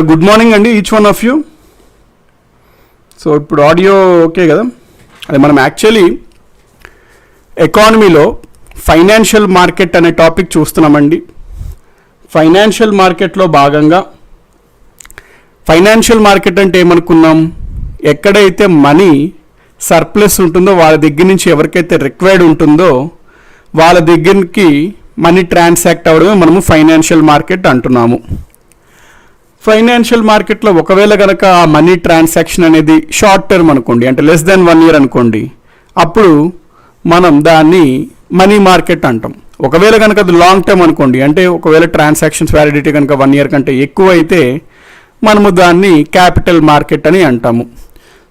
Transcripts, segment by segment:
Good morning అండి each one of you. So ఇప్పుడు audio okay కదా? అదే మనం యాక్చువల్లీ ఎకానమీలో ఫైనాన్షియల్ మార్కెట్ అనే టాపిక్ చూస్తున్నామండి. ఫైనాన్షియల్ మార్కెట్లో భాగంగా ఫైనాన్షియల్ మార్కెట్ అంటే ఏమనుకున్నాం, ఎక్కడైతే మనీ సర్ప్లస్ ఉంటుందో వాళ్ళ దగ్గర నుంచి ఎవరికైతే రిక్వైర్డ్ ఉంటుందో వాళ్ళ దగ్గరికి మనీ ట్రాన్సాక్ట్ అవ్వడమే మనము ఫైనాన్షియల్ మార్కెట్ అంటున్నాము. ఫైనాన్షియల్ మార్కెట్లో ఒకవేళ కనుక ఆ మనీ ట్రాన్సాక్షన్ అనేది షార్ట్ టర్మ్ అనుకోండి, అంటే లెస్ దెన్ 1 year అనుకోండి, అప్పుడు మనం దాన్ని మనీ మార్కెట్ అంటాం. ఒకవేళ కనుక అది లాంగ్ టర్మ్ అనుకోండి, అంటే ఒకవేళ ట్రాన్సాక్షన్స్ వ్యాలిడిటీ కనుక 1 year కంటే ఎక్కువ అయితే మనము దాన్ని క్యాపిటల్ మార్కెట్ అని అంటాము.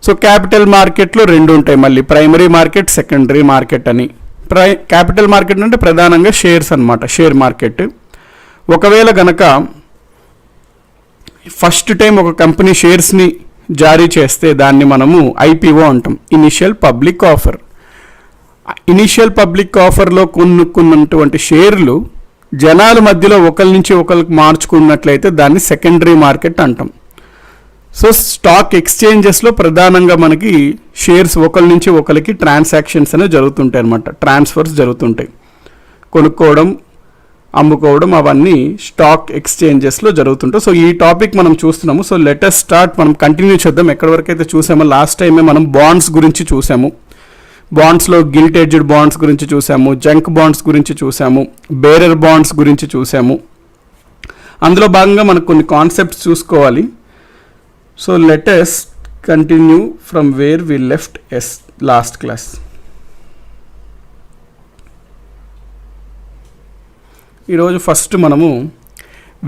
సో క్యాపిటల్ మార్కెట్లో రెండు ఉంటాయి, మళ్ళీ ప్రైమరీ మార్కెట్, సెకండరీ మార్కెట్ అని. క్యాపిటల్ మార్కెట్ అంటే ప్రధానంగా షేర్స్ అన్నమాట, షేర్ మార్కెట్. ఒకవేళ గనక ఫస్ట్ టైం ఒక కంపెనీ షేర్స్ని జారీ చేస్తే దాన్ని మనము ఐపీఓ అంటాం, initial public offer. Initial public ఆఫర్లో కొనుక్కున్నటువంటి షేర్లు జనాల మధ్యలో ఒకరి నుంచి ఒకరికి మార్చుకున్నట్లయితే దాన్ని సెకండరీ మార్కెట్ అంటాం. సో స్టాక్ ఎక్స్చేంజెస్లో ప్రధానంగా మనకి షేర్స్ ఒకరి నుంచి ఒకరికి ట్రాన్సాక్షన్స్ అనేవి జరుగుతుంటాయి అన్నమాట, ట్రాన్స్ఫర్స్ జరుగుతుంటాయి. కొనుక్కోవడం, అమ్ముకోవడం అవన్నీ స్టాక్ ఎక్స్చేంజెస్లో జరుగుతుంటాయి. సో ఈ టాపిక్ మనం చూస్తున్నాము. సో లెటెస్ట్ స్టార్ట్, మనం కంటిన్యూ చేద్దాం. ఎక్కడి వరకు అయితే చూసామో లాస్ట్ టైమే మనం బాండ్స్ గురించి చూసాము. బాండ్స్లో గిల్ట్ ఎడ్జ్డ్ బాండ్స్ గురించి చూసాము, జంక్ బాండ్స్ గురించి చూసాము, బేరర్ బాండ్స్ గురించి చూసాము. అందులో భాగంగా మనకు కొన్ని కాన్సెప్ట్స్ చూసుకోవాలి. So let's continue from where we left last class. ఈరోజు ఫస్ట్ మనము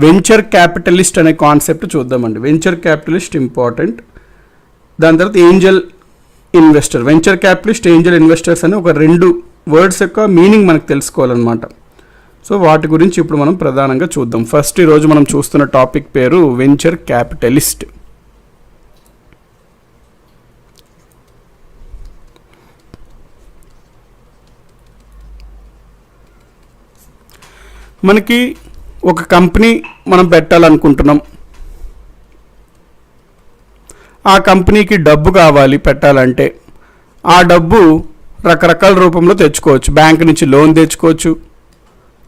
వెంచర్ క్యాపిటలిస్ట్ అనే కాన్సెప్ట్ చూద్దామండి. Venture capitalist important. దాని తర్వాత angel investor. Venture capitalist, angel investors అని ఒక రెండు వర్డ్స్ యొక్క మీనింగ్ మనకు తెలుసుకోవాలన్నమాట. సో వాటి గురించి ఇప్పుడు మనం ప్రధానంగా చూద్దాం. ఫస్ట్ ఈరోజు మనం చూస్తున్న టాపిక్ పేరు వెంచర్ క్యాపిటలిస్ట్. మనకి ఒక కంపెనీ మనం పెట్టాలనుకుంటున్నాం, ఆ కంపెనీకి డబ్బు కావాలి పెట్టాలంటే. ఆ డబ్బు రకరకాల రూపంలో తెచ్చుకోవచ్చు. బ్యాంక్ నుంచి లోన్ తెచ్చుకోవచ్చు,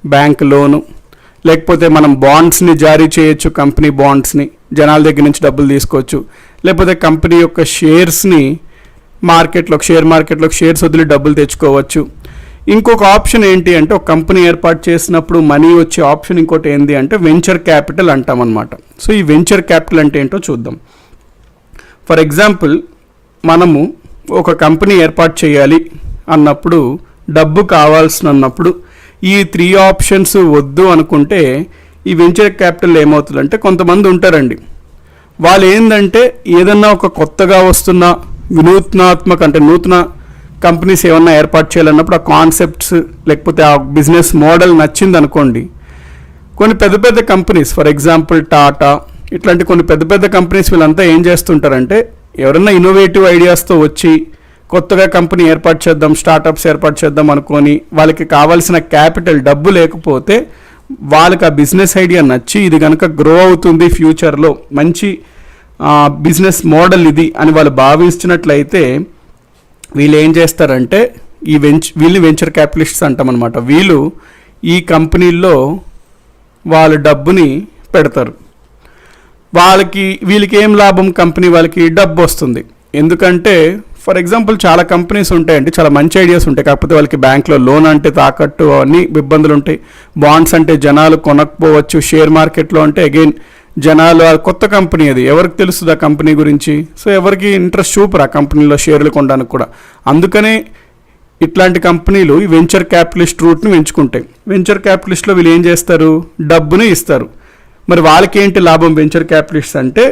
బ్యాంక్ లోను, లేకపోతే మనం బాండ్స్ని జారీ చేయొచ్చు, కంపెనీ బాండ్స్ని జనాల దగ్గర నుంచి డబ్బులు తీసుకోవచ్చు, లేకపోతే కంపెనీ యొక్క షేర్స్ని షేర్ మార్కెట్లో షేర్స్ వదిలి డబ్బులు తెచ్చుకోవచ్చు. ఇంకొక ఆప్షన్ ఏంటి అంటే, ఒక కంపెనీ ఏర్పాటు చేసినప్పుడు మనీ వచ్చే ఆప్షన్ ఇంకోటి ఏంటి అంటే వెంచర్ క్యాపిటల్ అంటామన్నమాట. సో ఈ వెంచర్ క్యాపిటల్ అంటే ఏంటో చూద్దాం. ఫర్ ఎగ్జాంపుల్, మనము ఒక కంపెనీ ఏర్పాటు చేయాలి అన్నప్పుడు, డబ్బు కావాల్సినప్పుడు ఈ 3 ఆప్షన్స్ వద్దు అనుకుంటే ఈ వెంచర్ క్యాపిటల్ ఏమవుతుందంటే, కొంతమంది ఉంటారండి, వాళ్ళు ఏంటంటే ఏదన్నా ఒక కొత్తగా వస్తున్న వినూత్నాత్మక అంటే నూతన కంపెనీస్ ఏమన్నా ఏర్పాటు చేయాలన్నప్పుడు ఆ కాన్సెప్ట్స్ లేకపోతే ఆ బిజినెస్ మోడల్ నచ్చింది అనుకోండి, కొన్ని పెద్ద పెద్ద కంపెనీస్, ఫర్ ఎగ్జాంపుల్ టాటా, ఇట్లాంటి కొన్ని పెద్ద పెద్ద కంపెనీస్ వీళ్ళంతా ఏం చేస్తుంటారంటే, ఎవరైనా ఇన్నోవేటివ్ ఐడియాస్తో వచ్చి కొత్తగా కంపెనీ ఏర్పాటు చేద్దాం, స్టార్టప్స్ ఏర్పాటు చేద్దాం అనుకొని వాళ్ళకి కావాల్సిన క్యాపిటల్ డబ్బు లేకపోతే, వాళ్ళకి ఆ బిజినెస్ ఐడియా నచ్చి ఇది కనుక గ్రో అవుతుంది ఫ్యూచర్లో, మంచి బిజినెస్ మోడల్ ఇది అని వాళ్ళు భావించినట్లయితే వీళ్ళు ఏం చేస్తారంటే వీళ్ళని వెంచర్ క్యాపిటలిస్ట్స్ అంటామన్నమాట. వీళ్ళు ఈ కంపెనీల్లో వాళ్ళ డబ్బుని పెడతారు. వీళ్ళకి ఏం లాభం, కంపెనీ వాళ్ళకి డబ్బు వస్తుంది. ఎందుకంటే ఫర్ ఎగ్జాంపుల్ చాలా కంపెనీస్ ఉంటాయండి, చాలా మంచి ఐడియాస్ ఉంటాయి, కాకపోతే వాళ్ళకి బ్యాంక్లో లోన్ అంటే తాకట్టు అన్ని ఇబ్బందులు ఉంటాయి. బాండ్స్ అంటే జనాలు కొనకపోవచ్చు, షేర్ మార్కెట్లో అంటే అగైన్ జనాలు, కొత్త కంపెనీ అది, ఎవరికి తెలుస్తుంది ఆ కంపెనీ గురించి? సో ఎవరికి ఇంట్రెస్ట్ చూపరు ఆ కంపెనీలో షేర్లు కొనడానికి కూడా. అందుకనే ఇట్లాంటి కంపెనీలు ఈ వెంచర్ క్యాపిటలిస్ట్ రూట్ని ఎంచుకుంటాయి. వెంచర్ క్యాపిటలిస్ట్లో వీళ్ళు ఏం చేస్తారు, డబ్బుని ఇస్తారు. మరి వాళ్ళకి ఏంటి లాభం వెంచర్ క్యాపిటలిస్ట్ అంటే,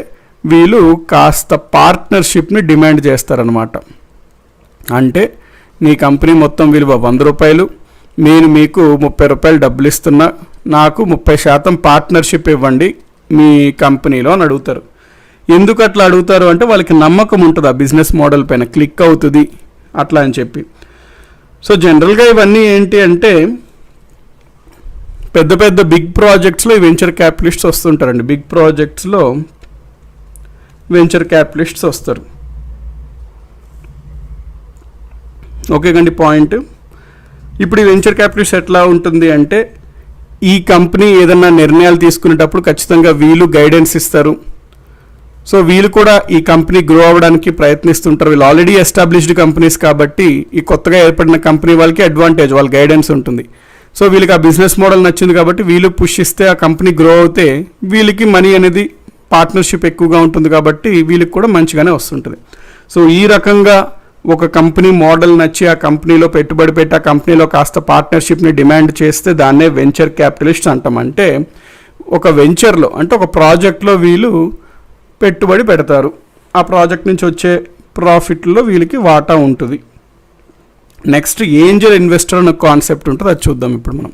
వీళ్ళు కాస్త పార్ట్నర్షిప్ని డిమాండ్ చేస్తారనమాట. అంటే నీ కంపెనీ మొత్తం విలువ 100 రూపాయలు, నేను మీకు 30 రూపాయలు డబ్బులు ఇస్తున్నా, నాకు 30% పార్ట్నర్షిప్ ఇవ్వండి మీ కంపెనీలో అని అడుగుతారు. ఎందుకు అట్లా అడుగుతారు అంటే, వాళ్ళకి నమ్మకం ఉంటుంది ఆ బిజినెస్ మోడల్ పైన, క్లిక్ అవుతుంది అట్లా అని చెప్పి. సో జనరల్గా ఇవన్నీ ఏంటి అంటే, పెద్ద పెద్ద బిగ్ ప్రాజెక్ట్స్లో ఈ వెంచర్ క్యాపిటలిస్ట్స్ వస్తుంటారండి. బిగ్ ప్రాజెక్ట్స్లో వెంచర్ క్యాపిటలిస్ట్స్ వస్తారు. ఓకే కండి పాయింట్. ఇప్పుడు ఈ వెంచర్ క్యాపిటలిస్ట్ ఎట్లా ఉంటుంది అంటే, ఈ కంపెనీ ఏదన్నా నిర్ణయాలు తీసుకునేటప్పుడు ఖచ్చితంగా వీళ్ళు గైడెన్స్ ఇస్తారు. సో వీళ్ళు కూడా ఈ కంపెనీ గ్రో అవ్వడానికి ప్రయత్నిస్తుంటారు. వీళ్ళు ఆల్రెడీ ఎస్టాబ్లిష్డ్ కంపెనీస్ కాబట్టి ఈ కొత్తగా ఏర్పడిన కంపెనీ వాళ్ళకి అడ్వాంటేజ్, వాళ్ళ గైడెన్స్ ఉంటుంది. సో వీళ్ళకి ఆ బిజినెస్ మోడల్ నచ్చింది కాబట్టి వీళ్ళు పుష్ ఇస్తే ఆ కంపెనీ గ్రో అవుతే వీళ్ళకి మనీ అనేది పార్ట్నర్షిప్ ఎక్కువగా ఉంటుంది కాబట్టి వీళ్ళకి కూడా మంచిగానే వస్తుంటుంది. సో ఈ రకంగా ఒక కంపెనీ మోడల్ నచ్చి ఆ కంపెనీలో పెట్టుబడి పెట్టి ఆ కంపెనీలో కాస్త పార్ట్నర్షిప్ని డిమాండ్ చేస్తే దాన్నే వెంచర్ క్యాపిటలిస్ట్ అంటాం. అంటే ఒక వెంచర్లో అంటే ఒక ప్రాజెక్ట్లో వీళ్ళు పెట్టుబడి పెడతారు, ఆ ప్రాజెక్ట్ నుంచి వచ్చే ప్రాఫిట్లో వీళ్ళకి వాటా ఉంటుంది. నెక్స్ట్ ఏంజల్ ఇన్వెస్టర్ అనే కాన్సెప్ట్ ఉంటుంది, అది చూద్దాం ఇప్పుడు మనం.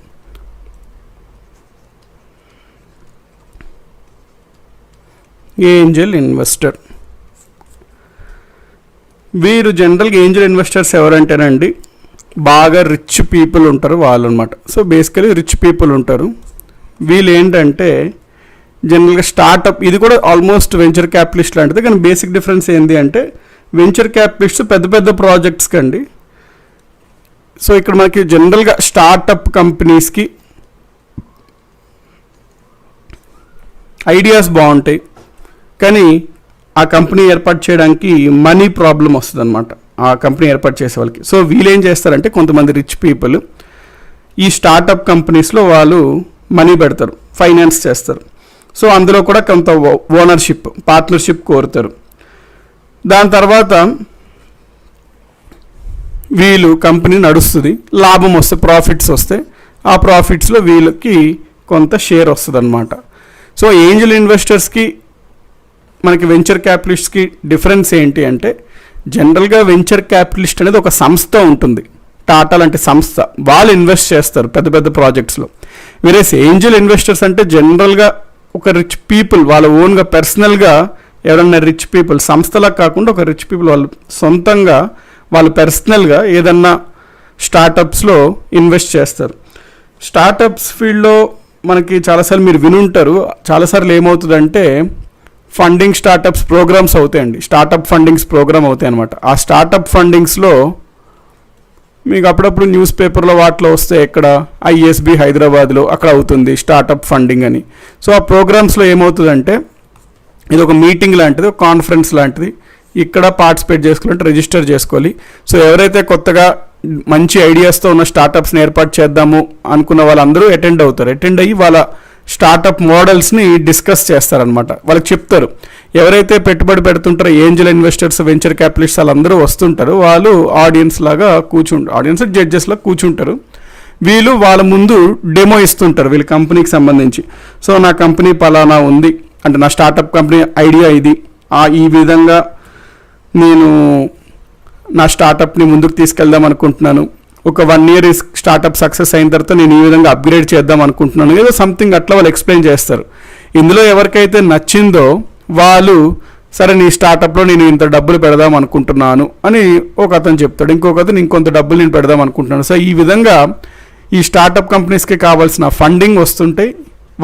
ఏంజల్ ఇన్వెస్టర్, వీరు జనరల్గా ఏంజల్ ఇన్వెస్టర్స్ ఎవరంటేనండి బాగా రిచ్ పీపుల్ ఉంటారు వాళ్ళు అనమాట. సో బేసికలీ రిచ్ పీపుల్ ఉంటారు. వీళ్ళు ఏంటంటే జనరల్గా స్టార్టప్, ఇది కూడా ఆల్మోస్ట్ వెంచర్ క్యాపిటలిస్ట్ లాంటిది, కానీ బేసిక్ డిఫరెన్స్ ఏంటి అంటే వెంచర్ క్యాపిటలిస్ట్ పెద్ద పెద్ద ప్రాజెక్ట్స్ కండి. సో ఇక్కడ మనకి జనరల్గా స్టార్టప్ కంపెనీస్కి ఐడియాస్ బాగుంటాయి, కానీ ఆ కంపెనీ ఏర్పాటు చేయడానికి మనీ ప్రాబ్లం వస్తుంది అనమాట ఆ కంపెనీ ఏర్పాటు చేసే వాళ్ళకి. సో వీళ్ళు ఏం చేస్తారంటే కొంతమంది రిచ్ పీపుల్ ఈ స్టార్టప్ కంపెనీస్లో వాళ్ళు మనీ పెడతారు, ఫైనాన్స్ చేస్తారు. సో అందులో కూడా కొంత ఓనర్షిప్, పార్ట్నర్షిప్ కోరుతారు. దాని తర్వాత వీళ్ళు కంపెనీ నడుస్తుంది, లాభం వస్తే ప్రాఫిట్స్ వస్తే ఆ ప్రాఫిట్స్లో వీళ్ళకి కొంత షేర్ వస్తుంది అనమాట. సో ఏంజల్ ఇన్వెస్టర్స్కి మనకి వెంచర్ క్యాపిటలిస్ట్కి డిఫరెన్స్ ఏంటి అంటే జనరల్గా వెంచర్ క్యాపిటలిస్ట్ అనేది ఒక సంస్థ ఉంటుంది, టాటా లాంటి సంస్థ, వాళ్ళు ఇన్వెస్ట్ చేస్తారు పెద్ద పెద్ద ప్రాజెక్ట్స్లో. వేరే ఏంజల్ ఇన్వెస్టర్స్ అంటే జనరల్గా ఒక రిచ్ పీపుల్ వాళ్ళ ఓన్గా పర్సనల్గా ఎవరన్నా రిచ్ పీపుల్, సంస్థలా కాకుండా ఒక రిచ్ పీపుల్ వాళ్ళు సొంతంగా వాళ్ళు పర్సనల్గా ఏదన్నా స్టార్టప్స్లో ఇన్వెస్ట్ చేస్తారు. స్టార్టప్స్ ఫీల్డ్లో మనకి చాలాసార్లు మీరు వినుంటారు, చాలాసార్లు ఏమవుతుందంటే ఫండింగ్ స్టార్టప్స్ ప్రోగ్రామ్స్ అవుతాయండి, స్టార్టప్ ఫండింగ్స్ ప్రోగ్రామ్ అవుతాయి అనమాట. ఆ స్టార్టప్ ఫండింగ్స్లో మీకు అప్పుడప్పుడు న్యూస్ పేపర్లో వాటిలో వస్తే ఎక్కడ ఐఎస్బి హైదరాబాద్లో అక్కడ అవుతుంది స్టార్టప్ ఫండింగ్ అని. సో ఆ ప్రోగ్రామ్స్లో ఏమవుతుందంటే ఇది ఒక మీటింగ్ లాంటిది, ఒక కాన్ఫరెన్స్ లాంటిది, ఇక్కడ పార్టిసిపేట్ చేసుకోవాలంటే రిజిస్టర్ చేసుకోవాలి. సో ఎవరైతే కొత్తగా మంచి ఐడియాస్తో ఉన్న స్టార్టప్స్ని ఏర్పాటు చేద్దాము అనుకున్న వాళ్ళందరూ అటెండ్ అవుతారు. అటెండ్ అయ్యి వాళ్ళ స్టార్టప్ మోడల్స్ని డిస్కస్ చేస్తారనమాట. వాళ్ళకి చెప్తారు, ఎవరైతే పెట్టుబడి పెడుతుంటారో ఏంజల్ ఇన్వెస్టర్స్, వెంచర్ క్యాపిటలిస్ట్ వాళ్ళందరూ వస్తుంటారు, వాళ్ళు ఆడియన్స్ లాగా ఆడియన్స్ జడ్జెస్ లాగా కూర్చుంటారు. వీళ్ళు వాళ్ళ ముందు డెమో ఇస్తుంటారు వీళ్ళ కంపెనీకి సంబంధించి. సో నా కంపెనీ పలానా ఉంది అంటే నా స్టార్టప్ కంపెనీ ఐడియా ఇది, ఈ విధంగా నేను నా స్టార్టప్ని ముందుకు తీసుకెళ్దాం అనుకుంటున్నాను, ఒక 1 year స్టార్టప్ సక్సెస్ అయిన తర్వాత నేను ఈ విధంగా అప్గ్రేడ్ చేద్దాం అనుకుంటున్నాను, ఏదో సంథింగ్ అట్లా వాళ్ళు ఎక్స్ప్లెయిన్ చేస్తారు. ఇందులో ఎవరికైతే నచ్చిందో వాళ్ళు సరే నీ స్టార్టప్లో నేను ఇంత డబ్బులు పెడదాం అనుకుంటున్నాను అని ఒక అతను చెప్తాడు, ఇంకొక అతను ఇంకొంత డబ్బులు నేను పెడదాం అనుకుంటున్నాను. సో ఈ విధంగా ఈ స్టార్టప్ కంపెనీస్కి కావాల్సిన ఫండింగ్ వస్తుంటాయి,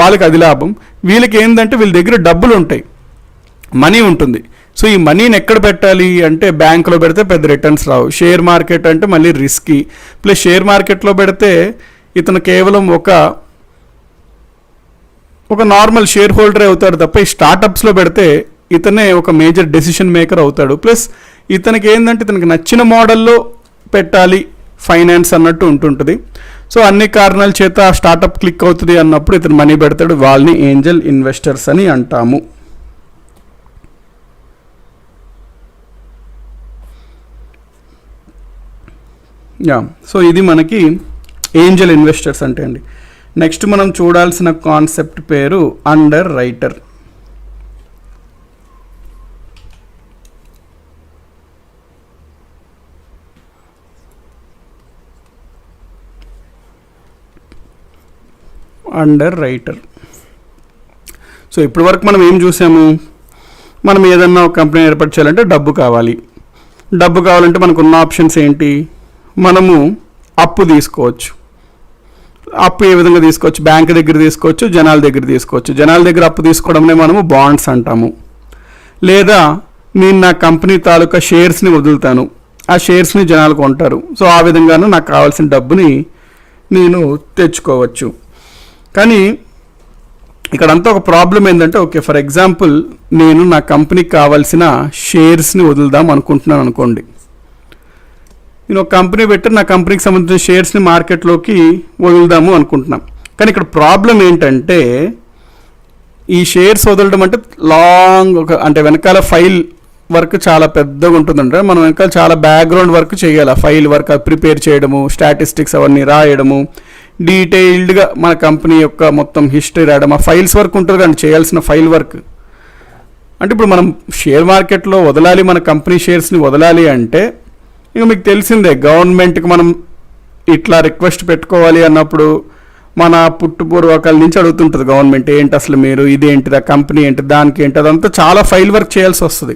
వాళ్ళకి అది లాభం. వీళ్ళకి ఏంటంటే వీళ్ళ దగ్గర డబ్బులు ఉంటాయి, మనీ ఉంటుంది. సో ఈ మనీని ఎక్కడ పెట్టాలి అంటే బ్యాంకులో పెడితే పెద్ద రిటర్న్స్ రావు, షేర్ మార్కెట్ అంటే మళ్ళీ రిస్కీ, ప్లస్ షేర్ మార్కెట్లో పెడితే ఇతను కేవలం ఒక నార్మల్ షేర్ హోల్డరే అవుతాడు తప్ప ఈ స్టార్టప్స్లో పెడితే ఇతనే ఒక మేజర్ డెసిషన్ మేకర్ అవుతాడు. ప్లస్ ఇతనికి ఏంటంటే ఇతనికి నచ్చిన మోడల్లో పెట్టాలి ఫైనాన్స్ అన్నట్టు ఉంటుంటుంది. సో అన్ని కారణాల చేత స్టార్టప్ క్లిక్ అవుతుంది అన్నప్పుడు ఇతను మనీ పెడతాడు, వాళ్ళని ఏంజల్ ఇన్వెస్టర్స్ అని అంటాము. సో ఇది మనకి ఏంజల్ ఇన్వెస్టర్స్ అంటే అండి. నెక్స్ట్ మనం చూడాల్సిన కాన్సెప్ట్ పేరు under writer. Under writer. So ఇప్పటి వరకు మనం ఏం చూసాము, మనం ఏదన్నా ఒక కంపెనీ ఏర్పాటు చేయాలంటే డబ్బు కావాలి. డబ్బు కావాలంటే మనకు ఉన్న ఆప్షన్స్ ఏంటి, మనము అప్పు తీసుకోవచ్చు. అప్పు ఏ విధంగా తీసుకోవచ్చు, బ్యాంక్ దగ్గర తీసుకోవచ్చు, జనాల దగ్గర తీసుకోవచ్చు. జనాల దగ్గర అప్పు తీసుకోవడంనే మనము బాండ్స్ అంటాము. లేదా నేను నా కంపెనీ తాలూకా షేర్స్ని వదులుతాను, ఆ షేర్స్ని జనాలు కొంటారు. సో ఆ విధంగానూ నాకు కావాల్సిన డబ్బుని నేను తెచ్చుకోవచ్చు. కానీ ఇక్కడంతా ఒక ప్రాబ్లం ఏంటంటే, ఓకే ఫర్ ఎగ్జాంపుల్ నేను నా కంపెనీకి కావాల్సిన షేర్స్ని వదులుదాం అనుకుంటున్నాను అనుకోండి. నేను ఒక కంపెనీ పెట్టి నా కంపెనీకి సంబంధించిన షేర్స్ని మార్కెట్లోకి వదులుదాము అనుకుంటున్నాం. కానీ ఇక్కడ ప్రాబ్లం ఏంటంటే, ఈ షేర్స్ వదలడం అంటే లాంగ్ అంటే వెనకాల ఫైల్ వర్క్ చాలా పెద్దగా ఉంటుందంటే మనం వెనకాల చాలా బ్యాక్గ్రౌండ్ వర్క్ చేయాలి. ఆ ఫైల్ వర్క్ ప్రిపేర్ చేయడము, స్టాటిస్టిక్స్ అవన్నీ రాయడము, డీటెయిల్డ్గా మన కంపెనీ యొక్క మొత్తం హిస్టరీ రాయడం, ఆ ఫైల్స్ వర్క్ ఉంటుంది కానీ చేయాల్సిన ఫైల్ వర్క్. అంటే ఇప్పుడు మనం షేర్ మార్కెట్లో వదలాలి, మన కంపెనీ షేర్స్ని వదలాలి అంటే ఇక మీకు తెలిసిందే, గవర్నమెంట్కి మనం ఇట్లా రిక్వెస్ట్ పెట్టుకోవాలి అన్నప్పుడు మన పుట్టుపూర్వకాల నుంచి అడుగుతుంటుంది గవర్నమెంట్, ఏంటి అసలు మీరు ఇదేంటిది, ఆ కంపెనీ ఏంటి, దానికి ఏంటి, అదంతా చాలా ఫైల్ వర్క్ చేయాల్సి వస్తుంది.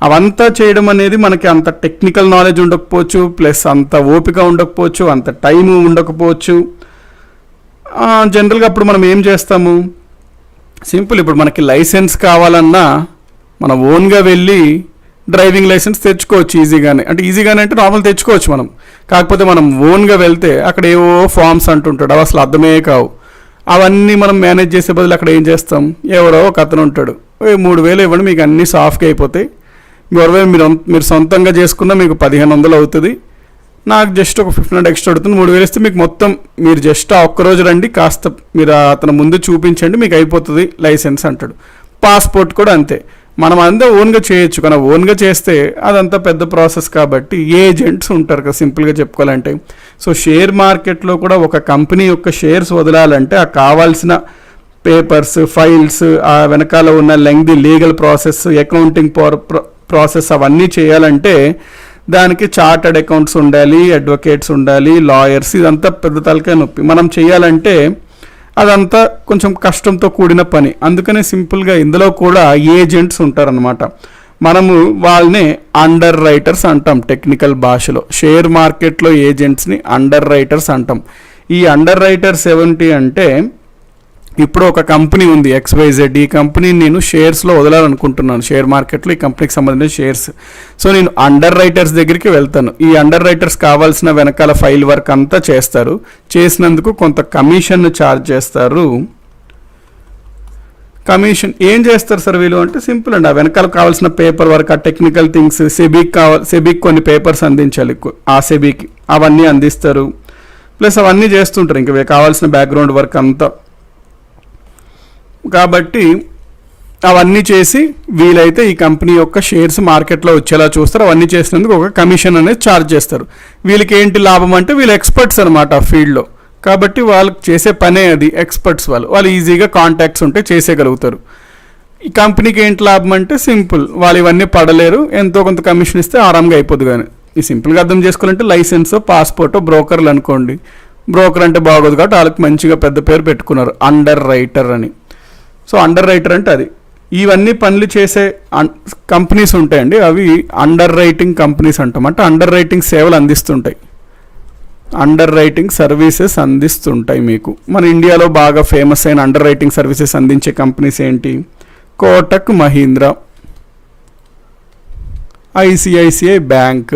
అవంతా చేయడం అనేది మనకి అంత టెక్నికల్ నాలెడ్జ్ ఉండకపోవచ్చు, ప్లస్ అంత ఓపిక ఉండకపోవచ్చు, అంత టైం ఉండకపోవచ్చు. జనరల్గా అప్పుడు మనం ఏం చేస్తాము, సింపుల్, ఇప్పుడు మనకి లైసెన్స్ కావాలన్నా మనం ఓన్గా వెళ్ళి డ్రైవింగ్ లైసెన్స్ తెచ్చుకోవచ్చు ఈజీగానే. అంటే నార్మల్ తెచ్చుకోవచ్చు మనం. కాకపోతే మనం ఓన్గా వెళ్తే అక్కడ ఏవో ఫామ్స్ అంటుంటాడు, అవి అసలు అర్థమే కావు. అవన్నీ మనం మేనేజ్ చేసే బదులు అక్కడ ఏం చేస్తాం, ఎవరో ఒక అతను ఉంటాడు, 3,000 ఇవ్వండి మీకు అన్నీ సాఫ్ట్గా అయిపోతాయి, మీరు సొంతంగా చేసుకున్నా మీకు 1,500 అవుతుంది, నాకు జస్ట్ ఒక 1,500 ఎక్స్ట్రా అవుతుంది, 3,000 ఇస్తే మీకు మొత్తం మీరు జస్ట్ ఆ ఒక్కరోజు రండి, కాస్త మీరు అతను ముందు చూపించండి, మీకు అయిపోతుంది లైసెన్స్ అంటాడు. పాస్పోర్ట్ కూడా అంతే, మనం అంతా ఓన్గా చేయొచ్చు. కానీ ఓన్గా చేస్తే అదంతా పెద్ద ప్రాసెస్ కాబట్టి ఏజెంట్స్ ఉంటారు కదా, సింపుల్గా చెప్పుకోవాలంటే. సో షేర్ మార్కెట్లో కూడా ఒక కంపెనీ యొక్క షేర్స్ వదలాలంటే ఆ కావాల్సిన పేపర్స్, ఫైల్స్, ఆ వెనకాల ఉన్న lengthy legal process, accounting process అవన్నీ చేయాలంటే దానికి చార్టర్డ్ అకౌంట్స్ ఉండాలి, అడ్వకేట్స్ ఉండాలి, లాయర్స్, ఇదంతా పెద్ద తలకాయ నొప్పి. మనం చేయాలంటే అదంతా కొంచెం కష్టంతో కూడిన పని. అందుకనే సింపుల్గా ఇందులో కూడా ఏజెంట్స్ ఉంటారనమాట. మనము వాళ్ళని అండర్ రైటర్స్ అంటాం టెక్నికల్ భాషలో. షేర్ మార్కెట్లో ఏజెంట్స్ని అండర్ రైటర్స్ అంటాం. ఈ అండర్ రైటర్స్ ఏమిటి అంటే, ఇప్పుడు ఒక కంపెనీ ఉంది XYZ, ఈ కంపెనీని నేను షేర్స్లో వదలాలనుకుంటున్నాను, షేర్ మార్కెట్లో ఈ కంపెనీకి సంబంధించిన షేర్స్. సో నేను అండర్ రైటర్స్ దగ్గరికి వెళ్తాను. ఈ అండర్ రైటర్స్ కావాల్సిన వెనకాల ఫైల్ వర్క్ అంతా చేస్తారు. చేసినందుకు కొంత కమిషన్ ఛార్జ్ చేస్తారు. కమిషన్ ఏం చేస్తారు సార్ వీళ్ళు అంటే, సింపుల్ అండి, ఆ వెనకాల కావాల్సిన పేపర్ వర్క్, ఆ టెక్నికల్ థింగ్స్, సెబీకి కొన్ని పేపర్స్ అందించాలి, ఆ సెబీకి అవన్నీ అందిస్తారు. ప్లస్ అవన్నీ చేస్తుంటారు, ఇంకా కావాల్సిన బ్యాక్గ్రౌండ్ వర్క్ అంతా. కాబట్టి అవన్నీ చేసి వీలైతే ఈ కంపెనీ యొక్క షేర్స్ మార్కెట్లో వచ్చేలా చూస్తారు. అవన్నీ చేసినందుకు ఒక కమిషన్ అనేది ఛార్జ్ చేస్తారు. వీళ్ళకి ఏంటి లాభం అంటే, వీళ్ళు ఎక్స్పర్ట్స్ అనమాట ఆ ఫీల్డ్లో. కాబట్టి వాళ్ళకి చేసే పనే అది, ఎక్స్పర్ట్స్ వాళ్ళు ఈజీగా కాంటాక్ట్స్ ఉంటే చేసేయగలుగుతారు. ఈ కంపెనీకి ఏంటి లాభం అంటే సింపుల్, వాళ్ళు ఇవన్నీ పడలేరు, ఎంతో కొంత కమిషన్ ఇస్తే ఆరాంగా అయిపోద్ది. కానీ ఈ సింపుల్గా అర్థం చేసుకోవాలంటే లైసెన్స్, పాస్పోర్ట్, బ్రోకర్లు అనుకోండి. బ్రోకర్ అంటే బాగోదు కాబట్టి వాళ్ళకి మంచిగా పెద్ద పేరు పెట్టుకున్నారు, అండర్ రైటర్ అని. సో అండర్ రైటర్ అంటే అది. ఇవన్నీ పనులు చేసే కంపెనీస్ ఉంటాయండి, అవి అండర్ రైటింగ్ కంపెనీస్ అంటాం. అంటే అండర్ రైటింగ్ సేవలు అందిస్తుంటాయి, అండర్ రైటింగ్ సర్వీసెస్ అందిస్తుంటాయి మీకు. మన ఇండియాలో బాగా ఫేమస్ అయిన అండర్ రైటింగ్ సర్వీసెస్ అందించే కంపెనీస్ ఏంటి, Kotak Mahindra, ICICI bank,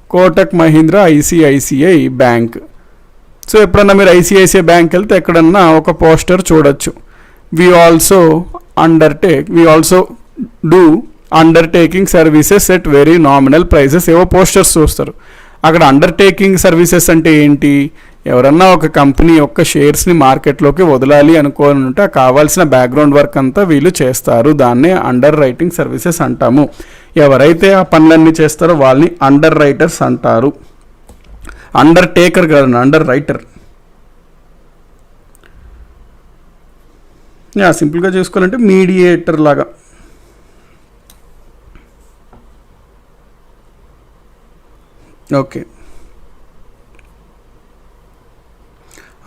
Kotak Mahindra, ICICI bank. So ఎప్పుడన్నా మీరు ICICI బ్యాంక్ వెళ్తే ఎక్కడన్నా ఒక పోస్టర్ చూడొచ్చు, we also do undertaking services at very nominal prices, ఏవో పోస్టర్స్ చూస్తారు. అక్కడ అండర్టేకింగ్ సర్వీసెస్ అంటే ఏంటి, ఎవరన్నా ఒక కంపెనీ యొక్క షేర్స్ని మార్కెట్లోకి వదలాలి అనుకోనుంటే కావాల్సిన బ్యాక్గ్రౌండ్ వర్క్ అంతా వీళ్ళు చేస్తారు. దాన్నే అండర్ రైటింగ్ సర్వీసెస్ అంటాము. ఎవరైతే ఆ పనులన్నీ చేస్తారో వాళ్ళని అండర్ రైటర్స్ అంటారు. అండర్ టేకర్ కాదు, అండర్ రైటర్. సింపుల్గా చేసుకోవాలంటే మీడియేటర్ లాగా. ఓకే,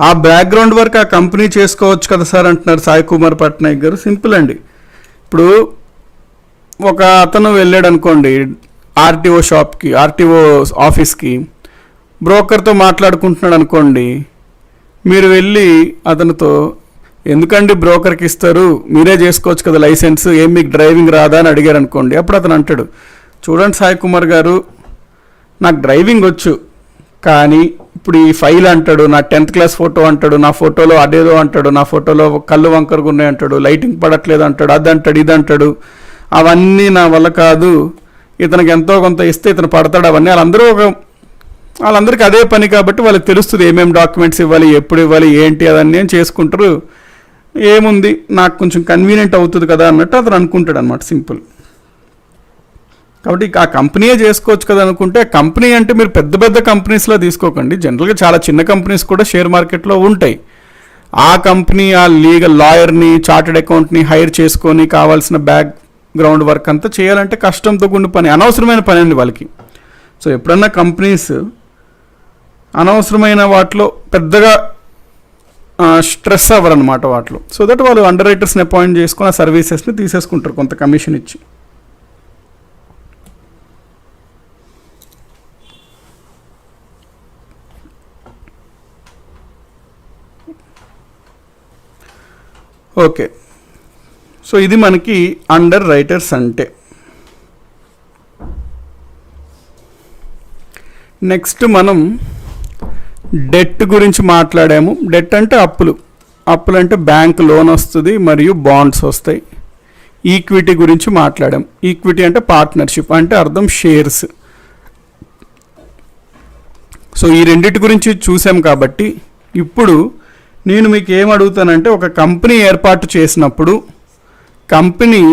ఆ బ్యాక్గ్రౌండ్ వర్క్ ఆ కంపెనీ చేసుకోవచ్చు కదా సార్ అంటున్నారు సాయి కుమార్ పట్నాయక్ గారు. సింపుల్ అండి, ఇప్పుడు ఒక అతను వెళ్ళాడు అనుకోండి RTO షాప్కి, RTO ఆఫీస్కి, బ్రోకర్తో మాట్లాడుకుంటున్నాడు అనుకోండి. మీరు వెళ్ళి అతనితో ఎందుకండి బ్రోకర్కి ఇస్తారు, మీరే చేసుకోవచ్చు కదా లైసెన్స్, ఏం మీకు డ్రైవింగ్ రాదా అని అడిగారు అనుకోండి. అప్పుడు అతను అంటాడు, చూడండి సాయి కుమార్ గారు, నాకు డ్రైవింగ్ వచ్చు, కానీ ఇప్పుడు ఈ ఫైల్ అంటాడు, నా 10th క్లాస్ ఫోటో అంటాడు, నా ఫోటోలో అదేదో అంటాడు, నా ఫోటోలో కళ్ళు వంకరగా ఉన్నాయి అంటాడు, లైటింగ్ పడట్లేదు అంటాడు, అది అంటాడు, ఇది అంటాడు, అవన్నీ నా వల్ల కాదు, ఇతనికి ఎంతో కొంత ఇస్తే ఇతను పడతాడు అవన్నీ. వాళ్ళందరికీ అదే పని కాబట్టి వాళ్ళకి తెలుస్తుంది ఏమేమి డాక్యుమెంట్స్ ఇవ్వాలి, ఎప్పుడు ఇవ్వాలి, ఏంటి అదన్నీ చేసుకుంటారు. ఏముంది, నాకు కొంచెం కన్వీనియంట్ అవుతుంది కదా అన్నట్టు అతను అనుకుంటాడు అనమాట, సింపుల్. కాబట్టి ఆ కంపెనీయే చేసుకోవచ్చు కదా అనుకుంటే, కంపెనీ అంటే మీరు పెద్ద పెద్ద కంపెనీస్లో తీసుకోకండి. జనరల్గా చాలా చిన్న కంపెనీస్ కూడా షేర్ మార్కెట్లో ఉంటాయి. ఆ కంపెనీ ఆ లీగల్ లాయర్ని, చార్టెడ్ అకౌంట్ని హైర్ చేసుకొని కావాల్సిన బ్యాక్గ్రౌండ్ వర్క్ అంతా చేయాలంటే కష్టంతో కూడిన పని, అనవసరమైన పని అండి వాళ్ళకి. సో ఎప్పుడన్నా కంపెనీస్ అనవసరమైన వాటిలో పెద్దగా స్ట్రెస్ అవ్వరు అనమాట వాటిలో. సో దట్ వాళ్ళు అండర్ రైటర్స్ని అపాయింట్ చేసుకొని ఆ సర్వీసెస్ని తీసేసుకుంటారు కొంత కమిషన్ ఇచ్చి. ఓకే, సో ఇది మనకి అండర్ రైటర్స్ అంటే. నెక్స్ట్ మనం డెట్ గురించి మాట్లాడాము. డెట్ అంటే అప్పులు అంటే బ్యాంక్ లోన్ వస్తుంది మరియు బాండ్స్ వస్తాయి. ఈక్విటీ గురించి మాట్లాడాం. ఈక్విటీ అంటే పార్ట్నర్షిప్, అంటే అర్థం షేర్స్. సో ఈ రెండింటి గురించి చూసాం కాబట్టి ఇప్పుడు నేను మీకు ఏం అడుగుతానంటే, ఒక కంపెనీ ఏర్పాటు చేసినప్పుడు కంపెనీ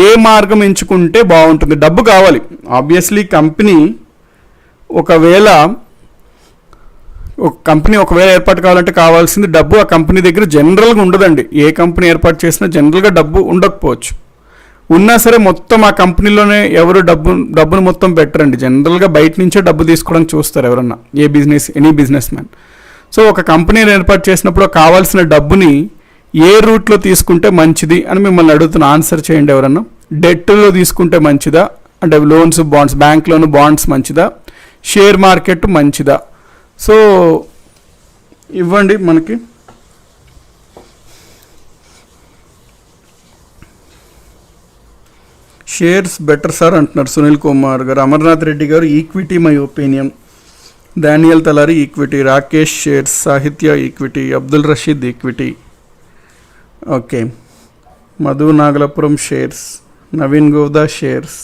ఏ మార్గం ఎంచుకుంటే బాగుంటుంది? డబ్బు కావాలి ఆబ్వియస్లీ. కంపెనీ ఒకవేళ ఏర్పాటు కావాలంటే కావాల్సింది డబ్బు. ఆ కంపెనీ దగ్గర జనరల్గా ఉండదండి. ఏ కంపెనీ ఏర్పాటు చేసినా జనరల్గా డబ్బు ఉండకపోవచ్చు. ఉన్నా సరే మొత్తం ఆ కంపెనీలోనే ఎవరు డబ్బును మొత్తం పెట్టరండి. జనరల్గా బయట నుంచే డబ్బు తీసుకోవడానికి చూస్తారు ఎవరన్నా, ఎనీ బిజినెస్ మ్యాన్. సో ఒక కంపెనీని ఏర్పాటు చేసినప్పుడు కావాల్సిన డబ్బుని ఏ రూట్లో తీసుకుంటే మంచిది అని మిమ్మల్ని అడుగుతున్న, ఆన్సర్ చేయండి ఎవరన్నా. డెట్లో తీసుకుంటే మంచిదా, అంటే loans, bonds, bank loan, bonds మంచిదా, షేర్ మార్కెట్ మంచిదా? సో ఇవ్వండి మనకి. షేర్స్ బెటర్ సార్ అంటున్నారు సునీల్ కుమార్ గారు. అమర్నాథ్ రెడ్డి గారు equity my opinion. Daniel Talari equity. Rakesh shares. Sahitya equity. Abdul Rasheed equity. Okay. Madhu Nagalapuram shares. Naveen Goda shares.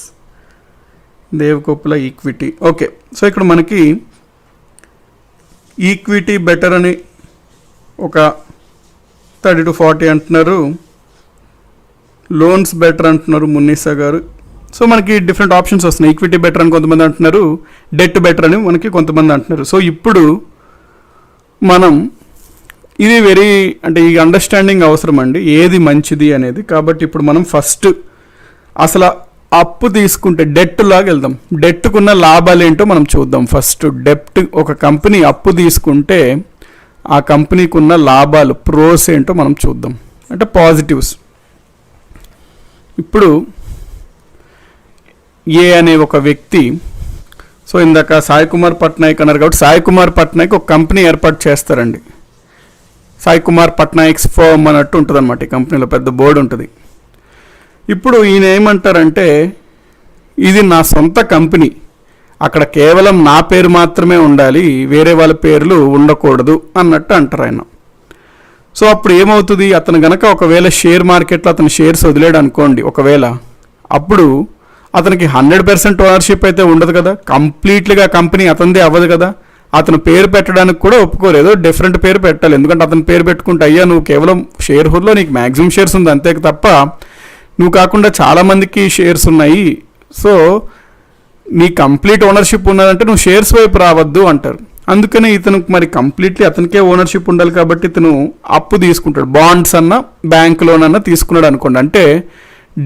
Devakoppula equity. Okay, so ఇక్కడ మనకి ఈక్విటీ బెటర్ అని ఒక 30 to 40 అంటున్నారు. లోన్స్ బెటర్ అంటున్నారు మున్నీసా గారు. సో మనకి డిఫరెంట్ ఆప్షన్స్ వస్తున్నాయి. ఈక్విటీ బెటర్ అని కొంతమంది అంటున్నారు, డెట్ బెటర్ అని మనకి కొంతమంది అంటున్నారు. సో ఇప్పుడు మనం ఇది ఈ అండర్స్టాండింగ్ అవసరం అండి, ఏది మంచిది అనేది. కాబట్టి ఇప్పుడు మనం ఫస్ట్ అసలు అప్పు తీసుకుంటే డెట్ లాగా వెళ్దాం. డెట్కున్న లాభాలు ఏంటో మనం చూద్దాం. ఫస్ట్ ఒక కంపెనీ అప్పు తీసుకుంటే ఆ కంపెనీకి ఉన్న లాభాలు, ప్రోస్ ఏంటో మనం చూద్దాం, అంటే పాజిటివ్స్. ఇప్పుడు ఏ అనే ఒక వ్యక్తి, సో ఇందాక సాయి కుమార్ పట్నాయక్ అన్నారు కాబట్టి సాయి కుమార్ పట్నాయక్ ఒక కంపెనీ ఏర్పాటు చేస్తారండి. సాయి కుమార్ పట్నాయక్స్ ఫర్మ్ అన్నట్టు ఉంటుంది అనమాట. ఈ కంపెనీలో పెద్ద బోర్డు ఉంటుంది. ఇప్పుడు ఈయన ఏమంటారంటే, ఇది నా సొంత కంపెనీ, అక్కడ కేవలం నా పేరు మాత్రమే ఉండాలి, వేరే వాళ్ళ పేర్లు ఉండకూడదు అన్నట్టు అంటారు ఆయన. సో అప్పుడు ఏమవుతుంది, అతను గనక ఒకవేళ షేర్ మార్కెట్లో అతను షేర్స్ వదిలేడు అనుకోండి ఒకవేళ, అప్పుడు అతనికి 100% ఓనర్షిప్ అయితే ఉండదు కదా, కంప్లీట్లీగా కంపెనీ అతనిదే అవ్వదు కదా. అతను పేరు పెట్టడానికి కూడా ఒప్పుకోలేదు, డిఫరెంట్ పేరు పెట్టాలి. ఎందుకంటే అతను పేరు పెట్టుకుంటే అయ్యా నువ్వు కేవలం షేర్ హోల్డర్లో నీకు మ్యాక్సిమం షేర్స్ ఉంది అంతే తప్ప నువ్వు కాకుండా చాలామందికి షేర్స్ ఉన్నాయి, సో నీ కంప్లీట్ ఓనర్షిప్ ఉన్నదంటే నువ్వు షేర్స్ వైపు రావద్దు అంటారు. అందుకని ఇతను మరి కంప్లీట్లీ అతనికే ఓనర్షిప్ ఉండాలి కాబట్టి ఇతను అప్పు తీసుకుంటాడు. బాండ్స్ అన్న బ్యాంక్ లోన్ అన్న తీసుకున్నాడు అనుకోండి, అంటే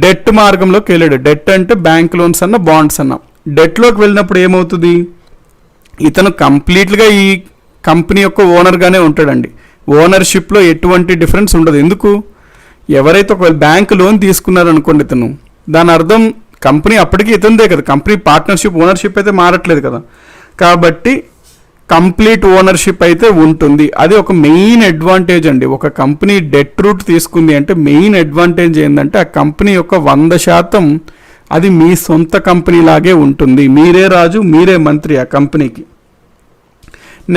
డెట్ మార్గంలోకి వెళ్ళాడు. డెట్ అంటే బ్యాంక్ లోన్స్ అన్న బాండ్స్ అన్న. డెట్లోకి వెళ్ళినప్పుడు ఏమవుతుంది, ఇతను కంప్లీట్గా ఈ కంపెనీ యొక్క ఓనర్గానే ఉంటాడండి. ఓనర్షిప్లో ఎటువంటి డిఫరెన్స్ ఉండదు. ఎందుకు, ఎవరైతే ఒకవేళ బ్యాంక్ లోన్ తీసుకున్నారనుకోండి ఇతను, దాని అర్థం కంపెనీ అప్పటికీ ఇతనిదే కదా, కంపెనీ పార్ట్నర్షిప్ ఓనర్షిప్ అయితే మారట్లేదు కదా. కాబట్టి కంప్లీట్ ఓనర్షిప్ అయితే ఉంటుంది. అది ఒక మెయిన్ అడ్వాంటేజ్ అండి. ఒక కంపెనీ డెట్ రూట్ తీసుకుంది అంటే మెయిన్ అడ్వాంటేజ్ ఏంటంటే ఆ కంపెనీ యొక్క 100% అది మీ సొంత కంపెనీ లాగే ఉంటుంది. మీరే రాజు, మీరే మంత్రి ఆ కంపెనీకి.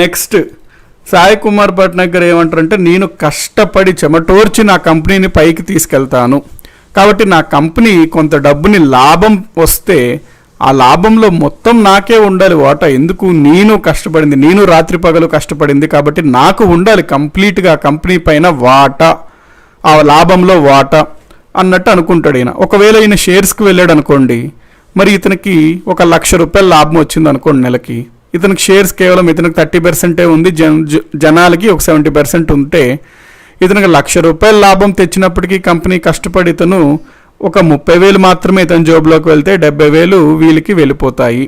నెక్స్ట్ సాయి కుమార్ పట్నాయక్ గారు ఏమంటారంటే, నేను కష్టపడి చెమటోర్చి నా కంపెనీని పైకి తీసుకెళ్తాను, కాబట్టి నా కంపెనీ కొంత డబ్బుని లాభం వస్తే ఆ లాభంలో మొత్తం నాకే ఉండాలి వాటా. ఎందుకు? నేను కష్టపడింది, నేను రాత్రి పగలు కష్టపడింది, కాబట్టి నాకు ఉండాలి కంప్లీట్గా కంపెనీ పైన వాటా, ఆ లాభంలో వాటా అన్నట్టు అనుకుంటాడు ఈయన. ఒకవేళ ఈయన షేర్స్కి వెళ్ళాడు అనుకోండి, మరి ఇతనికి ఒక ₹1,00,000 లాభం వచ్చింది అనుకోండి నెలకి, ఇతనికి షేర్స్ కేవలం ఇతనికి 30% ఉంది, జనాలకి ఒక 70% ఉంటే ఇతనికి ₹1,00,000 లాభం తెచ్చినప్పటికీ కంపెనీ కష్టపడి ఇతను ఒక 30,000 మాత్రమే ఇతను జోబులోకి వెళ్తే 70,000 వీళ్ళకి వెళ్ళిపోతాయి.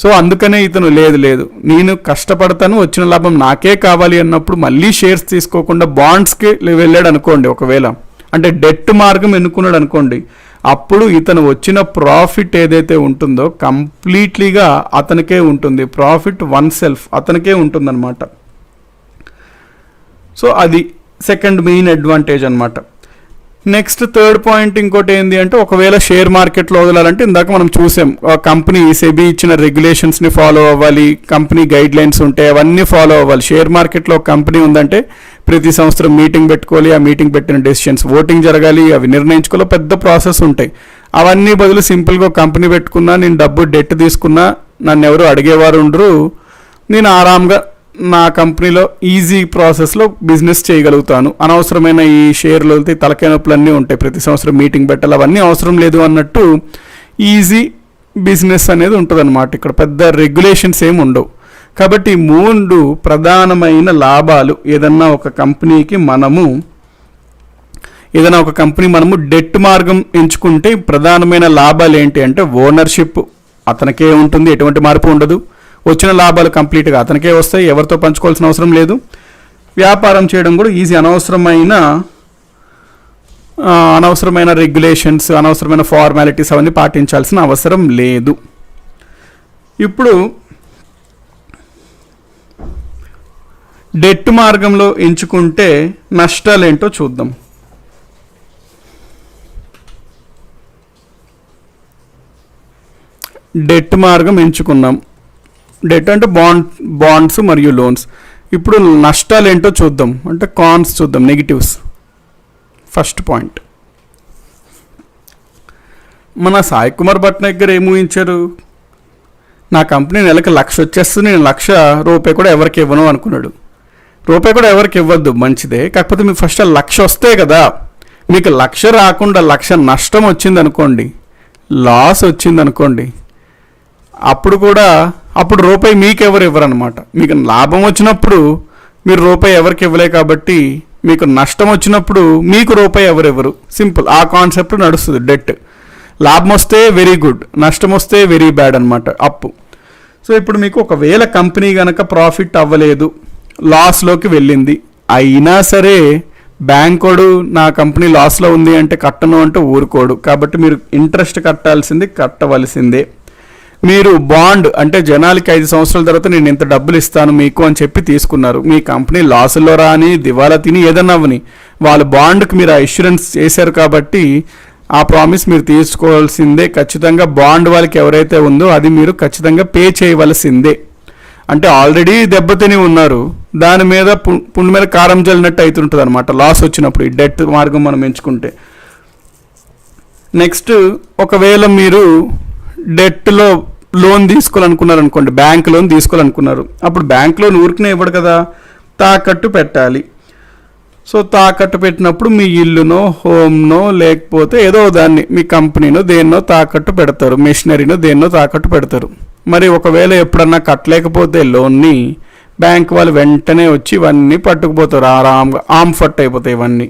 సో అందుకనే ఇతను లేదు నేను కష్టపడతాను, వచ్చిన లాభం నాకే కావాలి అన్నప్పుడు మళ్ళీ షేర్స్ తీసుకోకుండా బాండ్స్కి వెళ్ళాడు అనుకోండి, ఒకవేళ అంటే డెట్ మార్గం ఎన్నుకున్నాడు అనుకోండి, అప్పుడు ఇతను వచ్చిన ప్రాఫిట్ ఏదైతే ఉంటుందో కంప్లీట్లీగా అతనికే ఉంటుంది. ప్రాఫిట్ వన్ సెల్ఫ్ అతనికే ఉంటుందన్నమాట. సో అది సెకండ్ మెయిన్ అడ్వాంటేజ్ అనమాట. నెక్స్ట్ థర్డ్ పాయింట్ ఇంకోటి ఏంటి అంటే, ఒకవేళ షేర్ మార్కెట్లో వదలాలంటే ఇందాక మనం చూసాం, కంపెనీ సెబీ ఇచ్చిన రెగ్యులేషన్స్ని ఫాలో అవ్వాలి, కంపెనీ గైడ్ లైన్స్ ఉంటాయి, అవన్నీ ఫాలో అవ్వాలి. షేర్ మార్కెట్లో ఒక కంపెనీ ఉందంటే ప్రతి సంవత్సరం మీటింగ్ పెట్టుకోవాలి, ఆ మీటింగ్ పెట్టిన డెసిషన్స్ ఓటింగ్ జరగాలి, అవి నిర్ణయించుకోవాలి, పెద్ద ప్రాసెస్ ఉంటాయి. అవన్నీ బదులు సింపుల్గా ఒక కంపెనీ పెట్టుకున్నా, నేను డబ్బు డెట్ తీసుకున్నా, నన్ను ఎవరు అడిగేవారు ఉండరు, నేను ఆరాంగా నా కంపెనీలో ఈజీ ప్రాసెస్లో బిజినెస్ చేయగలుగుతాను. అనవసరమైన ఈ షేర్లు తలకాయ నొప్పులన్నీ ఉంటాయి, ప్రతి సంవత్సరం మీటింగ్ పెట్టాలి, అవన్నీ అవసరం లేదు అన్నట్టు ఈజీ బిజినెస్ అనేది ఉంటుందన్నమాట. ఇక్కడ పెద్ద రెగ్యులేషన్స్ ఏమి ఉండవు. కాబట్టి 3 ప్రధానమైన లాభాలు ఏదన్నా ఒక కంపెనీకి మనము డెట్ మార్గం ఎంచుకుంటే ప్రధానమైన లాభాలు ఏంటి అంటే, ఓనర్షిప్ అతనికే ఉంటుంది, ఎటువంటి మార్పు ఉండదు. వచ్చిన లాభాలు కంప్లీట్గా అతనికే వస్తాయి, ఎవరితో పంచుకోవాల్సిన అవసరం లేదు. వ్యాపారం చేయడం కూడా ఈజీ, అనవసరమైన రెగ్యులేషన్స్, అనవసరమైన ఫార్మాలిటీస్ అవన్నీ పాటించాల్సిన అవసరం లేదు. ఇప్పుడు డెట్ మార్గంలో ఎంచుకుంటే నష్టాలు ఏంటో చూద్దాం. డెట్ మార్గం ఎంచుకున్నాం. డెట్ అంటే బాండ్స్ మరియు లోన్స్. ఇప్పుడు నష్టాలు ఏంటో చూద్దాం, అంటే కాన్స్ చూద్దాం, నెగిటివ్స్. ఫస్ట్ పాయింట్, మన సాయి కుమార్ పట్నాయక్ గారు ఏమి ఊహించారు? నా కంపెనీ నెలకు 1,00,000 వచ్చేస్తుంది, నేను ₹1,00,000 కూడా ఎవరికి ఇవ్వను అనుకున్నాడు. రూపాయి కూడా ఎవరికి ఇవ్వద్దు, మంచిదే. కాకపోతే మీకు ఫస్ట్ 1,00,000 వస్తే కదా, మీకు 1,00,000 రాకుండా 1,00,000 నష్టం వచ్చిందనుకోండి, లాస్ వచ్చిందనుకోండి, అప్పుడు రూపాయి మీకు ఎవరు ఇవ్వరు అనమాట. మీకు లాభం వచ్చినప్పుడు మీరు రూపాయి ఎవరికి ఇవ్వలే, కాబట్టి మీకు నష్టం వచ్చినప్పుడు మీకు రూపాయి ఎవరెవరు, సింపుల్. ఆ కాన్సెప్ట్ నడుస్తుంది డెట్. లాభం వస్తే వెరీ గుడ్, నష్టం వస్తే వెరీ బ్యాడ్ అనమాట, అప్పు. సో ఇప్పుడు మీకు ఒకవేళ కంపెనీ కనుక ప్రాఫిట్ అవ్వలేదు, లాస్లోకి వెళ్ళింది, అయినా సరే బ్యాంకోడు నా కంపెనీ లాస్లో ఉంది అంటే కట్టను అంటే ఊరుకోడు. కాబట్టి మీరు ఇంట్రెస్ట్ కట్టవలసిందే. మీరు బాండ్ అంటే జనాలకి 5 సంవత్సరాల తర్వాత నేను ఇంత డబ్బులు ఇస్తాను మీకు అని చెప్పి తీసుకున్నారు. మీ కంపెనీ లాసుల్లో రాని, దివాలా తిని, ఏదన్నా అవని, వాళ్ళ బాండ్కి మీరు ఆ ఇన్సూరెన్స్ చేశారు కాబట్టి ఆ ప్రామిస్ మీరు తీసుకోవాల్సిందే. ఖచ్చితంగా బాండ్ వాళ్ళకి ఎవరైతే ఉందో అది మీరు ఖచ్చితంగా పే చేయవలసిందే. అంటే ఆల్రెడీ దెబ్బతిని ఉన్నారు, దాని మీద పుండు మీద కారం జల్లినట్టు అవుతుంటుంది అనమాట లాస్ వచ్చినప్పుడు, ఈ డెట్ మార్గం మనం ఎంచుకుంటే. నెక్స్ట్, ఒకవేళ మీరు డెట్లో లోన్ తీసుకోవాలనుకున్నారు అనుకోండి, బ్యాంక్ లోన్ తీసుకోవాలనుకున్నారు, అప్పుడు బ్యాంక్ లోన్ ఊరికనే ఇవ్వడు కదా, తాకట్టు పెట్టాలి. సో తాకట్టు పెట్టినప్పుడు మీ ఇల్లునో, హోమ్నో, లేకపోతే ఏదో దాన్ని మీ కంపెనీనో దేన్నో తాకట్టు పెడతారు, మెషినరీనో దేన్నో తాకట్టు పెడతారు. మరి ఒకవేళ ఎప్పుడన్నా కట్టలేకపోతే లోన్ని, బ్యాంక్ వాళ్ళు వెంటనే వచ్చి ఇవన్నీ పట్టుకుపోతారు, ఆరాంగా ఆమ్ఫట్ అయిపోతాయి ఇవన్నీ.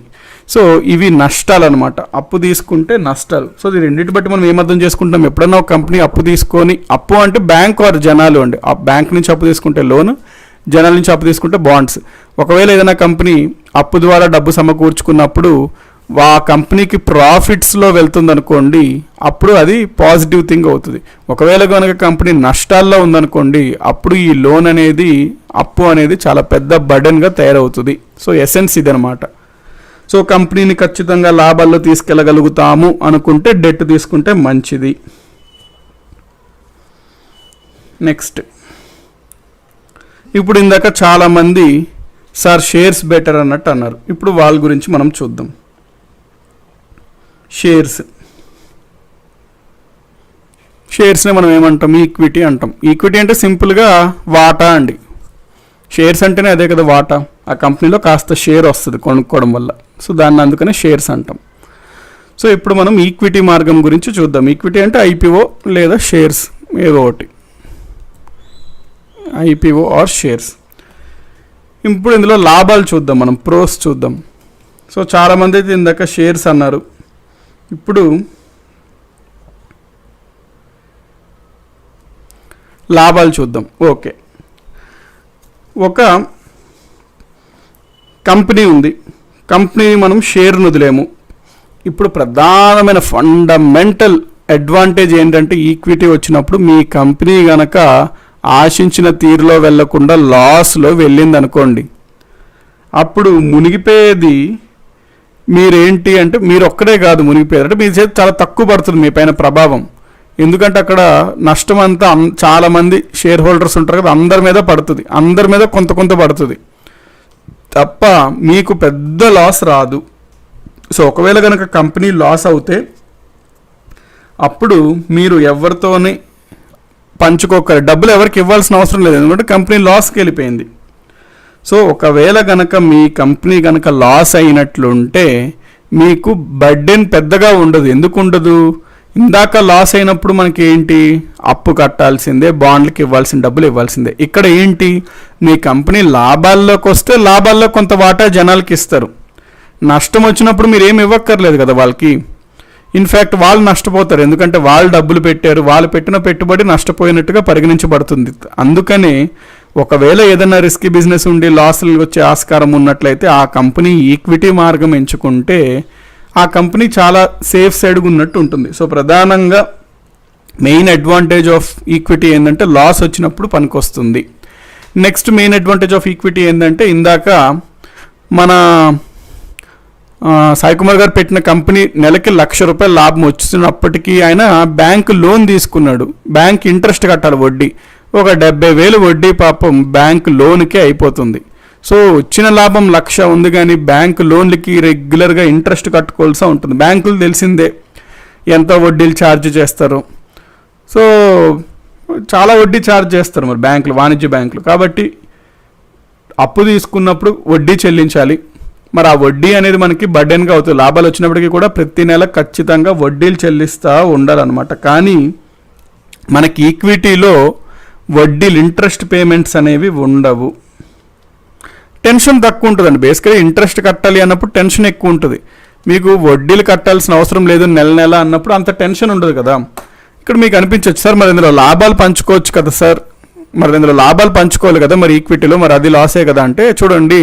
సో ఇవి నష్టాలు అనమాట, అప్పు తీసుకుంటే నష్టాలు. సో ఇది రెండింటి బట్టి మనం ఏమర్థం చేసుకుంటాం, ఎప్పుడన్నా ఒక కంపెనీ అప్పు తీసుకొని, అప్పు అంటే బ్యాంక్ వారు జనాలు అండి, ఆ బ్యాంక్ నుంచి అప్పు తీసుకుంటే లోన్, జనాల నుంచి అప్పు తీసుకుంటే బాండ్స్. ఒకవేళ ఏదైనా కంపెనీ అప్పు ద్వారా డబ్బు సమకూర్చుకున్నప్పుడు ఆ కంపెనీకి ప్రాఫిట్స్లో వెళ్తుంది అనుకోండి, అప్పుడు అది పాజిటివ్ థింగ్ అవుతుంది. ఒకవేళ కనుక కంపెనీ నష్టాల్లో ఉందనుకోండి, అప్పుడు ఈ లోన్ అనేది, అప్పు అనేది చాలా పెద్ద బర్డెన్గా తయారవుతుంది. సో ఎసెన్స్ ఇదనమాట. సో కంపెనీని ఖచ్చితంగా లాభాల్లో తీసుకెళ్ళగలుగుతాము అనుకుంటే డెట్ తీసుకుంటే మంచిది. నెక్స్ట్, ఇప్పుడు ఇందాక చాలామంది సార్ షేర్స్ బెటర్ అన్నట్టు అన్నారు. ఇప్పుడు వాళ్ళ గురించి మనం చూద్దాం. షేర్స్ని మనం ఏమంటాం? ఈక్విటీ అంటాం. ఈక్విటీ అంటే సింపుల్గా వాటా అండి. షేర్స్ అంటేనే అదే కదా, వాటా. ఆ కంపెనీలో కాస్త షేర్ వస్తుంది కొనుక్కోవడం వల్ల. సో దాన్ని అందుకనే షేర్స్ అంటాం. సో ఇప్పుడు మనం ఈక్విటీ మార్గం గురించి చూద్దాం. ఈక్విటీ అంటే ఐపీఓ లేదా షేర్స్, ఏదో ఒకటి, ఐపీఓ ఆర్ షేర్స్. ఇప్పుడు ఇందులో లాభాలు చూద్దాం, మనం ప్రోస్ చూద్దాం. సో చాలామంది అయితే ఇందాక షేర్స్ అన్నారు. ఇప్పుడు లాభాలు చూద్దాం. ఓకే, ఒక కంపెనీ ఉంది, కంపెనీని మనం షేర్ను వదిలేము. ఇప్పుడు ప్రధానమైన ఫండమెంటల్ అడ్వాంటేజ్ ఏంటంటే, ఈక్విటీ వచ్చినప్పుడు మీ కంపెనీ కనుక ఆశించిన తీరులో వెళ్లకుండా లాస్లో వెళ్ళింది అనుకోండి, అప్పుడు మునిగిపోయేది మీరేంటి అంటే, మీరు ఒక్కడే కాదు మునిగిపోయారు అంటే, మీ చేతి చాలా తక్కువ పడుతుంది మీ పైన ప్రభావం. ఎందుకంటే అక్కడ నష్టం అంతా చాలామంది షేర్ హోల్డర్స్ ఉంటారు కదా, అందరి మీద పడుతుంది, అందరి మీద కొంత కొంత పడుతుంది తప్ప మీకు పెద్ద లాస్ రాదు. సో ఒకవేళ కనుక కంపెనీ లాస్ అవుతే అప్పుడు మీరు ఎవరితోనే పంచుకోక, డబ్బులు ఎవరికి ఇవ్వాల్సిన అవసరం లేదు, ఎందుకంటే కంపెనీ లాస్కి వెళ్ళిపోయింది. సో ఒకవేళ కనుక మీ కంపెనీ కనుక లాస్ అయినట్లుంటే మీకు బర్డెన్ పెద్దగా ఉండదు. ఎందుకు ఉండదు? ఇందాక లాస్ అయినప్పుడు మనకి ఏంటి, అప్పు కట్టాల్సిందే, బాండ్లకి ఇవ్వాల్సిన డబ్బులు ఇవ్వాల్సిందే. ఇక్కడ ఏంటి, మీ కంపెనీ లాభాల్లోకి వస్తే లాభాల్లో కొంత వాటా జనాలకి ఇస్తారు. నష్టం వచ్చినప్పుడు మీరు ఏమి ఇవ్వక్కర్లేదు కదా వాళ్ళకి. ఇన్ఫ్యాక్ట్ వాళ్ళు నష్టపోతారు, ఎందుకంటే వాళ్ళు డబ్బులు పెట్టారు, వాళ్ళు పెట్టిన పెట్టుబడి నష్టపోయినట్టుగా పరిగణించబడుతుంది. అందుకనే ఒకవేళ ఏదైనా రిస్కీ బిజినెస్ ఉండి లాసులు వచ్చే ఆస్కారం ఉన్నట్లయితే ఆ కంపెనీ ఈక్విటీ మార్గం ఎంచుకుంటే ఆ కంపెనీ చాలా సేఫ్ సైడ్గా ఉన్నట్టు ఉంటుంది. సో ప్రధానంగా మెయిన్ అడ్వాంటేజ్ ఆఫ్ ఈక్విటీ ఏంటంటే లాస్ వచ్చినప్పుడు పనికొస్తుంది. Next main advantage of equity ఏంటంటే, ఇందాక మన సాయి కుమార్ గారు పెట్టిన కంపెనీ నెలకి ₹1,00,000 లాభం వచ్చినప్పటికీ ఆయన బ్యాంక్ లోన్ తీసుకున్నాడు. బ్యాంక్ ఇంట్రెస్ట్ కట్టాలి, వడ్డీ ఒక 70,000 వడ్డీ పాపం బ్యాంక్ లోన్కే అయిపోతుంది. సో వచ్చిన లాభం 1,00,000 ఉంది, కానీ బ్యాంక్ లోన్లకి రెగ్యులర్గా ఇంట్రెస్ట్ కట్టుకోవాల్సి ఉంటుంది. బ్యాంకులు తెలిసిందే ఎంతో వడ్డీలు ఛార్జ్ చేస్తారు. సో చాలా వడ్డీ ఛార్జ్ చేస్తారు మరి బ్యాంకులు, వాణిజ్య బ్యాంకులు. కాబట్టి అప్పు తీసుకున్నప్పుడు వడ్డీ చెల్లించాలి. మరి ఆ వడ్డీ అనేది మనకి బర్డెన్గా అవుతుంది. లాభాలు వచ్చినప్పటికీ కూడా ప్రతి నెల ఖచ్చితంగా వడ్డీలు చెల్లిస్తూ ఉండాలన్నమాట. కానీ మనకి ఈక్విటీలో వడ్డీలు, ఇంట్రెస్ట్ పేమెంట్స్ అనేవి ఉండవు. టెన్షన్ తక్కువ ఉంటుందండి. బేసికలీ ఇంట్రెస్ట్ కట్టాలి అన్నప్పుడు టెన్షన్ ఎక్కువ ఉంటుంది. మీకు వడ్డీలు కట్టాల్సిన అవసరం లేదు నెల నెల అన్నప్పుడు అంత టెన్షన్ ఉండదు కదా. ఇక్కడ మీకు అనిపించవచ్చు, సార్ మరి ఇందులో లాభాలు పంచుకోవచ్చు కదా సార్, మరి ఇందులో లాభాలు పంచుకోవాలి కదా మరి ఈక్విటీలో, మరి అది లాసే కదా అంటే, చూడండి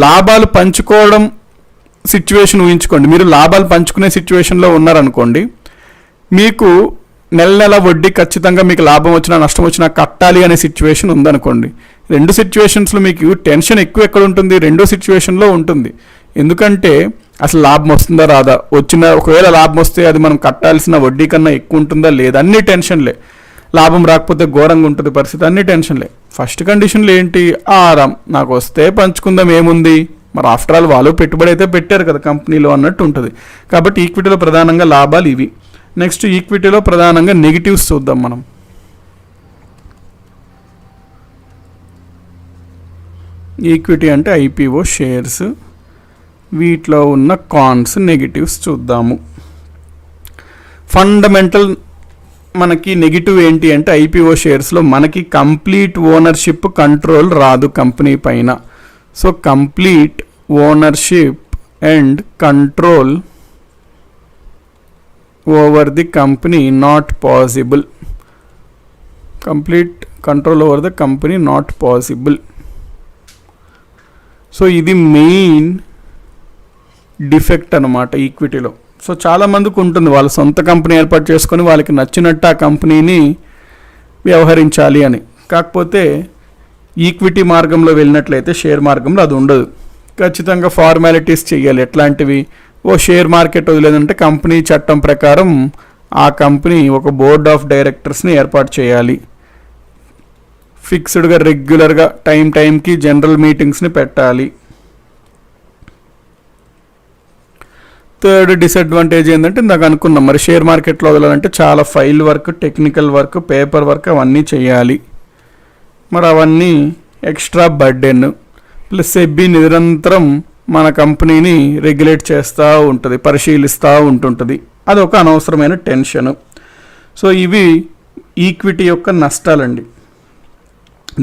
లాభాలు పంచుకోవడం సిచ్యువేషన్ ఊహించుకోండి. మీరు లాభాలు పంచుకునే సిచ్యువేషన్లో ఉన్నారనుకోండి, మీకు నెల నెల వడ్డీ ఖచ్చితంగా మీకు లాభం వచ్చినా నష్టం వచ్చినా కట్టాలి అనే సిచ్యువేషన్ ఉందనుకోండి. రెండు సిచ్యువేషన్స్లో మీకు టెన్షన్ ఎక్కువ ఎక్కడ ఉంటుంది, రెండో సిచ్యువేషన్లో ఉంటుంది. ఎందుకంటే అసలు లాభం వస్తుందా రాదా, ఒకవేళ లాభం వస్తే అది మనం కట్టాల్సిన వడ్డీ కన్నా ఎక్కువ ఉంటుందా లేదా, అన్ని టెన్షన్లే. లాభం రాకపోతే ఘోరంగా ఉంటుంది పరిస్థితి, అన్ని టెన్షన్లే. ఫస్ట్ కండిషన్లు ఏంటి, ఆరాం, నాకు వస్తే పంచుకుందాం ఏముంది, మరి ఆఫ్టర్ ఆల్ వాళ్ళు పెట్టుబడి అయితే పెట్టారు కదా కంపెనీలో అన్నట్టు ఉంటుంది. కాబట్టి ఈక్విటీలో ప్రధానంగా లాభాలు ఇవి. నెక్స్ట్ ఈక్విటీలో ప్రధానంగా నెగిటివ్స్ చూద్దాం మనం. ఈక్విటీ అంటే ఐపీఓ షేర్స్, వీటిలో ఉన్న కాన్స్, నెగిటివ్స్ చూద్దాము. ఫండమెంటల్ మనకి నెగిటివ్ ఏంటి అంటే, ఐపీఓ షేర్స్లో మనకి కంప్లీట్ ఓనర్షిప్, కంట్రోల్ రాదు కంపెనీ పైన. So complete ownership and control over the company not possible. Complete control over the company not possible. So ఇది మెయిన్ డిఫెక్ట్ అనమాట ఈక్విటీలో. సో చాలామందికి ఉంటుంది వాళ్ళ సొంత కంపెనీ ఏర్పాటు చేసుకొని వాళ్ళకి నచ్చినట్టు ఆ కంపెనీని వ్యవహరించాలి అని. కాకపోతే ఈక్విటీ మార్గంలో వెళ్ళినట్లయితే షేర్ మార్గంలో అది ఉండదు. ఖచ్చితంగా ఫార్మాలిటీస్ చేయాలి. ఎట్లాంటివి? ఓ షేర్ మార్కెట్ వదిలేదంటే కంపెనీ చట్టం ప్రకారం ఆ కంపెనీ ఒక బోర్డ్ ఆఫ్ డైరెక్టర్స్ని ఏర్పాటు చేయాలి. ఫిక్స్డ్గా రెగ్యులర్గా టైంకి జనరల్ మీటింగ్స్ని పెట్టాలి. థర్డ్ డిసడ్వాంటేజ్ ఏంటంటే ఇందాక అనుకున్నాం, మరి షేర్ మార్కెట్లో వదలాలంటే చాలా file work, technical work, paper work అవన్నీ చేయాలి. మరి అవన్నీ ఎక్స్ట్రా బర్డెన్. ప్లస్ సెబీ నిరంతరం మన కంపెనీని రెగ్యులేట్ చేస్తూ ఉంటుంది, పరిశీలిస్తూ ఉంటుంటుంది. అది ఒక అనవసరమైన టెన్షన్. సో ఇవి ఈక్విటీ యొక్క నష్టాలండి.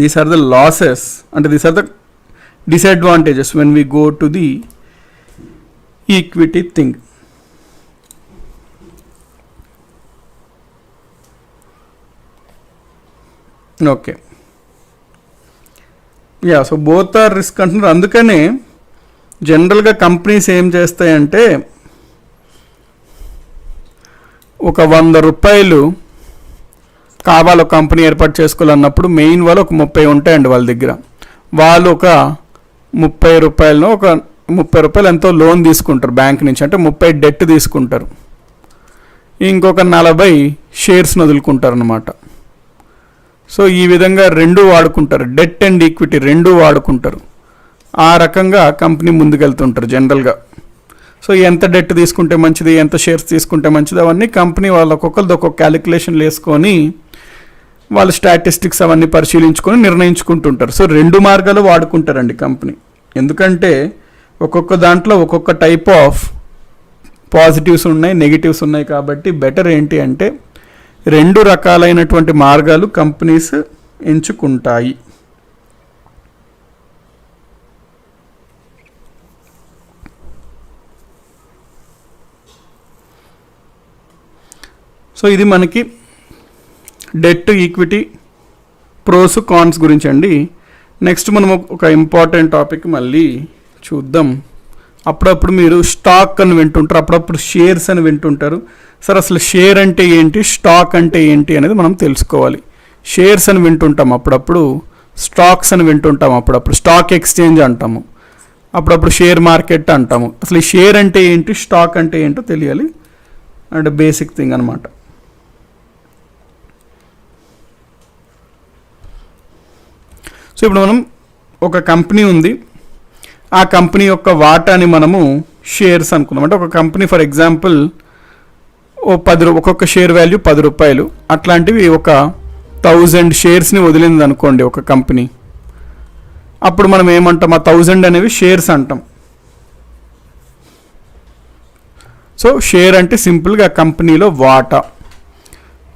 దీస్ ఆర్ ద లాసెస్ అంటే these are the disadvantages when we go to the equity thing. Okay, yeah. So both are risk అంటున్నారు. అందుకనే జనరల్గా కంపెనీస్ ఏం చేస్తాయంటే ఒక 100 రూపాయలు కావాలి ఒక కంపెనీ ఏర్పాటు చేసుకోవాలన్నప్పుడు మెయిన్ వాళ్ళు ఒక 30 ఉంటాయండి వాళ్ళ దగ్గర. వాళ్ళు ఒక 30 రూపాయలను ఒక 30 రూపాయలు ఎంతో లోన్ తీసుకుంటారు బ్యాంక్ నుంచి, అంటే 30 డెట్ తీసుకుంటారు. ఇంకొక 40 షేర్స్ని వదులుకుంటారు అన్నమాట. సో ఈ విధంగా రెండు వాడుకుంటారు, డెట్ అండ్ ఈక్విటీ రెండు వాడుకుంటారు. ఆ రకంగా కంపెనీ ముందుకెళ్తుంటారు జనరల్గా. సో ఎంత డెట్ తీసుకుంటే మంచిది, ఎంత షేర్స్ తీసుకుంటే మంచిది, అవన్నీ కంపెనీ వాళ్ళు ఒక్కొక్కరిది ఒక్కొక్క క్యాలిక్యులేషన్లు వేసుకొని వాళ్ళ స్టాటిస్టిక్స్ అవన్నీ పరిశీలించుకొని నిర్ణయించుకుంటుంటారు. సో రెండు మార్గాలు వాడుకుంటారండి కంపెనీ. ఎందుకంటే ఒక్కొక్క దాంట్లో ఒక్కొక్క టైప్ ఆఫ్ పాజిటివ్స్ ఉన్నాయి, నెగిటివ్స్ ఉన్నాయి. కాబట్టి బెటర్ ఏంటి అంటే రెండు రకాలైనటువంటి మార్గాలు కంపెనీస్ ఎంచుకుంటాయి. సో ఇది మనకి డెట్, ఈక్విటీ, ప్రోస్, కాన్స్ గురించి అండి. నెక్స్ట్ మనం ఒక ఇంపార్టెంట్ టాపిక్ మళ్ళీ చూద్దాం. అప్పుడప్పుడు మీరు స్టాక్ అని వింటుంటారు, అప్పుడప్పుడు షేర్స్ అని వింటుంటారు. సార్ అసలు షేర్ అంటే ఏంటి, స్టాక్ అంటే ఏంటి అనేది మనం తెలుసుకోవాలి. షేర్స్ అని వింటుంటాం, అప్పుడప్పుడు స్టాక్స్ అని వింటుంటాం, అప్పుడప్పుడు స్టాక్ ఎక్స్చేంజ్ అంటాము, అప్పుడప్పుడు షేర్ మార్కెట్ అంటాము. అసలు ఈ షేర్ అంటే ఏంటి, స్టాక్ అంటే ఏంటో తెలియాలి. అంటే బేసిక్ థింగ్ అనమాట. సో ఇప్పుడు మనం ఒక కంపెనీ ఉంది, ఆ కంపెనీ యొక్క వాటాని మనము షేర్స్ అనుకున్నాం. అంటే ఒక కంపెనీ ఫర్ ఎగ్జాంపుల్ ఒక్కొక్క షేర్ వాల్యూ 10 రూపాయలు, అట్లాంటివి ఒక 1000 షేర్స్ని వదిలింది అనుకోండి ఒక కంపెనీ. అప్పుడు మనం ఏమంటాం, ఆ 1000 అనేవి షేర్స్ అంటాం. సో షేర్ అంటే సింపుల్గా కంపెనీలో వాటా.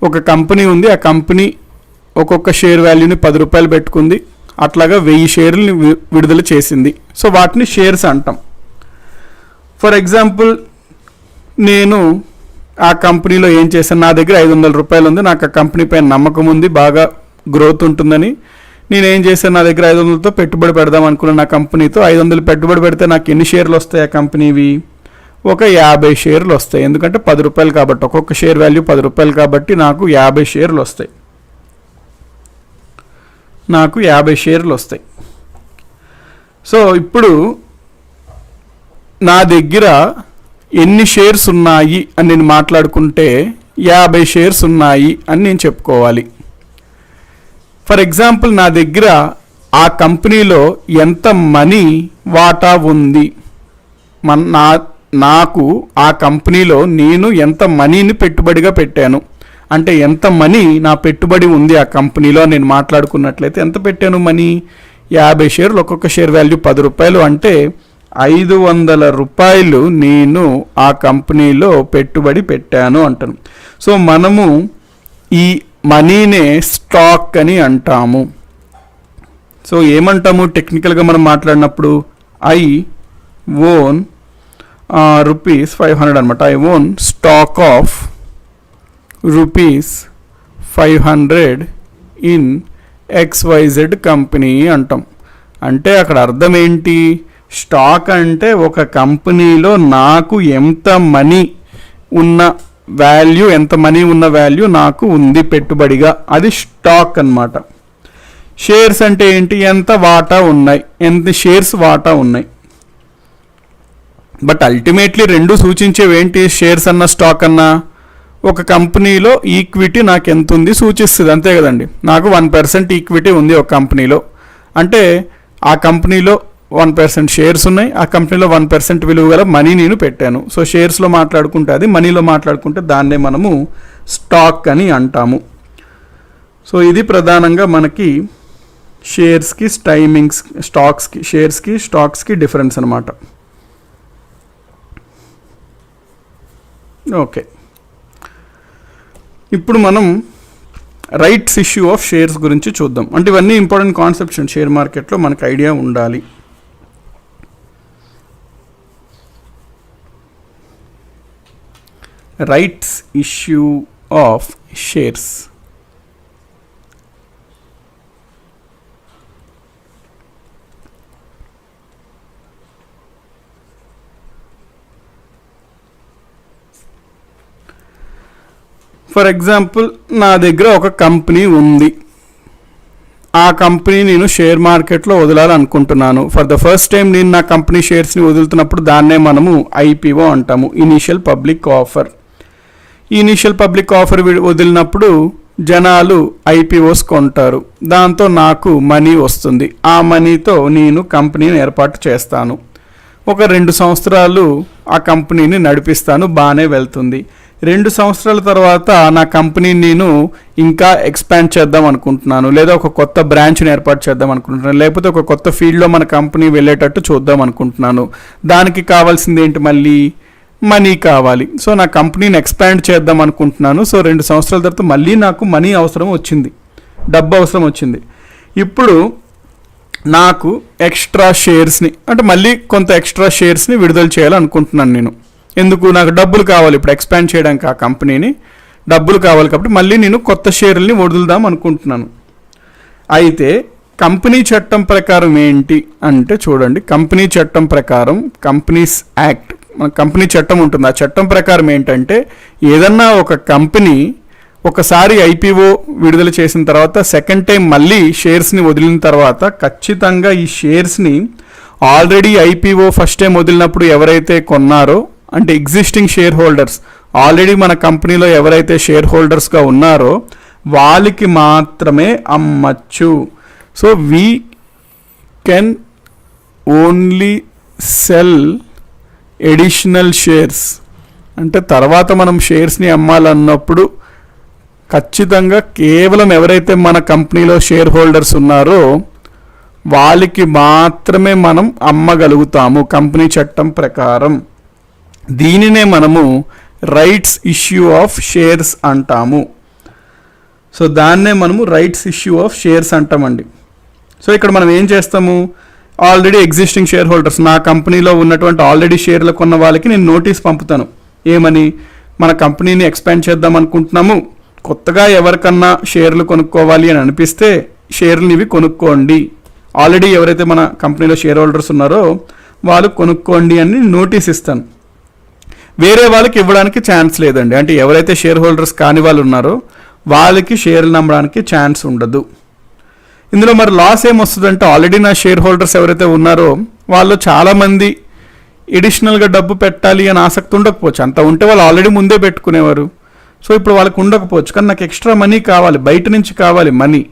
ఒక కంపెనీ ఉంది, ఆ కంపెనీ ఒక్కొక్క షేర్ వాల్యూని 10 రూపాయలు పెట్టుకుంది, అట్లాగా 1000 షేర్లని విడుదల చేసింది. సో వాటిని షేర్స్ అంటాం. ఫర్ ఎగ్జాంపుల్ నేను ఆ కంపెనీలో ఏం చేశాను, నా దగ్గర 500 రూపాయలు ఉంది, నాకు ఆ కంపెనీ పైన నమ్మకం ఉంది, బాగా గ్రోత్ ఉంటుందని నేనేం చేశాను, నా దగ్గర 500తో పెట్టుబడి పెడదాం అనుకున్నాను. నా కంపెనీతో 500 పెట్టుబడి పెడితే నాకు ఎన్ని షేర్లు వస్తాయి ఆ కంపెనీవి? ఒక 50 షేర్లు వస్తాయి. ఎందుకంటే 10 రూపాయలు కాబట్టి, ఒక్కొక్క షేర్ వాల్యూ 10 రూపాయలు కాబట్టి నాకు 50 షేర్లు వస్తాయి. నాకు 50 షేర్లు వస్తాయి. సో ఇప్పుడు నా దగ్గర ఎన్ని షేర్స్ ఉన్నాయి అని నేను మాట్లాడుకుంటే 50 షేర్స్ ఉన్నాయి అని నేను చెప్పుకోవాలి. ఫర్ ఎగ్జాంపుల్ నా దగ్గర ఆ కంపెనీలో ఎంత మనీ వాటా ఉంది, నాకు ఆ కంపెనీలో నేను ఎంత మనీని పెట్టుబడిగా పెట్టాను, అంటే ఎంత మనీ నా పెట్టుబడి ఉంది ఆ కంపెనీలో నేను మాట్లాడుకున్నట్లయితే ఎంత పెట్టాను మనీ? 50 షేర్లు, ఒక్కొక్క షేర్ వాల్యూ 10 రూపాయలు, అంటే 500 రూపాయలు నేను ఆ కంపెనీలో పెట్టుబడి పెట్టాను అంటాను. సో మనము ఈ మనీనే స్టాక్ అని అంటాము. సో ఏమంటాము టెక్నికల్గా మనం మాట్లాడినప్పుడు? ఐ ఓన్ ₹500 అనమాట. I own stock of ₹500 in XYZ company అంటాం. అంటే అక్కడ అర్థం ఏంటి? స్టాక్ అంటే ఒక కంపెనీలో నాకు ఎంత మనీ ఉన్న వాల్యూ, ఎంత మనీ ఉన్న వాల్యూ నాకు ఉంది పెట్టుబడిగా, అది స్టాక్ అన్నమాట. షేర్స్ అంటే ఏంటి, ఎంత వాటా ఉన్నాయి, ఎంత షేర్స్ వాటా ఉన్నాయి. బట్ అల్టిమేట్లీ రెండు సూచించేవి ఏంటి, షేర్స్ అన్న స్టాక్ అన్న ఒక కంపెనీలో ఈక్విటీ నాకు ఎంత ఉంది సూచిస్తుంది, అంతే కదండి. నాకు 1% ఈక్విటీ ఉంది ఒక కంపెనీలో అంటే ఆ కంపెనీలో 1% షేర్స్ ఉన్నాయి, ఆ కంపెనీలో 1% విలువ గల మనీ నేను పెట్టాను. సో షేర్స్లో మాట్లాడుకుంటే అది, మనీలో మాట్లాడుకుంటే దాన్నే మనము స్టాక్ అని అంటాము. సో ఇది ప్రధానంగా మనకి షేర్స్కి టైమింగ్స్, స్టాక్స్కి, షేర్స్కి స్టాక్స్కి డిఫరెన్స్ అనమాట. ఓకే, ఇప్పుడు మనం రైట్స్ ఇష్యూ ఆఫ్ షేర్స్ గురించి చూద్దాం. అంటే ఇవన్నీ ఇంపార్టెంట్ కాన్సెప్ట్స్ అండి, షేర్ మార్కెట్లో మనకు ఐడియా ఉండాలి. Rights issue of shares. For example నా దగ్గర ఒక కంపెనీ ఉంది, ఆ కంపెనీ నేను షేర్ మార్కెట్లో వదలాలనుకుంటున్నాను. ఫర్ ద ఫస్ట్ టైం నేను నా కంపెనీ షేర్స్ని వదులుతున్నప్పుడు దాన్నే మనము ఐపీఓ అంటాము, ఇనీషియల్ పబ్లిక్ ఆఫర్. ఈ ఇనీషియల్ పబ్లిక్ ఆఫర్ వదిలినప్పుడు జనాలు ఐపీఓస్ కొంటారు, దాంతో నాకు మనీ వస్తుంది. ఆ మనీతో నేను కంపెనీని ఏర్పాటు చేస్తాను. ఒక 2 సంవత్సరాలు ఆ కంపెనీని నడిపిస్తాను, బాగానే వెళ్తుంది. 2 సంవత్సరాల తర్వాత నా కంపెనీని నేను ఇంకా ఎక్స్పాండ్ చేద్దాం అనుకుంటున్నాను, లేదా ఒక కొత్త బ్రాంచ్ని ఏర్పాటు చేద్దాం అనుకుంటున్నాను, లేకపోతే ఒక కొత్త ఫీల్డ్లో మన కంపెనీ వెళ్ళేటట్టు చూద్దాం అనుకుంటున్నాను. దానికి కావాల్సింది ఏంటి, మళ్ళీ మనీ కావాలి. సో నా కంపెనీని ఎక్స్పాండ్ చేద్దాం అనుకుంటున్నాను. సో 2 సంవత్సరాల తర్వాత మళ్ళీ నాకు మనీ అవసరం వచ్చింది, డబ్బు అవసరం వచ్చింది. ఇప్పుడు నాకు ఎక్స్ట్రా షేర్స్ని, అంటే మళ్ళీ కొంత ఎక్స్ట్రా షేర్స్ని విడుదల చేయాలనుకుంటున్నాను నేను. ఎందుకు, నాకు డబ్బులు కావాలి, ఇప్పుడు ఎక్స్పాండ్ చేయడానికి ఆ కంపెనీని డబ్బులు కావాలి, కాబట్టి మళ్ళీ నేను కొత్త షేర్లని వదులుదాం అనుకుంటున్నాను. అయితే కంపెనీ చట్టం ప్రకారం ఏంటి అంటే చూడండి, కంపెనీ చట్టం ప్రకారం, కంపెనీస్ యాక్ట్, మన కంపెనీ చట్టం ఉంటుంది, ఆ చట్టం ప్రకారం ఏంటంటే ఏదన్నా ఒక కంపెనీ ఒకసారి ఐపీఓ విడుదల చేసిన తర్వాత సెకండ్ టైం మళ్ళీ షేర్స్ని వదిలిన తర్వాత ఖచ్చితంగా ఈ షేర్స్ని ఆల్రెడీ ఐపీఓ ఫస్ట్ టైం వదిలినప్పుడు ఎవరైతే కొన్నారో, అంటే ఎగ్జిస్టింగ్ షేర్ హోల్డర్స్, ఆల్రెడీ మన కంపెనీలో ఎవరైతే షేర్ హోల్డర్స్గా ఉన్నారో వాళ్ళకి మాత్రమే అమ్మచ్చు. So we can only sell additional shares, అంటే తర్వాత మనం షేర్స్ని అమ్మాలన్నప్పుడు ఖచ్చితంగా కేవలం ఎవరైతే మన కంపెనీలో షేర్ హోల్డర్స్ ఉన్నారో వాళ్ళకి మాత్రమే మనం అమ్మగలుగుతాము కంపెనీ చట్టం ప్రకారం. దీనినే మనము రైట్స్ ఇష్యూ ఆఫ్ షేర్స్ అంటాము. సో దాన్నే మనము రైట్స్ ఇష్యూ ఆఫ్ షేర్స్ అంటామండి. సో ఇక్కడ మనం ఏం చేస్తాము, ఆల్రెడీ ఎగ్జిస్టింగ్ షేర్ హోల్డర్స్, నా కంపెనీలో ఉన్నటువంటి ఆల్రెడీ షేర్లు కొన్న వాళ్ళకి నేను నోటీస్ పంపుతాను. ఏమని, మన కంపెనీని ఎక్స్పాండ్ చేద్దాం అనుకుంటున్నాము, కొత్తగా ఎవరికన్నా షేర్లు కొనుక్కోవాలి అని అనిపిస్తే షేర్లు ఇవి కొనుక్కోండి, ఆల్రెడీ ఎవరైతే మన కంపెనీలో షేర్ హోల్డర్స్ ఉన్నారో వాళ్ళు కొనుక్కోండి అని నోటీస్ ఇస్తాను. వేరే వాళ్ళకి ఇవ్వడానికి ఛాన్స్ లేదండి, అంటే ఎవరైతే షేర్ హోల్డర్స్ కాని వాళ్ళు ఉన్నారో వాళ్ళకి షేర్లు నమ్మడానికి ఛాన్స్ ఉండదు. ఇందులో మరి లాస్ ఏమొస్తుందంటే, ఆల్రెడీ నా షేర్ హోల్డర్స్ ఎవరైతే ఉన్నారో వాళ్ళు చాలామంది ఎడిషనల్గా డబ్బు పెట్టాలి అని ఆసక్తి ఉండకపోవచ్చు, అంత ఉంటే వాళ్ళు ఆల్రెడీ ముందే పెట్టుకునేవారు. సో ఇప్పుడు వాళ్ళకి ఉండకపోవచ్చు, కానీ నాకు ఎక్స్ట్రా మనీ కావాలి, బయట నుంచి కావాలి మనీ,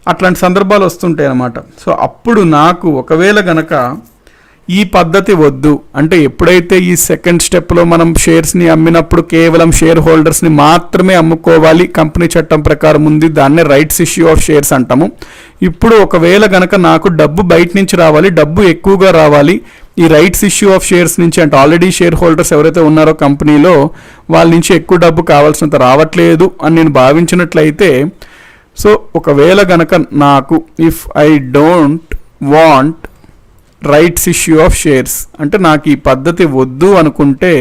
అట్లాంటి సందర్భాలు వస్తుంటాయి అన్నమాట. సో అప్పుడు నాకు ఒకవేళ గనక ఈ పద్ధతి వద్దు అంటే, ఎప్పుడైతే ఈ సెకండ్ స్టెప్లో మనం షేర్స్ని అమ్మినప్పుడు కేవలం షేర్ హోల్డర్స్ని మాత్రమే అమ్ముకోవాలి కంపెనీ చట్టం ప్రకారం ఉంది, దాన్నే రైట్స్ ఇష్యూ ఆఫ్ షేర్స్ అంటాము. ఇప్పుడు ఒకవేళ గనక నాకు డబ్బు బయట నుంచి రావాలి, డబ్బు ఎక్కువగా రావాలి, ఈ రైట్స్ ఇష్యూ ఆఫ్ షేర్స్ నుంచి, అంటే ఆల్రెడీ షేర్ హోల్డర్స్ ఎవరైతే ఉన్నారో కంపెనీలో వాళ్ళ నుంచి ఎక్కువ డబ్బు కావాల్సినంత రావట్లేదు అని నేను భావించినట్లయితే, సో ఒకవేళ గనక నాకు if I don't want rights issue of shares, అంటే నాకు ఈ పద్ధతి వద్దు అనుకుంటే,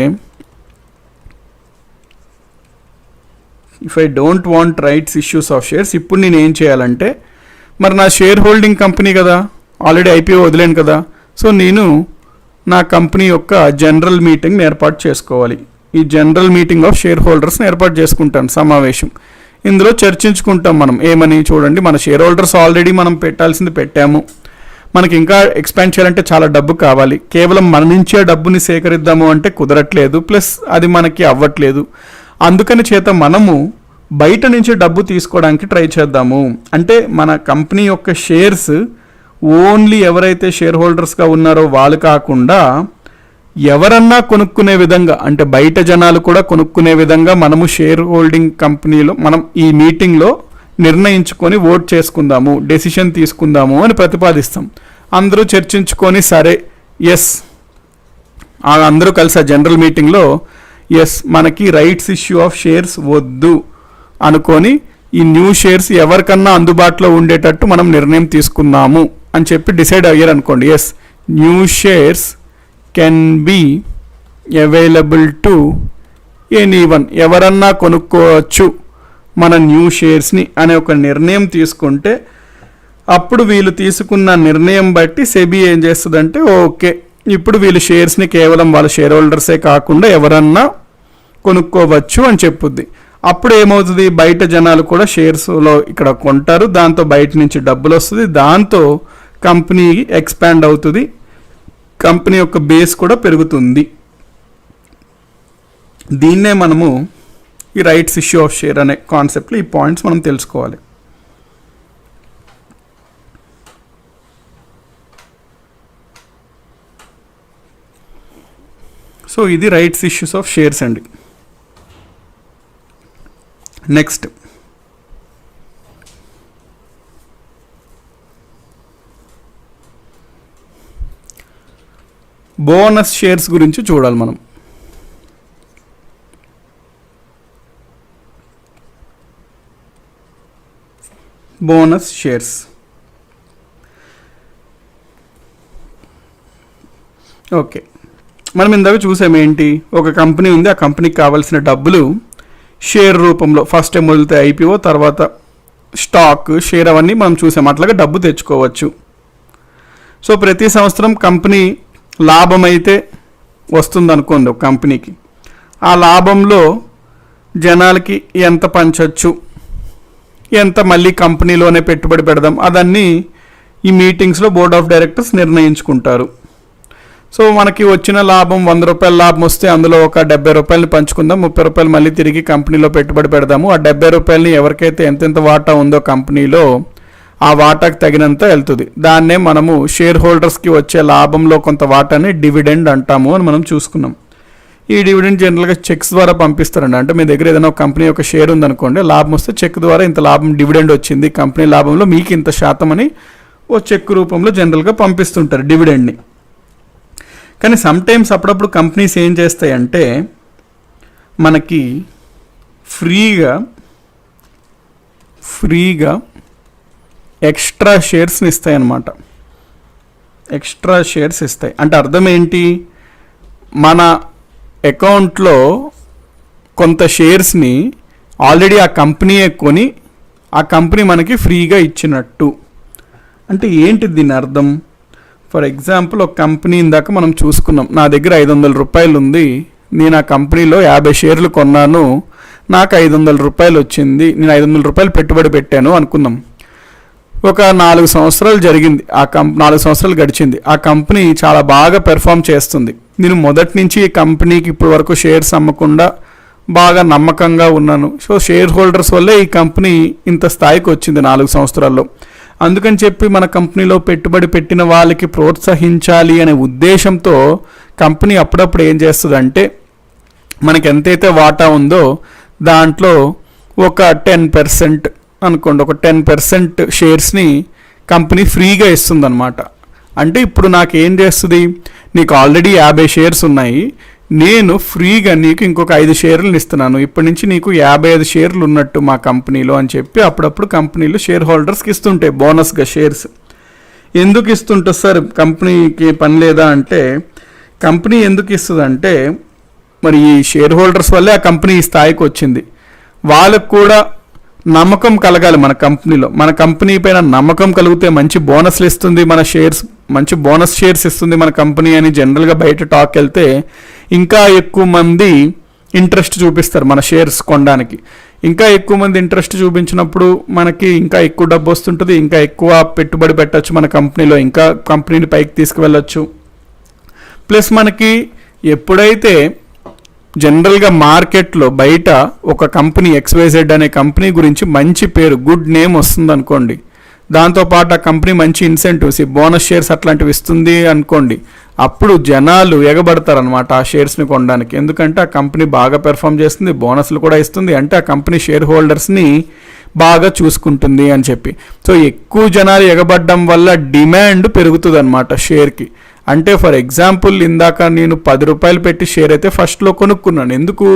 if I don't want rights issues of shares, ఇప్పుడు నేను ఏం చేయాలంటే, మరి నా షేర్ హోల్డింగ్ కంపెనీ కదా, ఆల్రెడీ ఐపీఓ వదిలేను కదా, సో నేను నా కంపెనీ యొక్క జనరల్ మీటింగ్ని ఏర్పాటు చేసుకోవాలి. ఈ జనరల్ మీటింగ్ ఆఫ్ షేర్ హోల్డర్స్ని ఏర్పాటు చేసుకుంటాను, సమావేశం. ఇందులో చర్చించుకుంటాం మనం ఏమని. చూడండి, మన షేర్ హోల్డర్స్ ఆల్రెడీ మనం పెట్టాల్సింది పెట్టాము, మనకి ఇంకా ఎక్స్పాండ్ చేయాలంటే చాలా డబ్బు కావాలి. కేవలం మన నుంచే డబ్బుని సేకరిద్దాము అంటే కుదరట్లేదు, ప్లస్ అది మనకి అవ్వట్లేదు. అందుకని చేత మనము బయట నుంచి డబ్బు తీసుకోవడానికి ట్రై చేద్దాము. అంటే మన కంపెనీ యొక్క షేర్స్ ఓన్లీ ఎవరైతే షేర్ హోల్డర్స్గా ఉన్నారో వాళ్ళు కాకుండా ఎవరన్నా కొనుక్కునే విధంగా, అంటే బయట జనాలు కూడా కొనుక్కునే విధంగా మనము షేర్ హోల్డింగ్ కంపెనీలో మనం ఈ మీటింగ్లో నిర్ణయించుకొని ఓట్ చేసుకుందాము, డెసిషన్ తీసుకుందాము అని ప్రతిపాదిస్తాం. అందరూ చర్చించుకొని సరే ఎస్, అందరూ కలిసి ఆ జనరల్ మీటింగ్లో ఎస్ మనకి రైట్స్ ఇష్యూ ఆఫ్ షేర్స్ వద్దు అనుకొని ఈ న్యూ షేర్స్ ఎవరికన్నా అందుబాటులో ఉండేటట్టు మనం నిర్ణయం తీసుకున్నాము అని చెప్పి డిసైడ్ అయ్యారు అనుకోండి. Yes, new shares can be available to anyone, ఎవరన్నా కొనుక్కోవచ్చు మన న్యూ షేర్స్ని అనే ఒక నిర్ణయం తీసుకుంటే అప్పుడు వీళ్ళు తీసుకున్న నిర్ణయం బట్టి సెబీ ఏం చేస్తుందంటే ఓకే, ఇప్పుడు వీళ్ళు షేర్స్ని కేవలం వాళ్ళ షేర్ హోల్డర్సే కాకుండా ఎవరన్నా కొనుక్కోవచ్చు అని చెప్పుద్ది. అప్పుడు ఏమవుతుంది, బయట జనాలు కూడా షేర్స్లో ఇక్కడ కొంటారు, దాంతో బయట నుంచి డబ్బులు వస్తుంది, దాంతో కంపెనీ ఎక్స్పాండ్ అవుతుంది, కంపెనీ యొక్క బేస్ కూడా పెరుగుతుంది. దీన్నే మనము ఈ రైట్స్ ఇష్యూ ఆఫ్ షేర్ అనే కాన్సెప్ట్లో ఈ పాయింట్స్ మనం తెలుసుకోవాలి. సో ఇది రైట్స్ ఇష్యూస్ ఆఫ్ షేర్స్ అండి. నెక్స్ట్ బోనస్ షేర్స్ గురించి చూడాలి మనం. బోనస్ షేర్స్ ఓకే, మనం ఇందాక చూసాం ఏంటి, ఒక కంపెనీ ఉంది, ఆ కంపెనీకి కావాల్సిన డబ్బులు షేర్ రూపంలో ఫస్ట్ మొదలైతే ఐపీఓ, తర్వాత స్టాక్, షేర్ అవన్నీ మనం చూసాం. అట్లాగా డబ్బు తెచ్చుకోవచ్చు. సో ప్రతి సంవత్సరం కంపెనీ లాభం అయితే వస్తుంది అనుకోండి ఒక కంపెనీకి, ఆ లాభంలో జనాలకి ఎంత పంచవచ్చు, ఎంత మళ్ళీ కంపెనీలోనే పెట్టుబడి పెడదాం, అదన్నీ ఈ మీటింగ్స్లో బోర్డ్ ఆఫ్ డైరెక్టర్స్ నిర్ణయించుకుంటారు. సో మనకి వచ్చిన లాభం 100 రూపాయల లాభం వస్తే అందులో ఒక 70 రూపాయలని పంచుకుందాం, 30 రూపాయలు మళ్ళీ తిరిగి కంపెనీలో పెట్టుబడి పెడదాము. ఆ 70 రూపాయలని ఎవరికైతే ఎంతెంత వాటా ఉందో కంపెనీలో ఆ వాటాకు తగినంత వెళ్తుంది. దాన్నే మనము షేర్ హోల్డర్స్కి వచ్చే లాభంలో కొంత వాటాని డివిడెండ్ అంటాము అని మనం చూసుకున్నాం. ఈ డివిడెండ్ జనరల్గా చెక్స్ ద్వారా పంపిస్తారండి. అంటే మీ దగ్గర ఏదైనా ఒక కంపెనీ యొక్క షేర్ ఉందనుకోండి, లాభం వస్తే చెక్ ద్వారా ఇంత లాభం డివిడెండ్ వచ్చింది, కంపెనీ లాభంలో మీకు ఇంత శాతం అని ఓ చెక్ రూపంలో జనరల్గా పంపిస్తుంటారు డివిడెండ్ని. కానీ సమ్టైమ్స్ అప్పుడప్పుడు కంపెనీస్ ఏం చేస్తాయంటే మనకి ఫ్రీగా ఎక్స్ట్రా షేర్స్ని ఇస్తాయి అన్నమాట. ఎక్స్ట్రా షేర్స్ ఇస్తాయి అంటే అర్థం ఏంటి, మన అకౌంట్లో కొంత షేర్స్ని ఆల్రెడీ ఆ కంపెనీయే కొని ఆ కంపెనీ మనకి ఫ్రీగా ఇచ్చినట్టు. అంటే ఏంటి దీని అర్థం? ఫర్ ఎగ్జాంపుల్ ఒక కంపెనీ ఇందాక మనం చూసుకున్నాం, నా దగ్గర 500 రూపాయలు ఉంది, నేను ఆ కంపెనీలో 50 షేర్లు కొన్నాను, నాకు 500 రూపాయలు వచ్చింది, నేను 500 రూపాయలు పెట్టుబడి పెట్టాను అనుకున్నాం. ఒక 4 సంవత్సరాలు జరిగింది, 4 సంవత్సరాలు గడిచింది, ఆ కంపెనీ చాలా బాగా పెర్ఫామ్ చేస్తుంది. నేను మొదటి నుంచి ఈ కంపెనీకి ఇప్పటి వరకు షేర్స్ అమ్మకుండా బాగా నమ్మకంగా ఉన్నాను. సో షేర్ హోల్డర్స్ వల్లే ఈ కంపెనీ ఇంత స్థాయికి వచ్చింది 4 సంవత్సరాల్లో. అందుకని చెప్పి మన కంపెనీలో పెట్టుబడి పెట్టిన వాళ్ళకి ప్రోత్సహించాలి అనే ఉద్దేశంతో కంపెనీ అప్పుడప్పుడు ఏం చేస్తుందంటే మనకి ఎంతైతే వాటా ఉందో దాంట్లో ఒక 10% అనుకోండి, ఒక 10% షేర్స్ని కంపెనీ ఫ్రీగా ఇస్తుందన్నమాట. అంటే ఇప్పుడు నాకు ఏం చేస్తుంది, నీకు ఆల్రెడీ 50 షేర్స్ ఉన్నాయి, నేను ఫ్రీగా నీకు ఇంకొక 5 షేర్లను ఇస్తున్నాను, ఇప్పటి నుంచి నీకు 55 షేర్లు ఉన్నట్టు మా కంపెనీలో అని చెప్పి అప్పుడప్పుడు కంపెనీలు షేర్ హోల్డర్స్కి ఇస్తుంటాయి బోనస్గా షేర్స్. ఎందుకు ఇస్తుంటుంది సార్, కంపెనీకి పని లేదా అంటే, కంపెనీ ఎందుకు ఇస్తుందంటే మరి ఈ షేర్ హోల్డర్స్ వల్లే ఆ కంపెనీ ఈ స్థాయికి వచ్చింది, వాళ్ళకు కూడా నమ్మకం కలగాలి మన కంపెనీలో. మన కంపెనీ పైన నమ్మకం కలిగితే మంచి బోనస్లు ఇస్తుంది, మన షేర్స్ మంచి బోనస్ షేర్స్ ఇస్తుంది మన కంపెనీ అని జనరల్గా బయట టాక్ వెళ్తే ఇంకా ఎక్కువ మంది ఇంట్రెస్ట్ చూపిస్తారు మన షేర్స్ కొనడానికి. ఇంకా ఎక్కువ మంది ఇంట్రెస్ట్ చూపించినప్పుడు మనకి ఇంకా ఎక్కువ డబ్బు వస్తుంటుంది, ఇంకా ఎక్కువ పెట్టుబడి పెట్టచ్చు మన కంపెనీలో, ఇంకా కంపెనీని పైకి తీసుకువెళ్ళచ్చు. ప్లస్ మనకి ఎప్పుడైతే జనరల్గా మార్కెట్లో బయట ఒక కంపెనీ XYZ అనే కంపెనీ గురించి మంచి పేరు, గుడ్ నేమ్ వస్తుంది అనుకోండి, దాంతోపాటు ఆ కంపెనీ మంచి ఇన్సెంటివ్స్, బోనస్ షేర్స్ అట్లాంటివి ఇస్తుంది అనుకోండి, అప్పుడు జనాలు ఎగబడతారనమాట ఆ షేర్స్ని కొనడానికి. ఎందుకంటే ఆ కంపెనీ బాగా పెర్ఫామ్ చేస్తుంది, బోనస్లు కూడా ఇస్తుంది, అంటే ఆ కంపెనీ షేర్ హోల్డర్స్ని బాగా చూసుకుంటుంది అని చెప్పి. సో ఎక్కువ జనాలు ఎగబడడం వల్ల డిమాండ్ పెరుగుతుంది అనమాట షేర్కి. అంటే ఫర్ ఎగ్జాంపుల్ ఇందాక నేను 10 రూపాయలు పెట్టి షేర్ అయితే ఫస్ట్లో కొనుక్కున్నాను. ఎందుకు?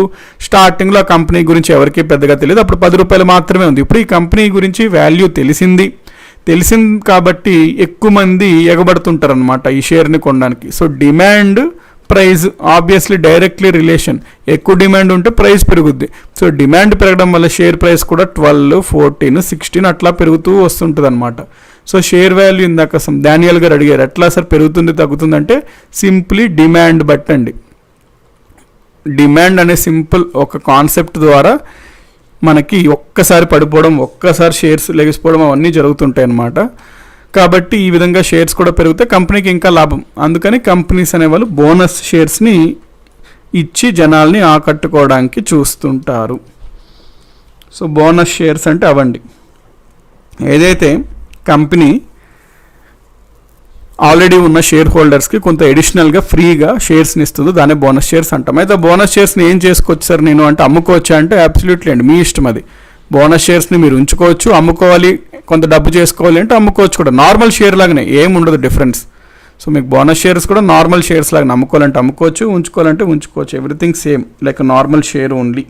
స్టార్టింగ్లో ఆ కంపెనీ గురించి ఎవరికీ పెద్దగా తెలియదు, అప్పుడు 10 రూపాయలు మాత్రమే ఉంది. ఇప్పుడు ఈ కంపెనీ గురించి వాల్యూ తెలిసింది కాబట్టి ఎక్కువ మంది ఎగబడుతుంటారు అనమాట ఈ షేర్ని కొనడానికి. So demand price obviously directly relation. ఎక్కువ డిమాండ్ ఉంటే ప్రైస్ పెరుగుద్ది. సో డిమాండ్ పెరగడం వల్ల షేర్ ప్రైస్ కూడా 12, 14, 16 అట్లా పెరుగుతూ వస్తుంటుంది అనమాట. సో షేర్ వాల్యూ ఇందాక డానియల్ గారు అడిగారు ఎట్లా సార్ పెరుగుతుంది తగ్గుతుంది అంటే, సింప్లీ డిమాండ్ బట్టండి. డిమాండ్ అనే సింపుల్ ఒక కాన్సెప్ట్ ద్వారా మనకి ఒక్కసారి పడిపోవడం, ఒక్కసారి షేర్స్ లెగిసిపోవడం అవన్నీ జరుగుతుంటాయి అన్నమాట. కాబట్టి ఈ విధంగా షేర్స్ కూడా పెరిగితే కంపెనీకి ఇంకా లాభం. అందుకని కంపెనీస్ అనేవాళ్ళు బోనస్ షేర్స్ని ఇచ్చి జనాల్ని ఆకట్టుకోవడానికి చూస్తుంటారు. సో బోనస్ షేర్స్ అంటే అవండి, ఏదైతే కంపెనీ ఆల్రెడీ ఉన్న షేర్ హోల్డర్స్కి కొంత ఎడిషనల్గా ఫ్రీగా షేర్స్ని ఇస్తుందో దాన్ని బోనస్ షేర్స్ అంటాం. అయితే బోనస్ షేర్స్ని ఏం చేసుకోవచ్చు సార్ నేను అంటే, అమ్ముకోవచ్చా అంటే అబ్సల్యూట్లీ అండి, మీ ఇష్టం అది. బోనస్ షేర్స్ని మీరు ఉంచుకోవచ్చు, అమ్ముకోవాలి కొంత డబ్బు చేసుకోవాలి అంటే అమ్ముకోవచ్చు కూడా. నార్మల్ షేర్ లాగానే ఏముండదు డిఫరెన్స్. సో మీకు బోనస్ షేర్స్ కూడా నార్మల్ షేర్స్ లాగా అమ్ముకోవాలంటే అమ్ముకోవచ్చు, ఉంచుకోవాలంటే ఉంచుకోవచ్చు, everything same like normal share only.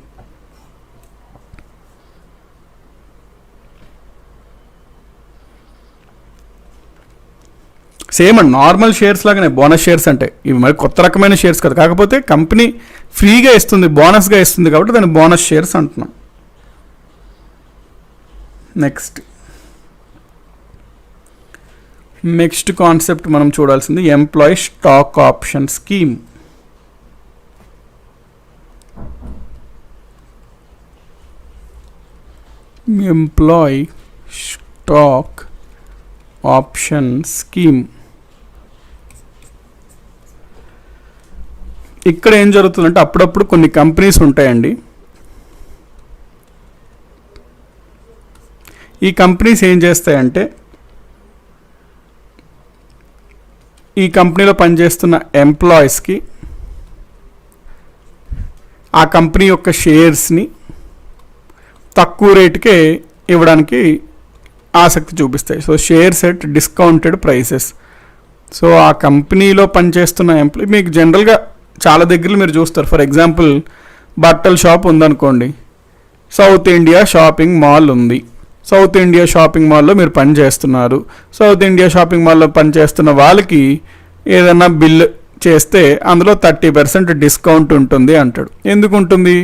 Same అండి, నార్మల్ షేర్స్ లాగానే బోనస్ షేర్స్ అంటే. ఇవి మరి కొత్త రకమైన షేర్స్ కదా, కాకపోతే కంపెనీ ఫ్రీగా ఇస్తుంది, బోనస్గా ఇస్తుంది కాబట్టి దాన్ని బోనస్ షేర్స్ అంటున్నాం. నెక్స్ట్ కాన్సెప్ట్ మనం చూడాల్సింది employee stock option scheme. Employee stock option scheme. ఇక్కడ ఏం జరుగుతుందంటే అప్పుడప్పుడు కొన్ని కంపెనీస్ ఉంటాయండి, ఈ కంపెనీస్ ఏం చేస్తాయంటే ఈ కంపెనీలో పనిచేస్తున్న ఎంప్లాయీస్కి ఆ కంపెనీ యొక్క షేర్స్ని తక్కువ రేటుకే ఇవ్వడానికి ఆసక్తి చూపిస్తాయి. So shares at discounted prices. So ఆ కంపెనీలో పనిచేస్తున్న ఎంప్లాయీ, మీకు జనరల్గా చాలా దగ్గరలో మీరు చూస్తారు, ఫర్ ఎగ్జాంపుల్ బట్టల షాప్ ఉందనుకోండి, సౌత్ ఇండియా షాపింగ్ మాల్ ఉంది, సౌత్ ఇండియా షాపింగ్ మాల్లో మీరు పని చేస్తున్నారు, సౌత్ ఇండియా షాపింగ్ మాల్లో పనిచేస్తున్న వాళ్ళకి ఏదన్నా బిల్ చేస్తే అందులో 30% డిస్కౌంట్ ఉంటుంది అంటాడు. ఎందుకు ఉంటుంది?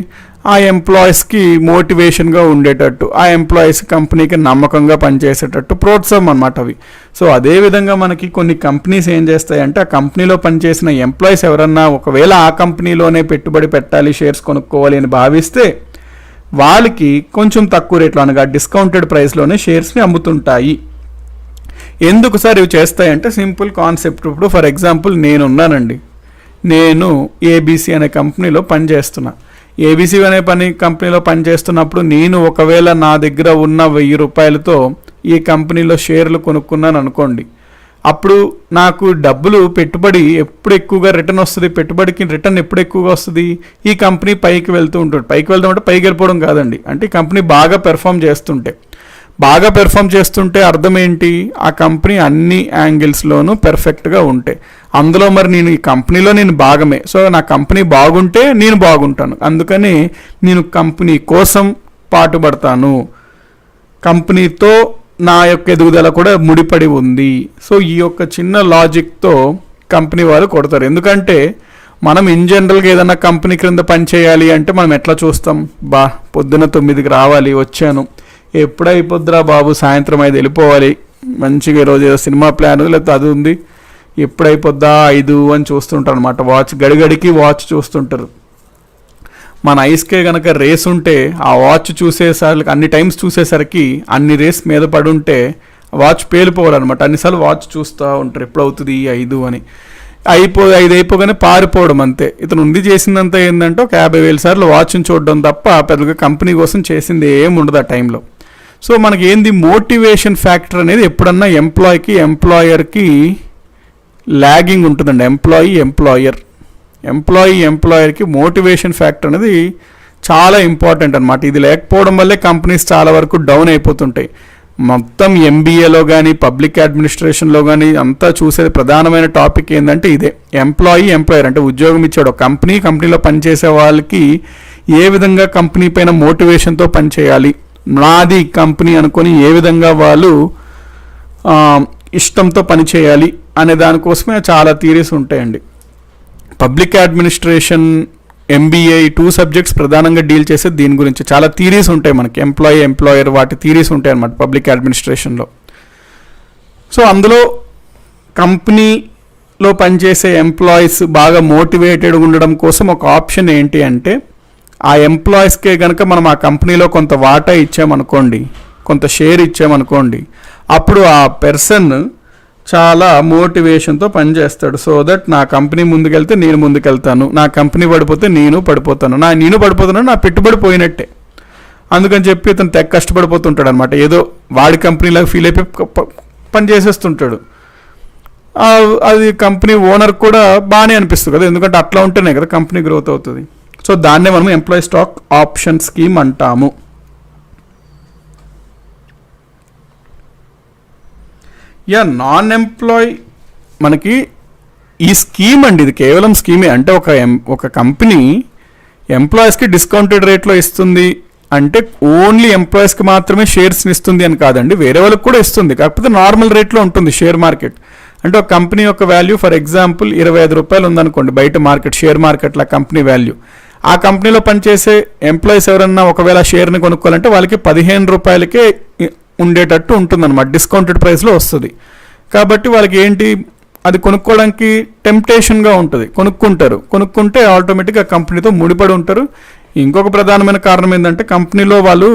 ఆ ఎంప్లాయీస్కి మోటివేషన్గా ఉండేటట్టు, ఆ ఎంప్లాయీస్ కంపెనీకి నమ్మకంగా పనిచేసేటట్టు ప్రోత్సాహం అన్నమాట అవి. సో అదేవిధంగా మనకి కొన్ని కంపెనీస్ ఏం చేస్తాయంటే, ఆ కంపెనీలో పనిచేసిన ఎంప్లాయీస్ ఎవరన్నా ఒకవేళ ఆ కంపెనీలోనే పెట్టుబడి పెట్టాలి, షేర్స్ కొనుక్కోవాలి అని భావిస్తే వాళ్ళకి కొంచెం తక్కువ రేట్లో అనగా డిస్కౌంటెడ్ ప్రైస్లోనే షేర్స్ని అమ్ముతుంటాయి. ఎందుకు సార్ ఇవి చేస్తాయంటే సింపుల్ కాన్సెప్ట్. ఇప్పుడు ఫర్ ఎగ్జాంపుల్ నేను ఏబీసీ అనే కంపెనీలో పనిచేస్తున్నా. ఏబీసీ అనే కంపెనీలో పనిచేస్తున్నప్పుడు నేను ఒకవేళ నా దగ్గర ఉన్న 1000 రూపాయలతో ఈ కంపెనీలో షేర్లు కొనుక్కున్నాను అనుకోండి, అప్పుడు నాకు డబ్బులు పెట్టుబడి ఎప్పుడు ఎక్కువగా రిటర్న్ వస్తుంది, పెట్టుబడికి రిటర్న్ ఎప్పుడు ఎక్కువగా వస్తుంది, ఈ కంపెనీ పైకి వెళ్తూ ఉంటుంది. పైకి వెళ్తాం అంటే పైకి వెళ్ళిపోవడం కాదండి, అంటే ఈ కంపెనీ బాగా పెర్ఫామ్ చేస్తుంటే అర్థం ఏంటి? ఆ కంపెనీ అన్ని యాంగిల్స్లోనూ పెర్ఫెక్ట్గా ఉంటాయి. అందులో మరి నేను ఈ కంపెనీలో నేను భాగమే. సో నా కంపెనీ బాగుంటే నేను బాగుంటాను, అందుకని నేను కంపెనీ కోసం పాటుపడతాను, కంపెనీతో నా యొక్క ఎదుగుదల కూడా ముడిపడి ఉంది. సో ఈ యొక్క చిన్న లాజిక్తో కంపెనీ వాళ్ళు కొడతారు. ఎందుకంటే మనం ఇన్ జనరల్గా ఏదైనా కంపెనీ క్రింద పని చేయాలి అంటే మనం ఎట్లా చూస్తాం? పొద్దున్న 9కి రావాలి, వచ్చాను, ఎప్పుడైపోద్దురా బాబు సాయంత్రం 5 వెళ్ళిపోవాలి, మంచిగా ఈరోజు ఏదో సినిమా ప్లాన్ లేకపోతే అది ఉంది, ఎప్పుడైపోద్దా 5 అని చూస్తుంటారు అనమాట. వాచ్ గడిగడికి వాచ్ చూస్తుంటారు. మన ఐస్కే కనుక రేస్ ఉంటే ఆ వాచ్ చూసేసరికి అన్ని టైమ్స్ చూసేసరికి అన్ని రేస్ మీద పడి ఉంటే వాచ్ పేలిపోవాలన్నమాట. అన్నిసార్లు వాచ్ చూస్తూ ఉంటారు ఎప్పుడవుతుంది 5 అని. 5 అయిపోగానే పారిపోవడం అంతే. ఇతను ఉంది చేసిందంతా ఏంటంటే ఒక 50,000 సార్లు వాచ్ని చూడడం తప్ప పెద్దగా కంపెనీ కోసం చేసింది ఏమి ఉండదు ఆ టైంలో. సో మనకి ఏంది మోటివేషన్ ఫ్యాక్టర్ అనేది ఎప్పుడన్నా ఎంప్లాయర్కి ల్యాగింగ్ ఉంటుందండి. ఎంప్లాయర్కి మోటివేషన్ ఫ్యాక్టర్ అనేది చాలా ఇంపార్టెంట్ అనమాట. ఇది లేకపోవడం వల్లే కంపెనీస్ చాలా వరకు డౌన్ అయిపోతుంటాయి. మొత్తం ఎంబీఏలో కానీ పబ్లిక్ అడ్మినిస్ట్రేషన్లో కానీ అంతా చూసేది ప్రధానమైన టాపిక్ ఏంటంటే ఇదే, ఎంప్లాయర్ అంటే ఉద్యోగం ఇచ్చాడు కంపెనీలో పనిచేసే వాళ్ళకి ఏ విధంగా కంపెనీ పైన మోటివేషన్తో పనిచేయాలి, నాది కంపెనీ అనుకొని ఏ విధంగా వాళ్ళు ఇష్టంతో పనిచేయాలి అనే దానికోసమే చాలా థియరీస్ ఉంటాయండి. పబ్లిక్ అడ్మినిస్ట్రేషన్, ఎంబీఏ 2 సబ్జెక్ట్స్ ప్రధానంగా డీల్ చేసే దీని గురించి చాలా థియరీస్ ఉంటాయి మనకి. ఎంప్లాయర్ వాటి థియరీస్ ఉంటాయి అన్నమాట పబ్లిక్ అడ్మినిస్ట్రేషన్లో. సో అందులో కంపెనీలో పనిచేసే ఎంప్లాయీస్ బాగా మోటివేటెడ్ ఉండడం కోసం ఒక ఆప్షన్ ఏంటి అంటే, ఆ ఎంప్లాయీస్కే కనుక మనం ఆ కంపెనీలో కొంత వాటా ఇచ్చామనుకోండి, కొంత షేర్ ఇచ్చామనుకోండి, అప్పుడు ఆ పర్సన్ చాలా మోటివేషన్తో పనిచేస్తాడు. సో దట్ నా కంపెనీ ముందుకెళ్తే నేను ముందుకెళ్తాను, నా కంపెనీ పడిపోతే నేను పడిపోతాను, నా పెట్టుబడి పోయినట్టే. అందుకని చెప్పి ఇతను తెగ కష్టపడిపోతుంటాడు అనమాట. ఏదో వాడి కంపెనీలాగా ఫీల్ అయిపోయి పని చేసేస్తుంటాడు. అది కంపెనీ ఓనర్ కూడా బాగానే అనిపిస్తుంది కదా, ఎందుకంటే అట్లా ఉంటేనే కదా కంపెనీ గ్రోత్ అవుతుంది. సో దాన్నే మనం ఎంప్లాయీ స్టాక్ ఆప్షన్ స్కీమ్ అంటాము. నాన్ ఎంప్లాయీ మనకి ఈ స్కీమ్ అండి, ఇది కేవలం స్కీమే. అంటే ఒక కంపెనీ ఎంప్లాయీస్కి డిస్కౌంటెడ్ రేట్లో ఇస్తుంది అంటే ఓన్లీ ఎంప్లాయీస్కి మాత్రమే షేర్స్ని ఇస్తుంది అని కాదండి, వేరే వాళ్ళకి కూడా ఇస్తుంది. కాకపోతే నార్మల్ రేట్లో ఉంటుంది షేర్ మార్కెట్. అంటే ఒక కంపెనీ యొక్క వాల్యూ ఫర్ ఎగ్జాంపుల్ 25 రూపాయలు ఉందనుకోండి బయట మార్కెట్, షేర్ మార్కెట్లో కంపెనీ వాల్యూ. ఆ కంపెనీలో పనిచేసే ఎంప్లాయీస్ ఎవరన్నా ఒకవేళ షేర్ని కొనుక్కోవాలంటే వాళ్ళకి 15 రూపాయలకే ఉండేటట్టు ఉంటుందన్నమాట, డిస్కౌంటెడ్ ప్రైస్లో వస్తుంది. కాబట్టి వాళ్ళకి ఏంటి, అది కొనుక్కోవడానికి టెంప్టేషన్గా ఉంటుంది, కొనుక్కుంటే ఆటోమేటిక్గా కంపెనీతో ముడిపడి ఉంటారు. ఇంకొక ప్రధానమైన కారణం ఏంటంటే కంపెనీలో వాళ్ళు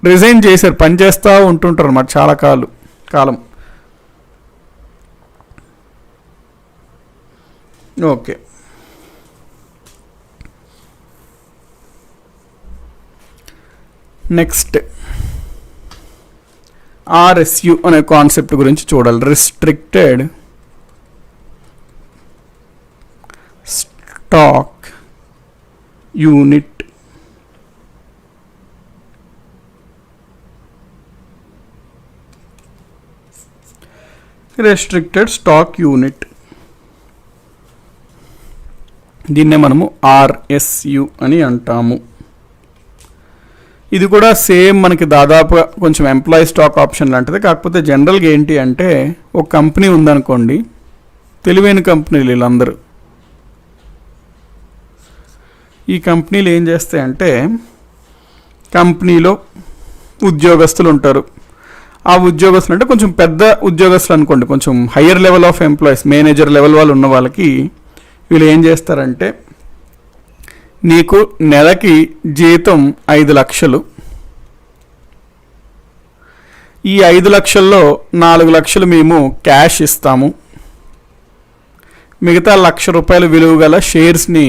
రిజైన్ చేశారు, పనిచేస్తూ ఉంటుంటారు అన్నమాట చాలా కాలం. ఓకే, నెక్స్ట్ RSU అనే కాన్సెప్ట్ గురించి చూడాలి. Restricted stock unit. Restricted stock unit, దీన్నే మనము RSU అని అంటాము. ఇది కూడా సేమ్ మనకి దాదాపుగా కొంచెం ఎంప్లాయీ స్టాక్ ఆప్షన్ లాంటిది. కాకపోతే జనరల్గా ఏంటి అంటే, ఒక కంపెనీ ఉందనుకోండి, తెలివైన కంపెనీలు వీళ్ళందరూ, ఈ కంపెనీలు ఏం చేస్తాయంటే, కంపెనీలో ఉద్యోగస్తులు ఉంటారు. ఆ ఉద్యోగస్తులు అంటే కొంచెం పెద్ద ఉద్యోగస్తులు అనుకోండి, కొంచెం higher level of employees, manager level వాళ్ళు ఉన్న వాళ్ళకి వీళ్ళు ఏం చేస్తారంటే, నీకు నెలకి జీతం 5 లక్షలు, ఈ 5 లక్షల్లో 4 లక్షలు మేము క్యాష్ ఇస్తాము, మిగతా 1,00,000 రూపాయలు విలువ గల షేర్స్ని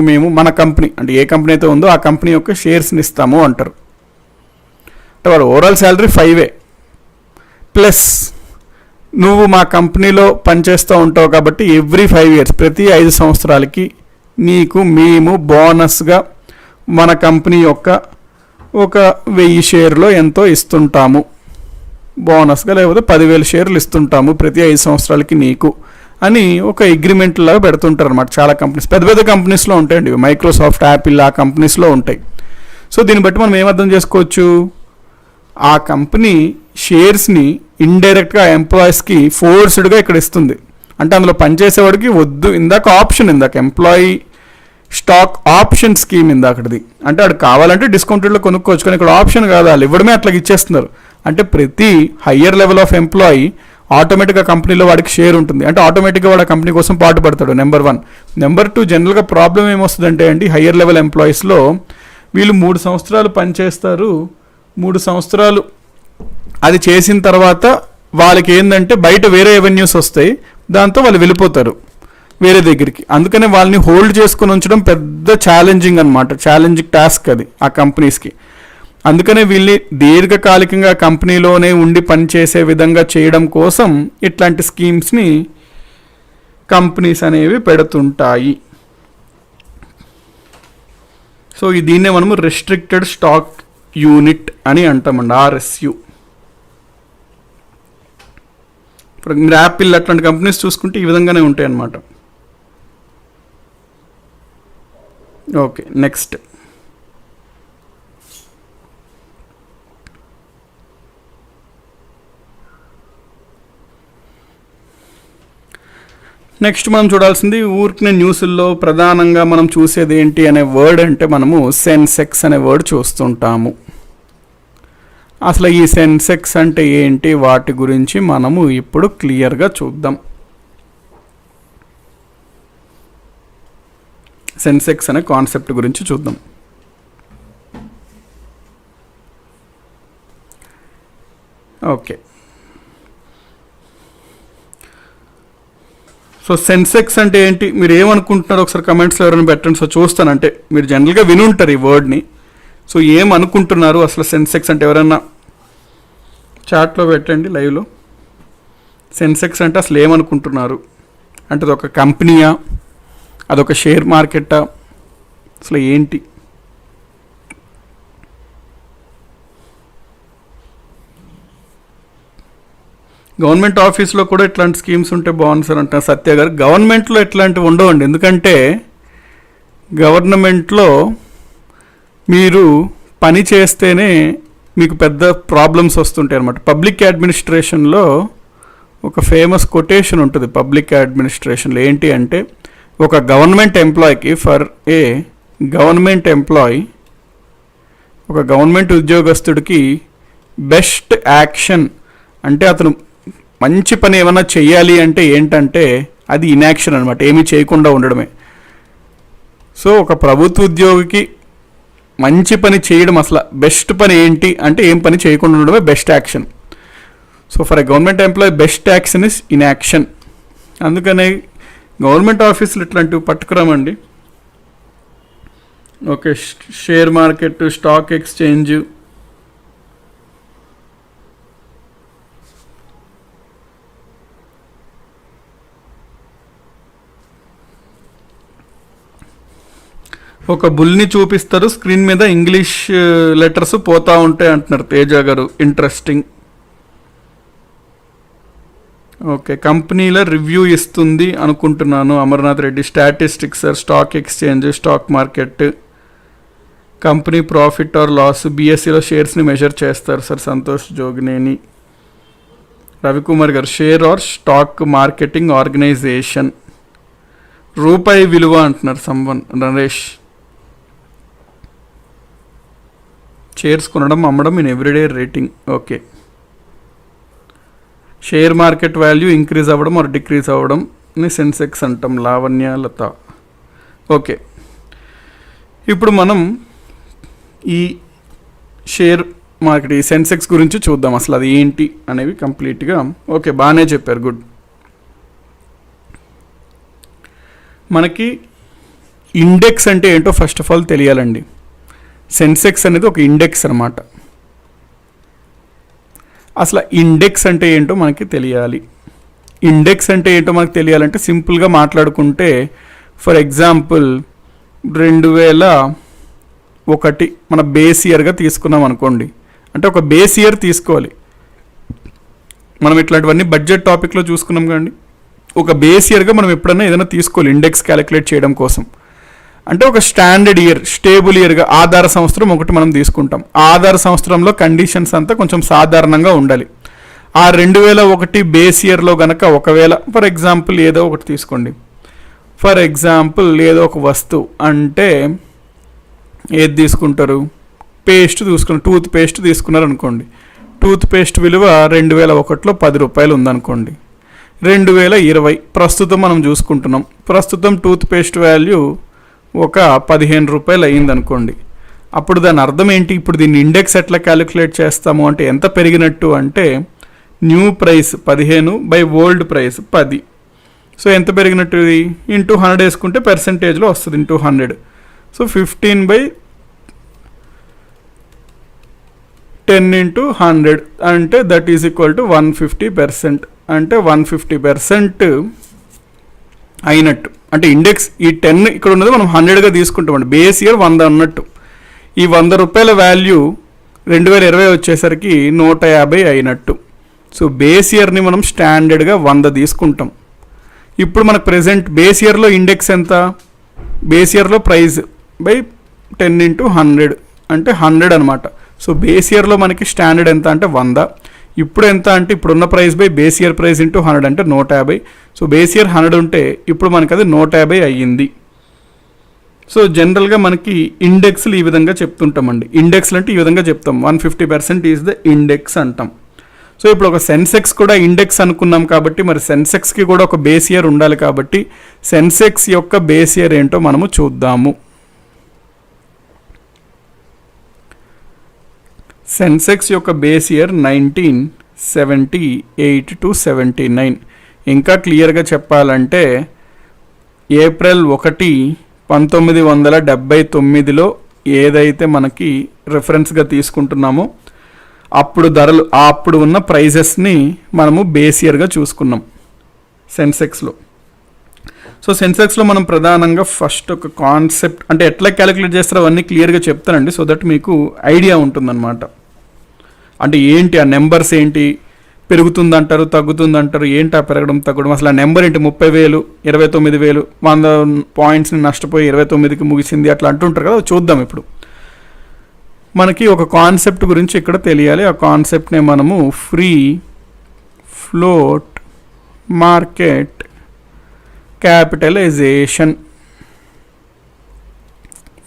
మేము మన కంపెనీ అంటే ఏ కంపెనీ అయితే ఉందో ఆ కంపెనీ యొక్క షేర్స్ని ఇస్తాము అంటారు. అంటే వాడు ఓవరాల్ శాలరీ 5 ప్లస్ నువ్వు మా కంపెనీలో పనిచేస్తూ ఉంటావు కాబట్టి ఎవ్రీ 5 ఇయర్స్, ప్రతి 5 సంవత్సరాలకి మేము బోనస్గా మన కంపెనీ యొక్క ఒక 1000 షేర్లో ఎంతో ఇస్తుంటాము బోనస్గా, లేకపోతే 10,000 షేర్లు ఇస్తుంటాము ప్రతి 5 సంవత్సరాలకి నీకు అని ఒక అగ్రిమెంట్ లాగా పెడుతుంటారు అనమాట. చాలా కంపెనీస్, పెద్ద పెద్ద కంపెనీస్లో ఉంటాయండి, మైక్రోసాఫ్ట్, యాపిల్ ఆ కంపెనీస్లో ఉంటాయి. సో దీన్ని బట్టి మనం ఏమర్థం చేసుకోవచ్చు, ఆ కంపెనీ షేర్స్ని ఇండైరెక్ట్గా ఎంప్లాయీస్కి ఫోర్స్డ్గా ఇక్కడ ఇస్తుంది. అంటే అందులో పనిచేసేవాడికి వద్దు, ఇందాక ఎంప్లాయీ స్టాక్ ఆప్షన్ స్కీమ్ ఇందాకటిది, అంటే వాడు కావాలంటే డిస్కౌంటెడ్లో కొనుక్కోవచ్చు, కానీ ఇక్కడ ఆప్షన్ కాదు, వాళ్ళు ఇవ్వడమే అట్లా ఇచ్చేస్తున్నారు. అంటే ప్రతి హయ్యర్ లెవెల్ ఆఫ్ ఎంప్లాయీ ఆటోమేటిక్గా కంపెనీలో వాడికి షేర్ ఉంటుంది, అంటే ఆటోమేటిక్గా వాడు ఆ కంపెనీ కోసం పాటుపడతాడు. నెంబర్ 1. నెంబర్ 2, జనరల్గా ప్రాబ్లం ఏమొస్తుందంటే అండి, హయ్యర్ లెవెల్ ఎంప్లాయీస్లో వీళ్ళు 3 సంవత్సరాలు పనిచేస్తారు. 3 సంవత్సరాలు అది చేసిన తర్వాత వాళ్ళకి ఏంటంటే బయట వేరే రెవెన్యూస్ వస్తాయి, దాంతో వాళ్ళు వెళ్ళిపోతారు వేరే దగ్గరికి. అందుకనే వాళ్ళని హోల్డ్ చేసుకుని ఉంచడం పెద్ద ఛాలెంజింగ్ అనమాట, ఛాలెంజింగ్ టాస్క్ అది ఆ కంపెనీస్కి. అందుకనే వీళ్ళని దీర్ఘకాలికంగా కంపెనీలోనే ఉండి పనిచేసే విధంగా చేయడం కోసం ఇట్లాంటి స్కీమ్స్ని కంపెనీస్ అనేవి పెడుతుంటాయి. సో దీన్నే మనము రెస్ట్రిక్టెడ్ స్టాక్ యూనిట్ అని అంటామండి, RSU. ఇప్పుడు మీరు యాపిల్ అట్లాంటి కంపెనీస్ చూసుకుంటే ఈ విధంగానే ఉంటాయి అన్నమాట. ఓకే, నెక్స్ట్ మనం చూడాల్సింది ఊరికనే న్యూస్ల్లో ప్రధానంగా మనం చూసేది ఏంటి అనే వర్డ్ అంటే మనము సెన్సెక్స్ అనే వర్డ్ చూస్తుంటాము. అసలు ఈ సెన్సెక్స్ అంటే ఏంటి, వాటి గురించి మనము ఇప్పుడు క్లియర్గా చూద్దాం. సెన్సెక్స్ అనే కాన్సెప్ట్ గురించి చూద్దాం. ఓకే, సో సెన్సెక్స్ అంటే ఏంటి, మీరు ఏమనుకుంటున్నారో ఒకసారి కమెంట్స్లో ఎవరైనా పెట్టండి. సో చూస్తానంటే మీరు జనరల్గా వినుంటారు ఈ వర్డ్ని. సో ఏమనుకుంటున్నారు అసలు సెన్సెక్స్ అంటే, ఎవరైనా చాట్లో పెట్టండి లైవ్లో. సెన్సెక్స్ అంటే అసలు ఏమనుకుంటున్నారు, అంటే అదొక కంపెనీయా, అదొక షేర్ మార్కెటా, అసలు ఏంటి? గవర్నమెంట్ ఆఫీస్లో కూడా ఇట్లాంటి స్కీమ్స్ ఉంటే బాగుంది సార్ అంటారు సత్య గారు. గవర్నమెంట్లో ఇట్లాంటివి ఉండవండి, ఎందుకంటే గవర్నమెంట్లో మీరు పని చేస్తేనే మీకు పెద్ద ప్రాబ్లమ్స్ వస్తుంటాయి అన్నమాట. పబ్లిక్ అడ్మినిస్ట్రేషన్లో ఒక ఫేమస్ కొటేషన్ ఉంటుంది. పబ్లిక్ అడ్మినిస్ట్రేషన్లో ఏంటి అంటే, ఒక గవర్నమెంట్ ఎంప్లాయీకి, ఒక గవర్నమెంట్ ఉద్యోగస్తుడికి బెస్ట్ యాక్షన్ అంటే అతను మంచి పని ఏమైనా చెయ్యాలి అంటే ఏంటంటే అది ఇన్యాక్షన్ అనమాట, ఏమీ చేయకుండా ఉండడమే. సో ఒక ప్రభుత్వ ఉద్యోగికి మంచి పని చేయడం అసలు బెస్ట్ పని ఏంటి అంటే ఏం పని చేయకుండా ఉండడమే best action. So for a government employee best action is inaction. అందుకనే గవర్నమెంట్ ఆఫీసులు ఇట్లాంటివి పట్టుకురామండి. Okay, share market, stock exchange, ఒక బుల్ని చూపిస్తారు స్క్రీన్ మీద, ఇంగ్లీష్ లెటర్స్ పోతూ ఉంటాయి అంటున్నారు తేజ గారు. ఇంట్రెస్టింగ్. ఓకే, కంపెనీల రివ్యూ ఇస్తుంది అనుకుంటున్నాను Amarnath Reddy. Statistics sir, stock exchange, stock market, company profit or loss, బిఎస్సిలో షేర్స్ని మెజర్ చేస్తారు సార్. సంతోష్ జోగినేని. రవికుమార్ గారు, share or stock marketing organisation. రూపాయి విలువ అంటున్నారు సంవన్. నరేష్, షేర్స్ కొనడం, అమ్మడం in everyday rating. Okay, share market value increase అవ్వడం ఆర్ డిక్రీజ్ అవ్వడం ని సెన్సెక్స్ అంటాం. లావణ్య లత. ఓకే, ఇప్పుడు మనం ఈ షేర్ మార్కెట్, ఈ సెన్సెక్స్ గురించి చూద్దాం. అసలు అది ఏంటి అనేవి కంప్లీట్గా. ఓకే, బాగానే చెప్పారు, గుడ్. మనకి ఇండెక్స్ అంటే ఏంటో ఫస్ట్ ఆఫ్ ఆల్ తెలియాలండి. సెన్సెక్స్ అనేది ఒక ఇండెక్స్ అన్నమాట. అసలు ఇండెక్స్ అంటే ఏంటో మనకి తెలియాలి. ఇండెక్స్ అంటే ఏంటో మనకు తెలియాలంటే సింపుల్గా మాట్లాడుకుంటే, ఫర్ ఎగ్జాంపుల్ 2001 మన బేస్ ఇయర్గా తీసుకున్నాం అనుకోండి. అంటే ఒక బేస్ ఇయర్ తీసుకోవాలి. మనం ఇట్లాంటివన్నీ బడ్జెట్ టాపిక్లో చూసుకున్నాం కానీ ఒక బేస్ ఇయర్గా మనం ఎప్పుడైనా ఏదైనా తీసుకోవాలి ఇండెక్స్ క్యాలిక్యులేట్ చేయడం కోసం. అంటే ఒక స్టాండర్డ్ ఇయర్, స్టేబుల్ ఇయర్గా ఆధార సంవత్సరం ఒకటి మనం తీసుకుంటాం. ఆధార సంవత్సరంలో కండిషన్స్ అంతా కొంచెం సాధారణంగా ఉండాలి. ఆ 2001 బేస్ ఇయర్లో కనుక ఒకవేళ ఫర్ ఎగ్జాంపుల్ ఏదో ఒకటి తీసుకోండి, ఫర్ ఎగ్జాంపుల్ ఏదో ఒక వస్తువు అంటే ఏది తీసుకుంటారు, పేస్ట్ తీసుకున్నారు, టూత్ పేస్ట్ తీసుకున్నారు అనుకోండి. టూత్పేస్ట్ విలువ 2001లో 10 రూపాయలు ఉందనుకోండి. 2020 ప్రస్తుతం మనం చూసుకుంటున్నాం. ప్రస్తుతం టూత్పేస్ట్ వాల్యూ ఒక 15 రూపాయలు అయ్యిందనుకోండి. అప్పుడు దాని అర్థం ఏంటి? ఇప్పుడు దీన్ని ఇండెక్స్ ఎట్లా క్యాలిక్యులేట్ చేస్తాము అంటే ఎంత పెరిగినట్టు అంటే new price 15 by old price 10. So ఎంత పెరిగినట్టు? ఇది ఇంటూ 100 వేసుకుంటే పర్సెంటేజ్లో వస్తుంది, ఇంటూ 100. సో 15/10 ఇంటూ 100 అంటే దట్ ఈజ్ ఈక్వల్ టు 150%. అంటే 150% అయినట్టు. అంటే ఇండెక్స్ ఈ 10 ఇక్కడ ఉన్నది మనం 100గా తీసుకుంటామండి. బేస్ ఇయర్ 100 అన్నట్టు. ఈ 100 రూపాయల వాల్యూ 2020 వచ్చేసరికి 150 అయినట్టు. సో బేస్ ఇయర్ని మనం స్టాండర్డ్గా 100 తీసుకుంటాం. ఇప్పుడు మనకు ప్రెజెంట్ బేస్ ఇయర్లో ఇండెక్స్ ఎంత? బేస్ ఇయర్లో ప్రైస్ బై 10 ఇంటూ 100 అంటే 100 అనమాట. సో బేస్ ఇయర్లో మనకి స్టాండర్డ్ ఎంత అంటే 100. ఇప్పుడు ఎంత అంటే ఇప్పుడున్న price by base year price into 100 అంటే 150. సో బేస్ ఇయర్ 100 ఉంటే ఇప్పుడు మనకి అది 150 అయ్యింది. సో జనరల్గా మనకి ఇండెక్స్లు ఈ విధంగా చెప్తుంటామండి. ఇండెక్స్లు అంటే ఈ విధంగా చెప్తాం, 150% ఈజ్ ద ఇండెక్స్ అంటాం. సో ఇప్పుడు ఒక సెన్సెక్స్ కూడా ఇండెక్స్ అనుకున్నాం కాబట్టి మరి సెన్సెక్స్కి కూడా ఒక బేస్ ఇయర్ ఉండాలి కాబట్టి సెన్సెక్స్ యొక్క బేస్ ఇయర్ ఏంటో మనము చూద్దాము. సెన్సెక్స్ యొక్క బేస్ ఇయర్ 1978 to 79. ఇంకా క్లియర్గా చెప్పాలంటే ఏప్రిల్ 1, 1979లో ఏదైతే మనకి రెఫరెన్స్గా తీసుకుంటున్నామో అప్పుడు ధరలు అప్పుడు ఉన్న ప్రైజెస్ని మనము బేస్ ఇయర్గా చూసుకున్నాం సెన్సెక్స్లో. సో సెన్సెక్స్లో మనం ప్రధానంగా ఫస్ట్ ఒక కాన్సెప్ట్ అంటే ఎట్లా క్యాలిక్యులేట్ చేస్తారో అవన్నీ క్లియర్గా చెప్తానండి, సో దట్ మీకు ఐడియా ఉంటుందన్నమాట. అంటే ఏంటి ఆ నెంబర్స్ ఏంటి, పెరుగుతుందంటారు తగ్గుతుందంటారు, ఏంటి ఆ పెరగడం తగ్గడం, అసలు ఆ నెంబర్ ఏంటి, 30,000 29,000 100 పాయింట్స్ని నష్టపోయి 29కి ముగిసింది అట్లా అంటుంటారు కదా. చూద్దాం. ఇప్పుడు మనకి ఒక కాన్సెప్ట్ గురించి ఇక్కడ తెలియాలి. ఆ కాన్సెప్ట్నే మనము free float market capitalisation,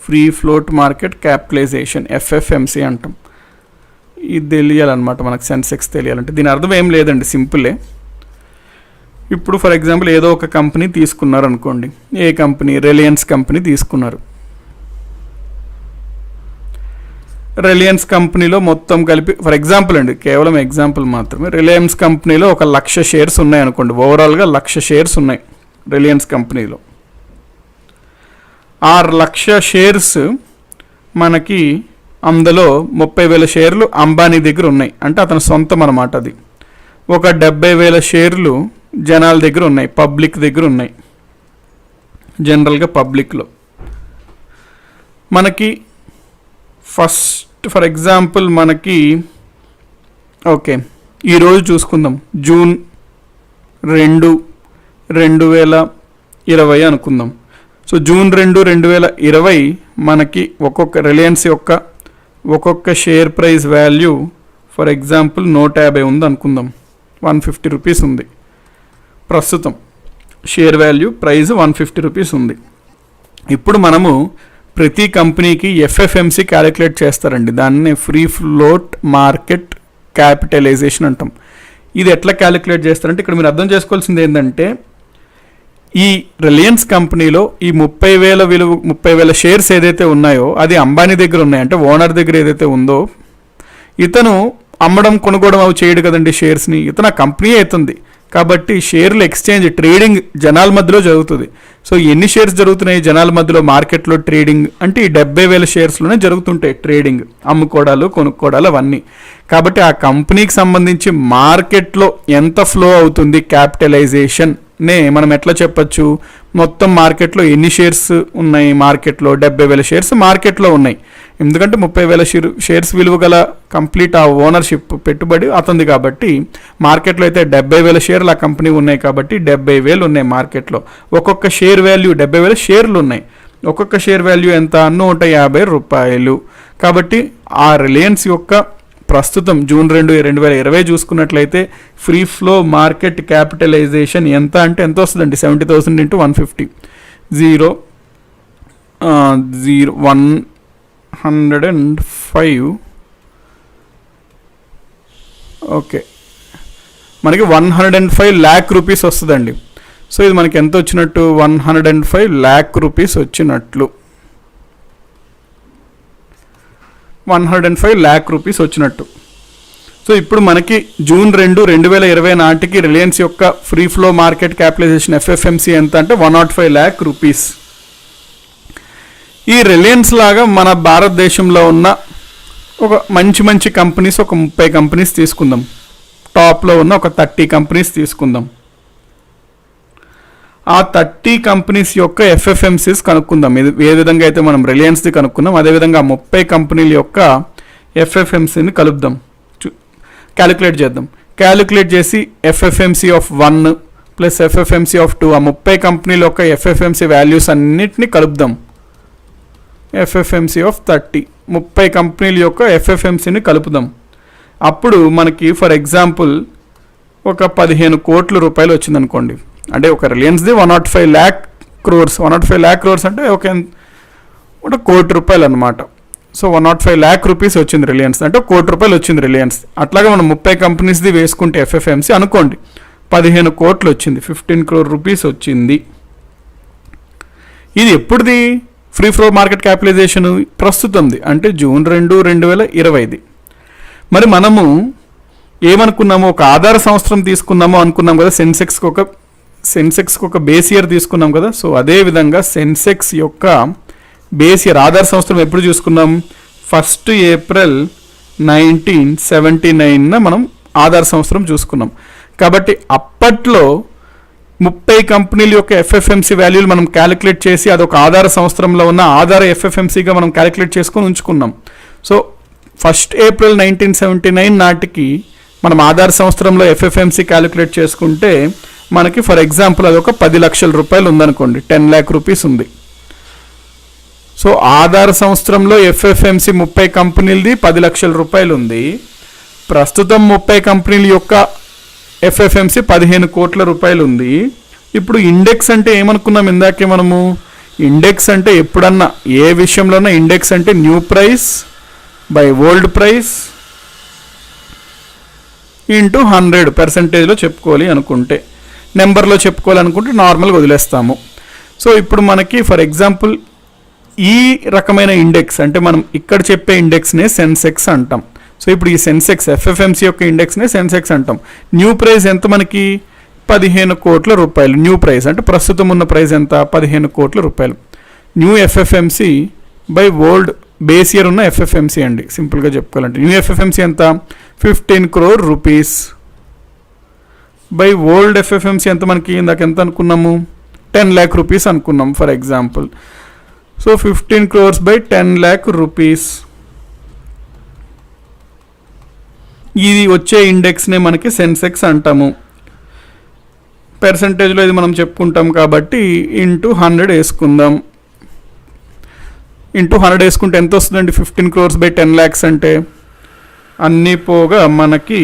free float market capitalisation FFMC అంటాం. ఇది తెలియాలన్నమాట మనకు. సెన్సెక్స్ తెలియాలంటే దీని అర్థం ఏం లేదండి, సింపులే. ఇప్పుడు ఫర్ ఎగ్జాంపుల్ ఏదో ఒక కంపెనీ తీసుకున్నారు అనుకోండి. ఏ కంపెనీ? రిలయన్స్ కంపెనీ తీసుకున్నారు. రిలయన్స్ కంపెనీలో మొత్తం కలిపి ఫర్ ఎగ్జాంపుల్ అండి, కేవలం ఎగ్జాంపుల్ మాత్రమే, రిలయన్స్ కంపెనీలో 1,00,000 షేర్స్ ఉన్నాయి అనుకోండి. ఓవరాల్గా 1,00,000 షేర్స్ ఉన్నాయి రిలయన్స్ కంపెనీలో. 6,00,000 షేర్స్ మనకి అందులో 30,000 షేర్లు అంబానీ దగ్గర ఉన్నాయి, అంటే అతని సొంతం అన్నమాట. అది ఒక 70,000 షేర్లు జనాల దగ్గర ఉన్నాయి, పబ్లిక్ దగ్గర ఉన్నాయి. జనరల్గా పబ్లిక్లో మనకి ఫస్ట్ ఫర్ ఎగ్జాంపుల్ మనకి ఓకే ఈరోజు చూసుకుందాం, జూన్ 2, 2020 అనుకుందాం. సో జూన్ 2, 2020 మనకి ఒక్కొక్క రిలయన్స్ యొక్క ఒక్కొక్క share price value for example 150 ఉంది అనుకుందాం. 150 రూపీస్ ఉంది ప్రస్తుతం. షేర్ వాల్యూ ప్రైస్ 150 రూపీస్ ఉంది. ఇప్పుడు మనము ప్రతి కంపెనీకి FFMC క్యాలిక్యులేట్ చేస్తారండి. దాన్ని ఫ్రీ ఫ్లోట్ మార్కెట్ క్యాపిటలైజేషన్ అంటాం. ఇది ఎట్లా క్యాలిక్యులేట్ చేస్తారంటే ఇక్కడ మీరు అర్థం చేసుకోవాల్సింది ఏంటంటే ఈ రిలయన్స్ కంపెనీలో ఈ 30,000 షేర్స్ ఏదైతే ఉన్నాయో అది అంబానీ దగ్గర ఉన్నాయి, అంటే ఓనర్ దగ్గర ఏదైతే ఉందో. ఇతను అమ్మడం కొనుక్కోవడం అవి చేయడు కదండి షేర్స్ని, ఇతను ఆ కంపెనీ అవుతుంది. కాబట్టి షేర్లు ఎక్స్చేంజ్ ట్రేడింగ్ జనాల మధ్యలో జరుగుతుంది. సో ఎన్ని షేర్స్ జరుగుతున్నాయి జనాల మధ్యలో మార్కెట్లో ట్రేడింగ్ అంటే ఈ 70,000 షేర్స్లోనే జరుగుతుంటాయి ట్రేడింగ్, అమ్ముకోవడాలు కొనుక్కోవడాలు అవన్నీ. కాబట్టి ఆ కంపెనీకి సంబంధించి మార్కెట్లో ఎంత ఫ్లో అవుతుంది క్యాపిటలైజేషన్ నే మనం ఎట్లా చెప్పచ్చు, మొత్తం మార్కెట్లో ఎన్ని షేర్స్ ఉన్నాయి, మార్కెట్లో 70,000 షేర్స్ మార్కెట్లో ఉన్నాయి. ఎందుకంటే 30,000 షేర్స్ విలువ గల కంప్లీట్ ఆ ఓనర్షిప్ పెట్టుబడి అతనిది కాబట్టి మార్కెట్లో అయితే 70,000 షేర్లు ఆ కంపెనీ ఉన్నాయి కాబట్టి 70,000 ఉన్నాయి మార్కెట్లో. ఒక్కొక్క షేర్ వాల్యూ 70,000 షేర్లు ఉన్నాయి. ఒక్కొక్క షేర్ వాల్యూ ఎంత? 150 రూపాయలు. కాబట్టి ఆ రిలయన్స్ యొక్క ప్రస్తుతం జూన్ 2, 2020 చూసుకున్నట్లయితే ఫ్రీ ఫ్లో మార్కెట్ క్యాపిటలైజేషన్ ఎంత అంటే ఎంత వస్తుందండి? 70,000 × 150 105 ఓకే, మనకి 105 lakh రూపీస్ వస్తుందండి. సో ఇది మనకి ఎంత వచ్చినట్టు, 105 lakh రూపీస్ వచ్చినట్లు, 105 lakh రూపీస్ వచ్చినట్టు. సో ఇప్పుడు మనకి జూన్ 2, 2020 నాటికి రిలయన్స్ యొక్క ఫ్రీ ఫ్లో మార్కెట్ క్యాపిటలైజేషన్ ఎఫ్ఎఫ్ఎంసి ఎంత అంటే 105 lakh రూపీస్. ఈ రిలయన్స్ లాగా మన భారతదేశంలో ఉన్న ఒక మంచి కంపెనీస్, ఒక 30 కంపెనీస్ తీసుకుందాం. టాప్లో ఉన్న ఒక 30 కంపెనీస్ తీసుకుందాం. ఆ 30 కంపెనీస్ యొక్క ఎఫ్ఎఫ్ఎంసీస్ కనుక్కుందాం. ఏ విధంగా అయితే మనం రిలయన్స్ది కనుక్కున్నాం అదేవిధంగా 30 కంపెనీల యొక్క ఎఫ్ఎఫ్ఎంసీని కలుపుదాం, క్యాలిక్యులేట్ చేద్దాం. క్యాలిక్యులేట్ చేసి ఎఫ్ఎఫ్ఎంసీ ఆఫ్ 1 ప్లస్ ఎఫ్ఎఫ్ఎంసీ ఆఫ్ 2, ఆ 30 కంపెనీల యొక్క ఎఫ్ఎఫ్ఎంసీ వాల్యూస్ అన్నిటినీ కలుపుదాం. ఎఫ్ఎఫ్ఎంసీ ఆఫ్ 30 కంపెనీల యొక్క ఎఫ్ఎఫ్ఎంసీని కలుపుదాం. అప్పుడు మనకి ఫర్ ఎగ్జాంపుల్ ఒక 15 కోట్ల రూపాయలు వచ్చిందనుకోండి. అంటే ఒక రిలయన్స్ది 105 lakh crores, 105 lakh crores అంటే ఒక 1 కోటి రూపాయలు అనమాట. సో 105 lakh రూపీస్ వచ్చింది రిలయన్స్ అంటే 1 కోటి రూపాయలు వచ్చింది రిలయన్స్. అట్లాగే మనం 30 కంపెనీస్ది వేసుకుంటే ఎఫ్ఎఫ్ఎంసీ అనుకోండి 15 కోట్లు వచ్చింది, 15 crore రూపీస్ వచ్చింది. ఇది ఎప్పుడుది ఫ్రీ ఫ్లో మార్కెట్ క్యాపిటలైజేషన్? ప్రస్తుతంది, అంటే జూన్ 2, 2020. మరి మనము ఏమనుకున్నాము, ఒక ఆధార సంవత్సరం తీసుకున్నాము అనుకున్నాం కదా, సెన్సెక్స్కి ఒక బేస్ ఇయర్ తీసుకున్నాం కదా. సో అదేవిధంగా సెన్సెక్స్ యొక్క బేస్ ఇయర్ ఆధార సంవత్సరం ఎప్పుడు చూసుకున్నాం, 1 April 1979 మనం ఆధార సంవత్సరం చూసుకున్నాం. కాబట్టి అప్పట్లో 30 కంపెనీల యొక్క ఎఫ్ఎఫ్ఎంసీ వాల్యూలు మనం క్యాలిక్యులేట్ చేసి అదొక ఆధార సంవత్సరంలో ఉన్న ఆధార ఎఫ్ఎఫ్ఎంసీగా మనం క్యాలిక్యులేట్ చేసుకొని ఉంచుకున్నాం. సో 1 April 1979 నాటికి మనం ఆధార సంవత్సరంలో ఎఫ్ఎఫ్ఎంసీ క్యాలిక్యులేట్ చేసుకుంటే మనకి ఫర్ ఎగ్జాంపుల్ అదొక 10 లక్షల రూపాయలు ఉందనుకోండి, 10 lakh రూపీస్ ఉంది. సో ఆధార సంవత్సరంలో ఎఫ్ఎఫ్ఎంసీ 30 కంపెనీలది 10 లక్షల రూపాయలు ఉంది. ప్రస్తుతం 30 కంపెనీల యొక్క ఎఫ్ఎఫ్ఎంసీ 15 కోట్ల రూపాయలు ఉంది. ఇప్పుడు ఇండెక్స్ అంటే ఏమనుకున్నాం ఇందాకే మనము, ఇండెక్స్ అంటే ఎప్పుడన్నా ఏ విషయంలోనూ ఇండెక్స్ అంటే new price by old price into 100% చెప్పుకోవాలి అనుకుంటే, నెంబర్లో చెప్పుకోవాలనుకుంటే నార్మల్గా వదిలేస్తాము. సో ఇప్పుడు మనకి ఫర్ ఎగ్జాంపుల్ ఈ రకమైన ఇండెక్స్ అంటే మనం ఇక్కడ చెప్పే ఇండెక్స్నే సెన్సెక్స్ అంటాం. సో ఇప్పుడు ఈ సెన్సెక్స్ ఎఫ్ఎఫ్ఎంసీ యొక్క ఇండెక్స్నే సెన్సెక్స్ అంటాం. న్యూ ప్రైస్ ఎంత మనకి, 15 కోట్ల రూపాయలు. న్యూ ప్రైస్ అంటే ప్రస్తుతం ఉన్న ప్రైస్ ఎంత, 15 కోట్ల రూపాయలు. New FFMC by old base year ఉన్న ఎఫ్ఎఫ్ఎంసీ అండి, సింపుల్గా చెప్పుకోవాలంటే. న్యూ ఎఫ్ఎఫ్ఎంసీ ఎంత, 15 crore రూపీస్ బై ఓల్డ్ ఎఫ్ఎఫ్ఎంసీ ఎంత మనకి, ఇందాక ఎంత అనుకున్నాము, 10 lakh రూపీస్ అనుకున్నాం for example. So 15 crores by 10 lakh rupees. ఇది వచ్చే ఇండెక్స్నే మనకి సెన్సెక్స్ అంటాము. పర్సంటేజ్లో ఇది మనం చెప్పుకుంటాం కాబట్టి ఇంటూ 100 వేసుకుందాం. ఇంటూ 100 వేసుకుంటే ఎంత వస్తుందండి, 15 crores బై 10 lakhs అంటే అన్నీ పోగా మనకి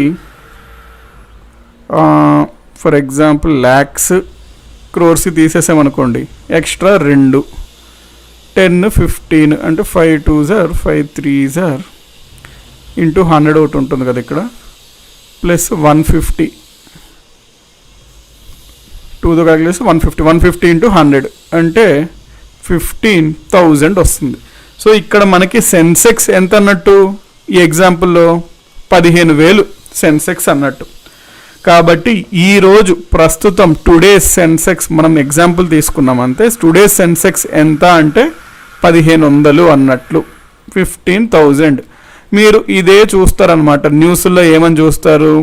ఫర్ ఎగ్జాంపుల్ ల్యాక్స్ క్రోర్స్ తీసేసామనుకోండి, ఎక్స్ట్రా 2, 10, 15 అంటే 5 2s are 5 3s are into 100 ఒకటి ఉంటుంది కదా ఇక్కడ, ప్లస్ 150 2తో క్యాలిక్యులేసి 150 ఇంటూ 100 అంటే 15,000 వస్తుంది. సో ఇక్కడ మనకి సెన్సెక్స్ ఎంత అన్నట్టు, ఈ ఎగ్జాంపుల్లో 15,000 సెన్సెక్స్ అన్నట్టు. కాబట్టి ఈరోజు ప్రస్తుతం టుడేస్ సెన్సెక్స్ మనం ఎగ్జాంపుల్ తీసుకున్నాం అంతే. టుడేస్ సెన్సెక్స్ ఎంత అంటే 1500 అన్నట్లు, 15,000. మీరు ఇదే చూస్తారనమాట న్యూస్లో. ఏమని చూస్తారు,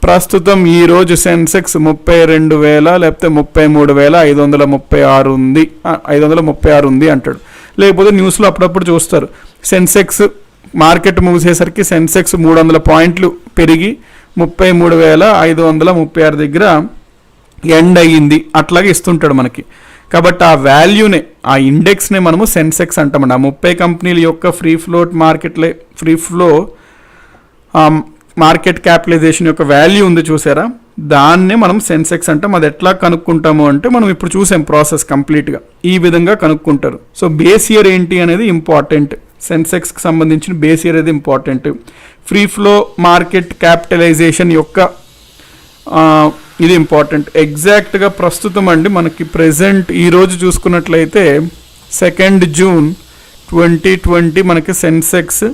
ప్రస్తుతం ఈరోజు సెన్సెక్స్ 32,000 లేకపోతే 33,536 ఉంది, 536 ఉంది అంటాడు. లేకపోతే న్యూస్లో అప్పుడప్పుడు చూస్తారు సెన్సెక్స్ మార్కెట్ మూసేసరికి సెన్సెక్స్ 300 పాయింట్లు పెరిగి 33,536 దగ్గర ఎండ్ అయ్యింది, అట్లాగే ఇస్తుంటాడు మనకి. కాబట్టి ఆ వాల్యూనే, ఆ ఇండెక్స్నే మనము సెన్సెక్స్ అంటామండి. ఆ 30 కంపెనీల యొక్క ఫ్రీ ఫ్లో మార్కెట్ క్యాపిటలైజేషన్ యొక్క వాల్యూ ఉంది చూసారా, దాన్నే మనం సెన్సెక్స్ అంటాం. అది ఎట్లా కనుక్కుంటాము అంటే మనం ఇప్పుడు చూసాం ప్రాసెస్ కంప్లీట్గా. ఈ విధంగా కనుక్కుంటారు. సో బేస్ ఇయర్ ఏంటి అనేది ఇంపార్టెంట్. సెన్సెక్స్కి సంబంధించిన బేస్ ఇయర్ అనేది important. Free flow market capitalisation యొక్క ఇది ఇంపార్టెంట్. ఎగ్జాక్ట్గా ప్రస్తుతం అండి మనకి ప్రెజెంట్ ఈరోజు చూసుకున్నట్లయితే 2 జూన్ 2020 మనకి సెన్సెక్స్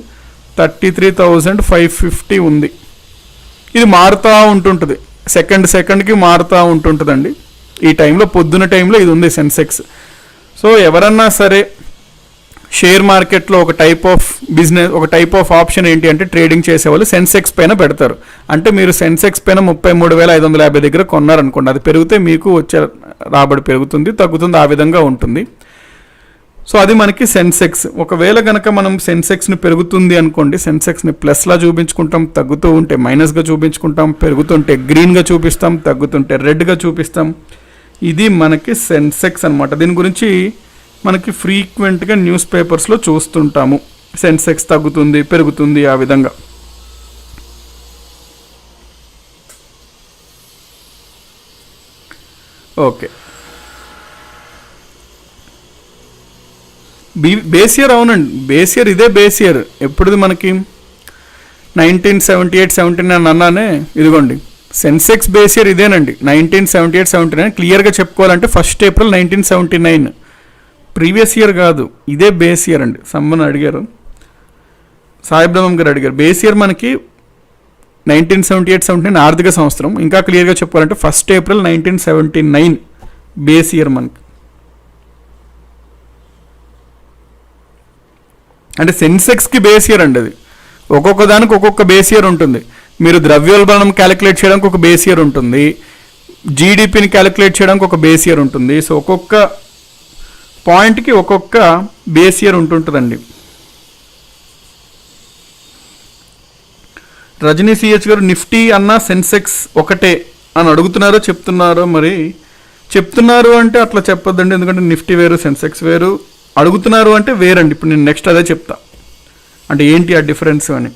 33,550 ఉంది. ఇది మారుతూ ఉంటుంటుంది, సెకండ్కి మారుతూ ఉంటుంటుందండి. ఈ టైంలో పొద్దున్న టైంలో ఇది ఉంది సెన్సెక్స్. సో ఎవరన్నా సరే షేర్ మార్కెట్లో ఒక టైప్ ఆఫ్ బిజినెస్, ఒక టైప్ ఆఫ్ ఆప్షన్ ఏంటి అంటే ట్రేడింగ్ చేసేవాళ్ళు సెన్సెక్స్ పైన పెడతారు. అంటే మీరు సెన్సెక్స్ పైన 33,550 దగ్గర కొన్నారనుకోండి, అది పెరిగితే మీకు వచ్చే రాబడి పెరుగుతుంది, తగ్గుతుంది, ఆ విధంగా ఉంటుంది. సో అది మనకి సెన్సెక్స్. ఒకవేళ కనుక మనం సెన్సెక్స్ని పెరుగుతుంది అనుకోండి, సెన్సెక్స్ని ప్లస్లా చూపించుకుంటాం, తగ్గుతూ ఉంటే మైనస్గా చూపించుకుంటాం, పెరుగుతుంటే గ్రీన్గా చూపిస్తాం, తగ్గుతుంటే రెడ్గా చూపిస్తాం. ఇది మనకి సెన్సెక్స్ అనమాట. దీని గురించి మనకి ఫ్రీక్వెంట్గా న్యూస్ పేపర్స్లో చూస్తుంటాము, సెన్సెక్స్ తగ్గుతుంది, పెరుగుతుంది, ఆ విధంగా. ఓకే, బేస్ ఇయర్ అవునండి, బేస్ ఇయర్ ఇదే బేస్ ఇయర్. ఎప్పుడుది మనకి 1978-79 అన్నానే, ఇదిగోండి సెన్సెక్స్ బేస్ ఇయర్ ఇదేనండి, 1978-79. క్లియర్గా చెప్పుకోవాలంటే 1 ఏప్రిల్ 1979 ప్రీవియస్ ఇయర్ కాదు, ఇదే బేస్ ఇయర్ అండి. సమ్మన్ అడిగారు, సాయిబ్రహ్మం గారు అడిగారు. బేస్ ఇయర్ మనకి 1978-79 ఆర్థిక సంవత్సరం. ఇంకా క్లియర్గా చెప్పాలంటే 1 ఏప్రిల్ 1979 బేస్ ఇయర్ మనకి. అంటే సెన్సెక్స్కి బేస్ ఇయర్ అండి అది. ఒక్కొక్క దానికి ఒక్కొక్క బేస్ ఇయర్ ఉంటుంది. మీరు ద్రవ్యోల్బణం క్యాలిక్యులేట్ చేయడానికి ఒక బేస్ ఇయర్ ఉంటుంది, జీడిపిని క్యాలిక్యులేట్ చేయడానికి ఒక బేస్ ఇయర్ ఉంటుంది. సో ఒక్కొక్క పాయింట్కి ఒక్కొక్క బేస్ ఇయర్ ఉంటుంటుందండి. రజనీ సిహెచ్ గారు నిఫ్టీ అన్న సెన్సెక్స్ ఒకటే అని అడుగుతున్నారో చెప్తున్నారో, మరి చెప్తున్నారు అంటే అట్లా చెప్పొద్దండి, ఎందుకంటే నిఫ్టీ వేరు సెన్సెక్స్ వేరు. అడుగుతున్నారు అంటే వేరండి. ఇప్పుడు నేను నెక్స్ట్ అదే చెప్తా, అంటే ఏంటి ఆ డిఫరెన్స్ అని.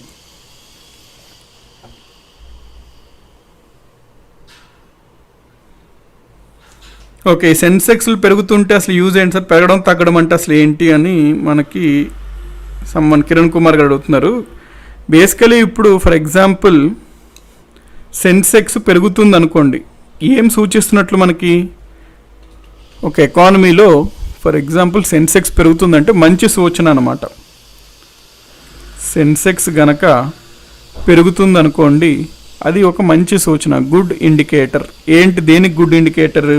ఓకే, సెన్సెక్స్లు పెరుగుతుంటే అసలు యూజ్ ఏంటి సార్, పెరగడం తగ్గడం అంటే అసలు ఏంటి అని మనకి కిరణ్ కుమార్ గారు అడుగుతున్నారు. బేసికలీ ఇప్పుడు ఫర్ ఎగ్జాంపుల్ సెన్సెక్స్ పెరుగుతుంది అనుకోండి, ఏం సూచిస్తున్నట్లు మనకి ఒక ఎకానమీలో ఫర్ ఎగ్జాంపుల్ సెన్సెక్స్ పెరుగుతుందంటే మంచి సూచన అన్నమాట. సెన్సెక్స్ గనక పెరుగుతుంది అనుకోండి, అది ఒక మంచి సూచన, గుడ్ ఇండికేటర్. ఏంటి, దేనికి గుడ్ ఇండికేటర్?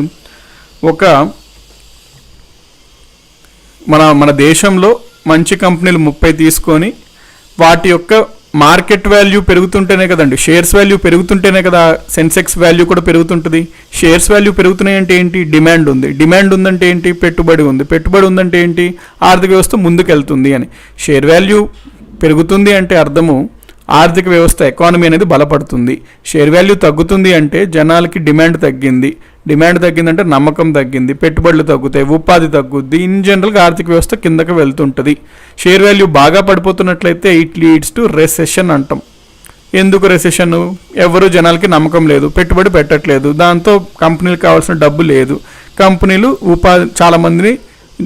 ఒక మన దేశంలో మంచి కంపెనీలు 30 తీసుకొని వాటి యొక్క మార్కెట్ వాల్యూ పెరుగుతుంటేనే కదండి, షేర్స్ వాల్యూ పెరుగుతుంటేనే కదా సెన్సెక్స్ వాల్యూ కూడా పెరుగుతుంటుంది. షేర్స్ వాల్యూ పెరుగుతున్నాయి అంటే ఏంటి, డిమాండ్ ఉంది. డిమాండ్ ఉందంటే ఏంటి, పెట్టుబడి ఉంది. పెట్టుబడి ఉందంటే ఏంటి, ఆర్థిక వ్యవస్థ ముందుకెళ్తుంది అని. షేర్ వాల్యూ పెరుగుతుంది అంటే అర్థము ఆర్థిక వ్యవస్థ, ఎకానమీ అనేది బలపడుతుంది. షేర్ వాల్యూ తగ్గుతుంది అంటే జనాలకి డిమాండ్ తగ్గింది. డిమాండ్ తగ్గిందంటే నమ్మకం తగ్గింది, పెట్టుబడులు తగ్గుతాయి, ఉపాధి తగ్గుద్ది. ఇన్ జనరల్గా ఆర్థిక వ్యవస్థ కిందకి వెళ్తుంటుంది. షేర్ వాల్యూ బాగా పడిపోతున్నట్లయితే ఇట్ లీడ్స్ టు రెసెషన్ అంటాం. ఎందుకు రెసెషన్? ఎవరు జనాలకి నమ్మకం లేదు, పెట్టుబడి పెట్టట్లేదు, దాంతో కంపెనీలకు కావాల్సిన డబ్బు లేదు, కంపెనీలు ఉపాధి చాలామందిని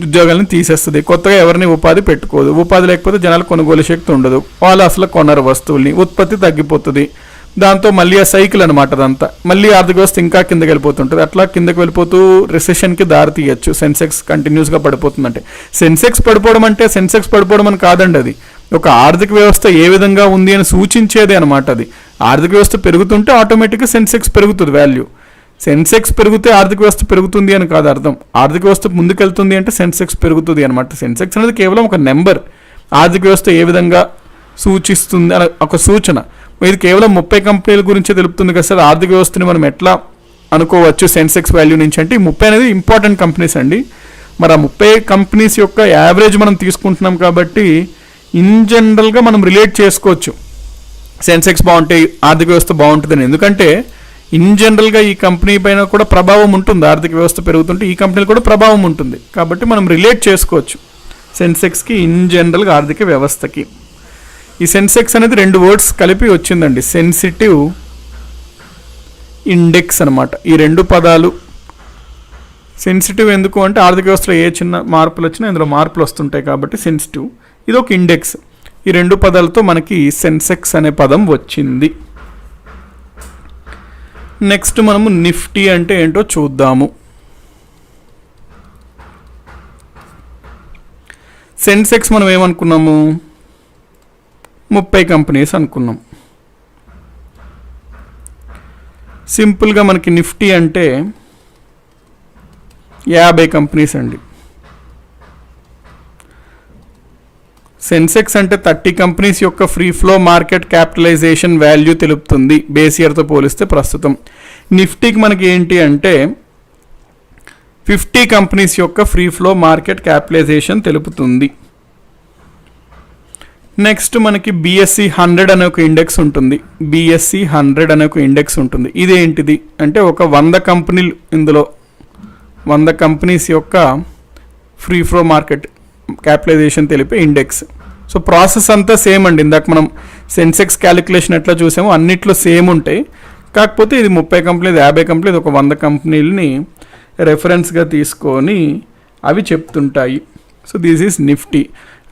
ఉద్యోగాలను తీసేస్తుంది, కొత్తగా ఎవరిని ఉపాధి పెట్టుకోదు. ఉపాధి లేకపోతే జనాలు కొనుగోలు శక్తి ఉండదు, వాళ్ళు అసలు కొనరు వస్తువుల్ని, ఉత్పత్తి తగ్గిపోతుంది. దాంతో మళ్ళీ ఆ సైకిల్ అనమాట, అదంతా మళ్ళీ ఆర్థిక వ్యవస్థ ఇంకా కిందకి వెళ్ళిపోతుంటుంది. అట్లా కిందకి వెళ్ళిపోతూ రిసెషన్కి దారి తీయచ్చు. సెన్సెక్స్ కంటిన్యూస్గా పడిపోతుందంటే, సెన్సెక్స్ పడిపోవడం అంటే సెన్సెక్స్ పడిపోవడం అని కాదండి, అది ఒక ఆర్థిక వ్యవస్థ ఏ విధంగా ఉంది అని సూచించేదే అనమాట. అది ఆర్థిక వ్యవస్థ పెరుగుతుంటే ఆటోమేటిక్గా సెన్సెక్స్ పెరుగుతుంది వాల్యూ. సెన్సెక్స్ పెరిగితే ఆర్థిక వ్యవస్థ పెరుగుతుంది అని కాదు అర్థం. ఆర్థిక వ్యవస్థ ముందుకెళ్తుంది అంటే సెన్సెక్స్ పెరుగుతుంది అనమాట. సెన్సెక్స్ అనేది కేవలం ఒక నెంబర్, ఆర్థిక వ్యవస్థ ఏ విధంగా సూచిస్తుంది అని ఒక సూచన. ఇది కేవలం 30 కంపెనీల గురించి తెలుపుతుంది కదా సార్, ఆర్థిక వ్యవస్థని మనం ఎట్లా అనుకోవచ్చు సెన్సెక్స్ వాల్యూ నుంచి అంటే, ఈ 30 అనేది ఇంపార్టెంట్ కంపెనీస్ అండి. మరి ఆ 30 కంపెనీస్ యొక్క యావరేజ్ మనం తీసుకుంటున్నాం కాబట్టి ఇన్ జనరల్గా మనం రిలేట్ చేసుకోవచ్చు, సెన్సెక్స్ బాగుంటే ఆర్థిక వ్యవస్థ బాగుంటుందని. ఎందుకంటే ఇన్ జనరల్గా ఈ కంపెనీ పైన కూడా ప్రభావం ఉంటుంది, ఆర్థిక వ్యవస్థ పెరుగుతుంటే ఈ కంపెనీలు కూడా ప్రభావం ఉంటుంది. కాబట్టి మనం రిలేట్ చేసుకోవచ్చు సెన్సెక్స్కి, ఇన్ జనరల్గా ఆర్థిక వ్యవస్థకి. ఈ సెన్సెక్స్ అనేది 2 వర్డ్స్ కలిపి వచ్చిందండి, సెన్సిటివ్ ఇండెక్స్ అనమాట. ఈ 2 పదాలు సెన్సిటివ్ ఎందుకు అంటే ఆర్థిక వ్యవస్థలో ఏ చిన్న మార్పులు వచ్చినా ఇందులో మార్పులు వస్తుంటాయి కాబట్టి సెన్సిటివ్. ఇది ఒక ఇండెక్స్. ఈ రెండు పదాలతో మనకి సెన్సెక్స్ అనే పదం వచ్చింది. నెక్స్ట్ మనము నిఫ్టీ అంటే ఏంటో చూద్దాము. సెన్సెక్స్ మనం ఏమనుకున్నాము, 30 కంపెనీస్ అనుకున్నాం. సింపుల్గా మనకి నిఫ్టీ అంటే 50 కంపెనీస్ అండి. సెన్సెక్స్ అంటే 30 కంపెనీస్ యొక్క free flow market capitalisation value తెలుపుతుంది బేస్ ఇయర్తో పోలిస్తే ప్రస్తుతం. నిఫ్టీకి మనకి ఏంటి అంటే 50 కంపెనీస్ యొక్క ఫ్రీ ఫ్లో మార్కెట్ క్యాపిటలైజేషన్ తెలుపుతుంది. నెక్స్ట్ మనకి BSE 100 అనే ఒక ఇండెక్స్ ఉంటుంది. BSE 100 అనే ఒక ఇండెక్స్ ఉంటుంది. ఇదేంటిది అంటే ఒక 100 కంపెనీలు, ఇందులో 100 కంపెనీస్ యొక్క ఫ్రీ ఫ్లో మార్కెట్ క్యాపిటలైజేషన్ తెలిపే ఇండెక్స్. సో ప్రాసెస్ అంతా సేమ్ అండి. ఇందాక మనం సెన్సెక్స్ క్యాలిక్యులేషన్ ఎట్లా చూసామో అన్నిట్లో సేమ్ ఉంటాయి. కాకపోతే ఇది 30 కంపెనీలు, 50 కంపెనీలు, ఒక 100 కంపెనీలని రెఫరెన్స్గా తీసుకొని అవి చెప్తుంటాయి. So this is Nifty.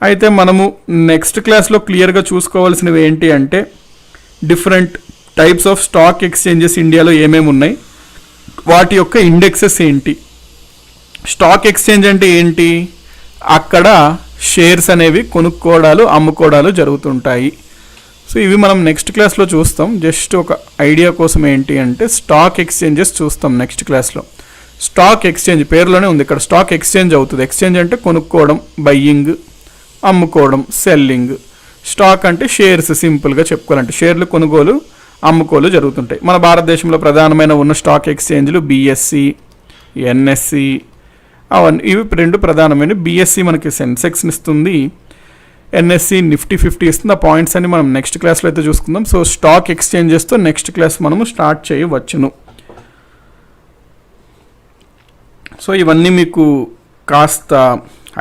అయితే మనము నెక్స్ట్ క్లాస్లో క్లియర్గా చూసుకోవాల్సినవి ఏంటి అంటే different types of stock exchanges ఇండియాలో ఏమేమి ఉన్నాయి, వాటి యొక్క ఇండెక్సెస్ ఏంటి. స్టాక్ ఎక్స్చేంజ్ అంటే ఏంటి, అక్కడ షేర్స్ అనేవి కొనుక్కోవడాలు అమ్ముకోవడాలు జరుగుతుంటాయి. సో ఇవి మనం నెక్స్ట్ క్లాస్లో చూస్తాం. జస్ట్ ఒక ఐడియా కోసం ఏంటి అంటే స్టాక్ ఎక్స్చేంజెస్ చూస్తాం నెక్స్ట్ క్లాస్లో. స్టాక్ ఎక్స్చేంజ్ పేరులోనే ఉంది, ఇక్కడ స్టాక్ ఎక్స్చేంజ్ అవుతుంది. ఎక్స్చేంజ్ అంటే కొనుక్కోవడం, బయ్యింగ్, అమ్ముకోవడం, సెల్లింగ్. స్టాక్ అంటే షేర్స్, సింపుల్గా చెప్పుకోవాలంటే షేర్లు కొనుగోలు అమ్ముకోలు జరుగుతుంటాయి. మన భారతదేశంలో ప్రధానమైన ఉన్న స్టాక్ ఎక్స్చేంజ్లు BSE, NSE, అవన్నీ ఇవి రెండు ప్రధానమైన. BSE మనకి సెన్సెక్స్ని ఇస్తుంది, NSE నిఫ్టీ 50 ఇస్తుంది. ఆ పాయింట్స్ అన్ని మనం నెక్స్ట్ క్లాస్లో అయితే చూసుకుందాం. సో స్టాక్ ఎక్స్చేంజెస్తో నెక్స్ట్ క్లాస్ మనము స్టార్ట్ చేయవచ్చును. సో ఇవన్నీ మీకు కాస్త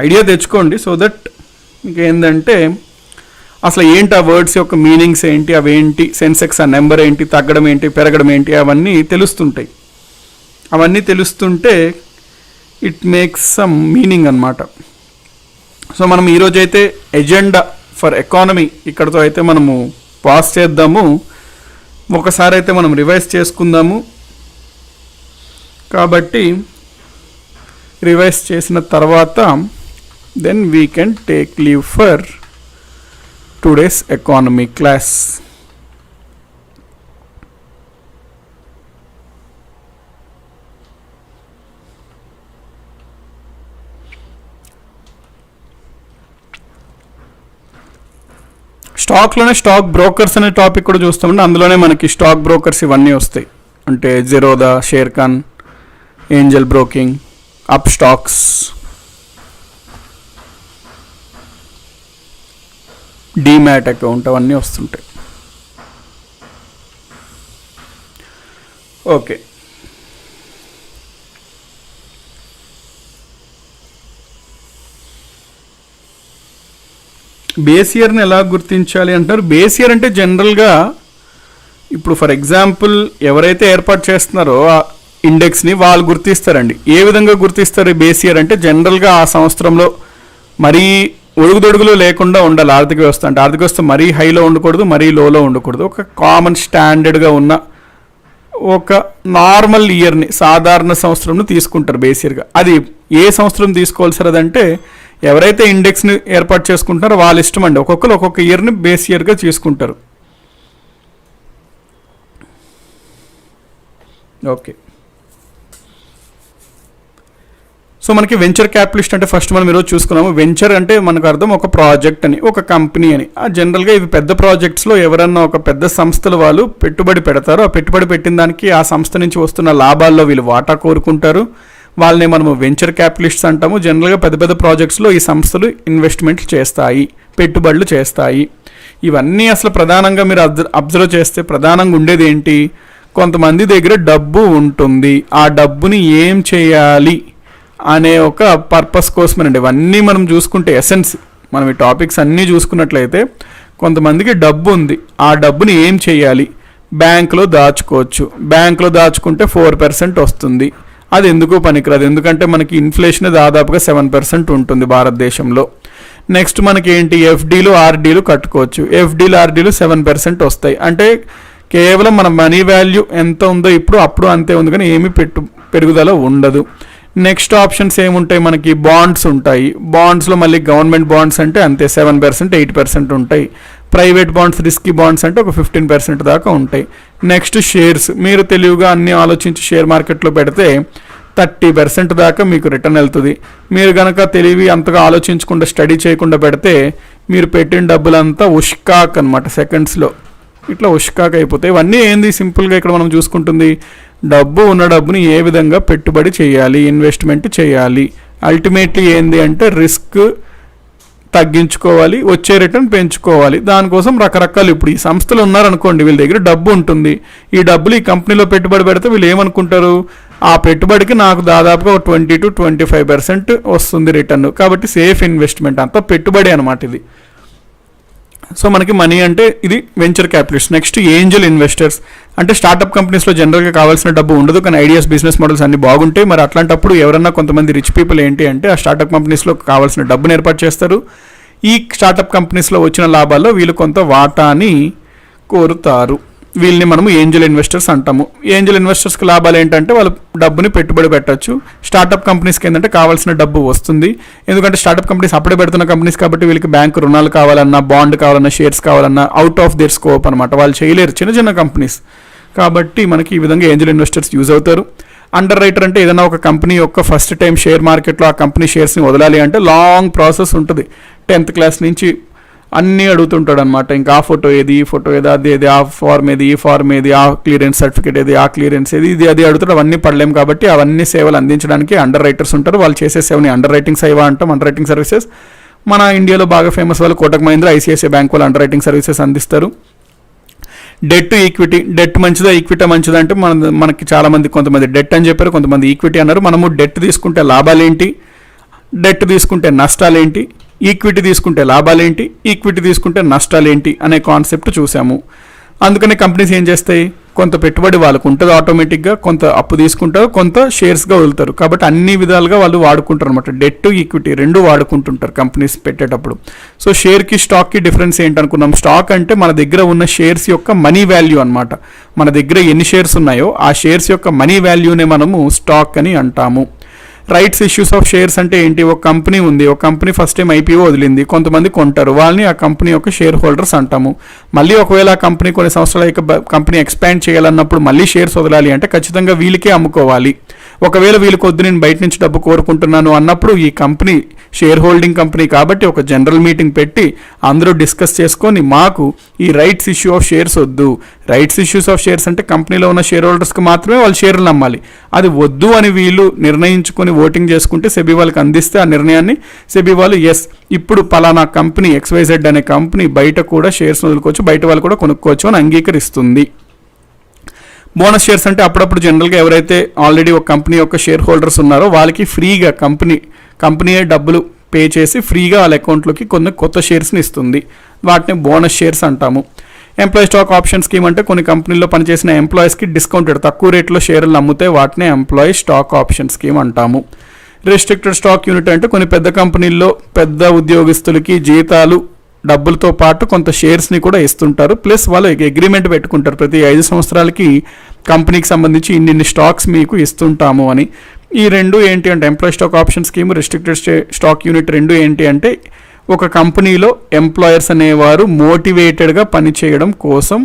ఐడియా తెచ్చుకోండి. సో దట్ మీకు ఏంటంటే అసలు ఏంటి ఆ వర్డ్స్ యొక్క మీనింగ్స్ ఏంటి, అవేంటి, సెన్సెక్స్ ఆ నెంబర్ ఏంటి, తగ్గడం ఏంటి, పెరగడం ఏంటి, అవన్నీ తెలుస్తుంటాయి. అవన్నీ తెలుస్తుంటే ఇట్ మేక్స్ సమ్ మీనింగ్ అన్నమాట. సో మనం ఈరోజైతే ఎజెండా ఫర్ ఎకానమీ ఇక్కడతో అయితే మనము పాస్ చేద్దాము. ఒకసారి అయితే మనం రివైజ్ చేసుకుందాము. కాబట్టి రివైజ్ చేసిన తర్వాత then we can take leave for today's economy class. స్టాక్లోనే స్టాక్ బ్రోకర్స్ అనే టాపిక్ కూడా చూస్తామంటే అందులోనే మనకి స్టాక్ బ్రోకర్స్ ఇవన్నీ వస్తాయి. అంటే Zerodha, Sharekhan, Angel Broking, Upstox, demat account, అవన్నీ వస్తుంటాయి. ఓకే, బేస్ ఇయర్ని ఎలా గుర్తించాలి అంటారు. బేస్ ఇయర్ అంటే జనరల్గా ఇప్పుడు ఫర్ ఎగ్జాంపుల్ ఎవరైతే ఏర్పాటు చేస్తున్నారో ఆ ఇండెక్స్ని వాళ్ళు గుర్తిస్తారండి. ఏ విధంగా గుర్తిస్తారు బేస్ ఇయర్ అంటే జనరల్గా ఆ సంవత్సరంలో మరీ ఒడుగుదొడుగులు లేకుండా ఉండాలి ఆర్థిక వ్యవస్థ. అంటే ఆర్థిక వ్యవస్థ మరీ హైలో ఉండకూడదు, మరీ లోలో ఉండకూడదు. ఒక కామన్ స్టాండర్డ్గా ఉన్న ఒక నార్మల్ ఇయర్ని, సాధారణ సంవత్సరంను తీసుకుంటారు బేస్ ఇయర్గా. అది ఏ సంవత్సరం తీసుకోవాల్సి అదంటే ఎవరైతే ఇండెక్స్ని ఏర్పాటు చేసుకుంటారో వాళ్ళ ఇష్టం అండి. ఒక్కొక్కరు ఒక్కొక్క ఇయర్ని బేస్ ఇయర్గా తీసుకుంటారు. ఓకే, సో మనకి వెంచర్ క్యాపిటలిస్ట్ అంటే ఫస్ట్ మనం ఈరోజు చూసుకున్నాము. వెంచర్ అంటే మనకు అర్థం ఒక ప్రాజెక్ట్ అని, ఒక కంపెనీ అని. జనరల్గా ఇవి పెద్ద ప్రాజెక్ట్స్లో ఎవరన్నా ఒక పెద్ద సంస్థలు వాళ్ళు పెట్టుబడి పెడతారు. ఆ పెట్టుబడి పెట్టిన దానికి ఆ సంస్థ నుంచి వస్తున్న లాభాల్లో వీళ్ళు వాటా కోరుకుంటారు. వాళ్ళని మనము వెంచర్ క్యాపిటలిస్ట్స్ అంటాము. జనరల్గా పెద్ద పెద్ద ప్రాజెక్ట్స్లో ఈ సంస్థలు ఇన్వెస్ట్మెంట్లు చేస్తాయి, పెట్టుబడులు చేస్తాయి. ఇవన్నీ అసలు ప్రధానంగా మీరు అబ్జర్వ్ చేస్తే ప్రధానంగా ఉండేది ఏంటి, కొంతమంది దగ్గర డబ్బు ఉంటుంది, ఆ డబ్బుని ఏం చేయాలి అనే ఒక పర్పస్ కోసమేనండి. ఇవన్నీ మనం చూసుకుంటే ఎసెన్స్, మనం ఈ టాపిక్స్ అన్నీ చూసుకున్నట్లయితే కొంతమందికి డబ్బు ఉంది, ఆ డబ్బుని ఏం చేయాలి, బ్యాంకులో దాచుకోవచ్చు. బ్యాంకులో దాచుకుంటే 4% వస్తుంది. అది ఎందుకు పనికిరాదు, ఎందుకంటే మనకి ఇన్ఫ్లేషన్ దాదాపుగా 7% ఉంటుంది భారతదేశంలో. నెక్స్ట్ మనకి ఏంటి, ఎఫ్డీలు ఆర్డీలు కట్టుకోవచ్చు. ఎఫ్డీలు ఆర్డీలు 7% వస్తాయి. అంటే కేవలం మన మనీ వాల్యూ ఎంత ఉందో అప్పుడు అంతే ఉంది, కానీ ఏమీ పెరుగుదల ఉండదు. నెక్స్ట్ ఆప్షన్స్ ఏముంటాయి మనకి, బాండ్స్ ఉంటాయి. బాండ్స్లో మళ్ళీ గవర్నమెంట్ బాండ్స్ అంటే అంతే 7%, 8% ఉంటాయి. ప్రైవేట్ బాండ్స్, రిస్కీ బాండ్స్ అంటే ఒక 15% దాకా ఉంటాయి. నెక్స్ట్ షేర్స్, మీరు తెలివిగా అన్ని ఆలోచించి షేర్ మార్కెట్లో పెడితే 30% దాకా మీకు రిటర్న్ వెళ్తుంది. మీరు కనుక తెలివి అంతగా ఆలోచించకుండా స్టడీ చేయకుండా పెడితే మీరు పెట్టిన డబ్బులంతా ఉష్కాక్ అనమాట, సెకండ్స్లో ఇట్లా ఉష్కాక్ అయిపోతాయి. ఇవన్నీ ఏంది, సింపుల్గా ఇక్కడ మనం చూసుకుంటుంది, ఉన్న డబ్బుని ఏ విధంగా పెట్టుబడి చేయాలి, ఇన్వెస్ట్మెంట్ చేయాలి. అల్టిమేట్లీ ఏంది అంటే రిస్క్ తగ్గించుకోవాలి, వచ్చే రిటర్న్ పెంచుకోవాలి. దానికోసం రకరకాలు, ఇప్పుడు ఈ సంస్థలు ఉన్నారనుకోండి, వీళ్ళ దగ్గర డబ్బు ఉంటుంది. ఈ డబ్బులు ఈ కంపెనీలో పెట్టుబడి పెడితే వీళ్ళు ఏమనుకుంటారు, ఆ పెట్టుబడికి నాకు దాదాపుగా 20 to 25% వస్తుంది రిటర్న్. కాబట్టి సేఫ్ ఇన్వెస్ట్మెంట్, అంతా పెట్టుబడి అనమాట ఇది. సో మనకి మనీ అంటే ఇది venture capitalist. Next Angel investors, అంటే స్టార్టప్ కంపెనీస్లో జనరల్గా కావాల్సిన డబ్బు ఉండదు, కానీ ఐడియాస్, బిజినెస్ మోడల్స్ అన్ని బాగుంటాయి. మరి అట్లాంటప్పుడు ఎవరన్నా కొంతమంది రిచ్ పీపుల్ ఏంటి అంటే ఆ స్టార్టప్ కంపెనీస్లో కావాల్సిన డబ్బును ఏర్పాటు చేస్తారు. ఈ స్టార్టప్ కంపెనీస్లో వచ్చిన లాభాల్లో వీళ్ళు కొంత వాటాని కోరుతారు. వీళ్ళని మనము ఏంజల్ ఇన్వెస్టర్స్ అంటాము. ఏంజల్ ఇన్వెస్టర్స్కి లాభాలు ఏంటంటే వాళ్ళు డబ్బుని పెట్టుబడి పెట్టచ్చు. స్టార్టప్ కంపెనీస్కి ఏంటంటే కావాల్సిన డబ్బు వస్తుంది. ఎందుకంటే స్టార్టప్ కంపెనీస్ అప్పుడే పెడుతున్న కంపెనీస్ కాబట్టి వీళ్ళకి బ్యాంకు రుణాలు కావాలన్నా, బాండ్ కావాలన్నా, షేర్స్ కావాలన్నా అవుట్ ఆఫ్ దేర్ స్కోప్ అనమాట, వాళ్ళు చేయలేరు, చిన్న చిన్న కంపెనీస్. కాబట్టి మనకి ఈ విధంగా ఏంజల్ ఇన్వెస్టర్స్ యూజ్ అవుతారు. అండర్ రైటర్ అంటే ఏదైనా ఒక కంపెనీ యొక్క ఫస్ట్ టైం షేర్ మార్కెట్లో ఆ కంపెనీ షేర్స్ని వదలాలి అంటే లాంగ్ ప్రాసెస్ ఉంటుంది. 10th క్లాస్ నుంచి అన్నీ అడుగుతుంటాడు అనమాట. ఇంకా ఆ ఫోటో ఏది, ఈ ఫోటో ఏది, అది ఏది, ఆ ఫార్మ్ ఏది, ఈ ఫార్మ్ ఏది, ఆ క్లియరెన్స్ సర్టిఫికేట్ ఏది, ఆ క్లియరెన్స్ ఏది, ఇది అది అడుగుతాడు. అవన్నీ పడలేము కాబట్టి అవన్నీ సేవలు అందించడానికి అండర్ రైటర్స్ ఉంటారు. వాళ్ళు చేసే సేవని అండర్ రైటింగ్ సేవ అంటాం, అండర్ రైటింగ్ సర్వీసెస్. మన ఇండియాలో బాగా ఫేమస్ వాళ్ళు కోటక్ మహీంద్రా, ఐసిఐసిఐ బ్యాంక్ వాళ్ళు అండర్ రైటింగ్ సర్వీసెస్ అందిస్తారు. డెట్ ఈక్విటీ, డెట్ మంచిదా ఈక్విటీ మంచిదా అంటే మనకి చాలామంది కొంతమంది డెట్ అని చెప్పారు, కొంతమంది ఈక్విటీ అన్నారు. మనము డెట్ తీసుకుంటే లాభాలేంటి, డెట్ తీసుకుంటే నష్టాలేంటి, ఈక్విటీ తీసుకుంటే లాభాలేంటి, ఈక్విటీ తీసుకుంటే నష్టాలేంటి అనే కాన్సెప్ట్ చూసాము. అందుకనే కంపెనీస్ ఏం చేస్తాయి, కొంత పెట్టుబడి వాళ్ళకు ఉంటుంది ఆటోమేటిక్గా, కొంత అప్పు తీసుకుంటారు, కొంత షేర్స్గా వదులుతారు. కాబట్టి అన్ని విధాలుగా వాళ్ళు వాడుకుంటారు అనమాట. డెట్, ఈక్విటీ రెండు వాడుకుంటుంటారు కంపెనీస్ పెట్టేటప్పుడు. సో షేర్కి స్టాక్కి డిఫరెన్స్ ఏంటనుకున్నాం, స్టాక్ అంటే మన దగ్గర ఉన్న షేర్స్ యొక్క మనీ వాల్యూ అనమాట. మన దగ్గర ఎన్ని షేర్స్ ఉన్నాయో ఆ షేర్స్ యొక్క మనీ వాల్యూనే మనము స్టాక్ అని అంటాము. రైట్స్ ఇష్యూస్ ఆఫ్ షేర్స్ అంటే ఏంటి, ఒక కంపెనీ ఉంది, ఒక కంపెనీ ఫస్ట్ టైం ఐపీఓ వదిలింది, కొంతమంది కొంటారు, వాళ్ళని ఆ కంపెనీ యొక్క షేర్ హోల్డర్స్ అంటాము. మళ్ళీ ఒకవేళ ఆ కంపెనీ కొన్ని సంవత్సరాల కంపెనీ ఎక్స్పాండ్ చేయాలన్నప్పుడు మళ్ళీ షేర్స్ వదలాలి అంటే ఖచ్చితంగా వీళ్ళకే అమ్ముకోవాలి. ఒకవేళ వీళ్ళకి వద్దు, నేను బయట నుంచి డబ్బు కోరుకుంటున్నాను అన్నప్పుడు ఈ కంపెనీ షేర్ హోల్డింగ్ కంపెనీ కాబట్టి ఒక జనరల్ మీటింగ్ పెట్టి అందరూ డిస్కస్ చేసుకొని మాకు ఈ రైట్స్ ఇష్యూ ఆఫ్ షేర్స్ వద్దు, రైట్స్ ఇష్యూస్ ఆఫ్ షేర్స్ అంటే కంపెనీలో ఉన్న షేర్ హోల్డర్స్కి మాత్రమే వాళ్ళు షేర్లు అమ్మాలి, అది వద్దు అని వీళ్ళు నిర్ణయించుకొని ఓటింగ్ చేసుకుంటే సెబీ వాళ్ళకి అందిస్తే ఆ నిర్ణయాన్ని సెబీ వాళ్ళు ఎస్ ఇప్పుడు పలానా కంపెనీ XYZ అనే కంపెనీ బయట కూడా షేర్స్ వదులుకోవచ్చు, బయట వాళ్ళు కూడా కొనుక్కోవచ్చు అని అంగీకరిస్తుంది. బోనస్ షేర్స్ అంటే అప్పుడప్పుడు జనరల్గా ఎవరైతే ఆల్రెడీ ఒక కంపెనీ యొక్క షేర్ హోల్డర్స్ ఉన్నారో వాళ్ళకి ఫ్రీగా కంపెనీయే డబ్బులు పే చేసి ఫ్రీగా వాళ్ళ అకౌంట్లోకి కొన్ని కొత్త షేర్స్ని ఇస్తుంది, వాటిని బోనస్ షేర్స్ అంటాము. ఎంప్లాయీ స్టాక్ ఆప్షన్ స్కీమ్ అంటే కొన్ని కంపెనీల్లో పనిచేసిన ఎంప్లాయీస్కి డిస్కౌంటెడ్ తక్కువ రేట్లో షేర్లు అమ్మితే వాటిని ఎంప్లాయీ స్టాక్ ఆప్షన్ స్కీమ్ అంటాము. రిస్ట్రిక్టెడ్ స్టాక్ యూనిట్ అంటే కొన్ని పెద్ద కంపెనీల్లో పెద్ద ఉద్యోగస్తులకి జీతాలు డబ్బులతో పాటు కొంత షేర్స్ని కూడా ఇస్తుంటారు, ప్లస్ వాళ్ళు అగ్రిమెంట్ పెట్టుకుంటారు ప్రతి 5 సంవత్సరాలకి కంపెనీకి సంబంధించి ఇన్ని స్టాక్స్ మీకు ఇస్తుంటాము అని. ఈ రెండు ఏంటి అంటే employee stock option scheme, restricted stock unit రెండు ఏంటి అంటే ఒక కంపెనీలో ఎంప్లాయర్స్ అనేవారు మోటివేటెడ్గా పనిచేయడం కోసం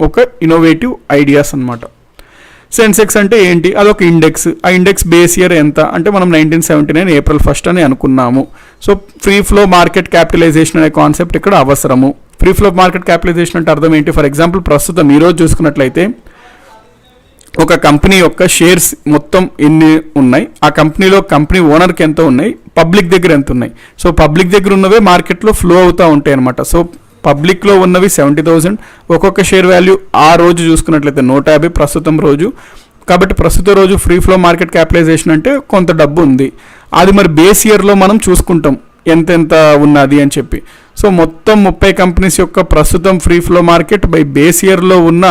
ఒక ఇన్నోవేటివ్ ఐడియాస్ అనమాట. సెన్సెక్స్ అంటే ఏంటి, అదొక ఇండెక్స్, ఆ ఇండెక్స్ బేస్ ఇయర్ ఎంత అంటే మనం 1979 April 1 అని అనుకున్నాము. So free flow market capitalisation అనే కాన్సెప్ట్ ఇక్కడ అవసరము. ఫ్రీ ఫ్లో మార్కెట్ క్యాపిటలైజేషన్ అంటే అర్థం ఏంటి, ఫర్ ఎగ్జాంపుల్ ప్రస్తుతం ఈరోజు చూసుకున్నట్లయితే ఒక కంపెనీ యొక్క షేర్స్ మొత్తం ఎన్ని ఉన్నాయి, ఆ కంపెనీలో కంపెనీ ఓనర్కి ఎంత ఉన్నాయి, పబ్లిక్ దగ్గర ఎంత ఉన్నాయి. సో పబ్లిక్ దగ్గర ఉన్నవే మార్కెట్లో ఫ్లో అవుతూ ఉంటాయి అనమాట. సో పబ్లిక్లో ఉన్నవి 70,000, ఒక్కొక్క షేర్ వాల్యూ ఆ రోజు చూసుకున్నట్లయితే 150 ప్రస్తుతం రోజు. కాబట్టి ప్రస్తుత రోజు ఫ్రీ ఫ్లో మార్కెట్ క్యాపిటలైజేషన్ అంటే కొంత డబ్బు ఉంది, అది మరి బేస్ ఇయర్లో మనం చూసుకుంటాం ఎంతెంత ఉన్నది అని చెప్పి. సో మొత్తం 30 కంపెనీస్ యొక్క ప్రస్తుతం free flow market by base ఇయర్లో ఉన్న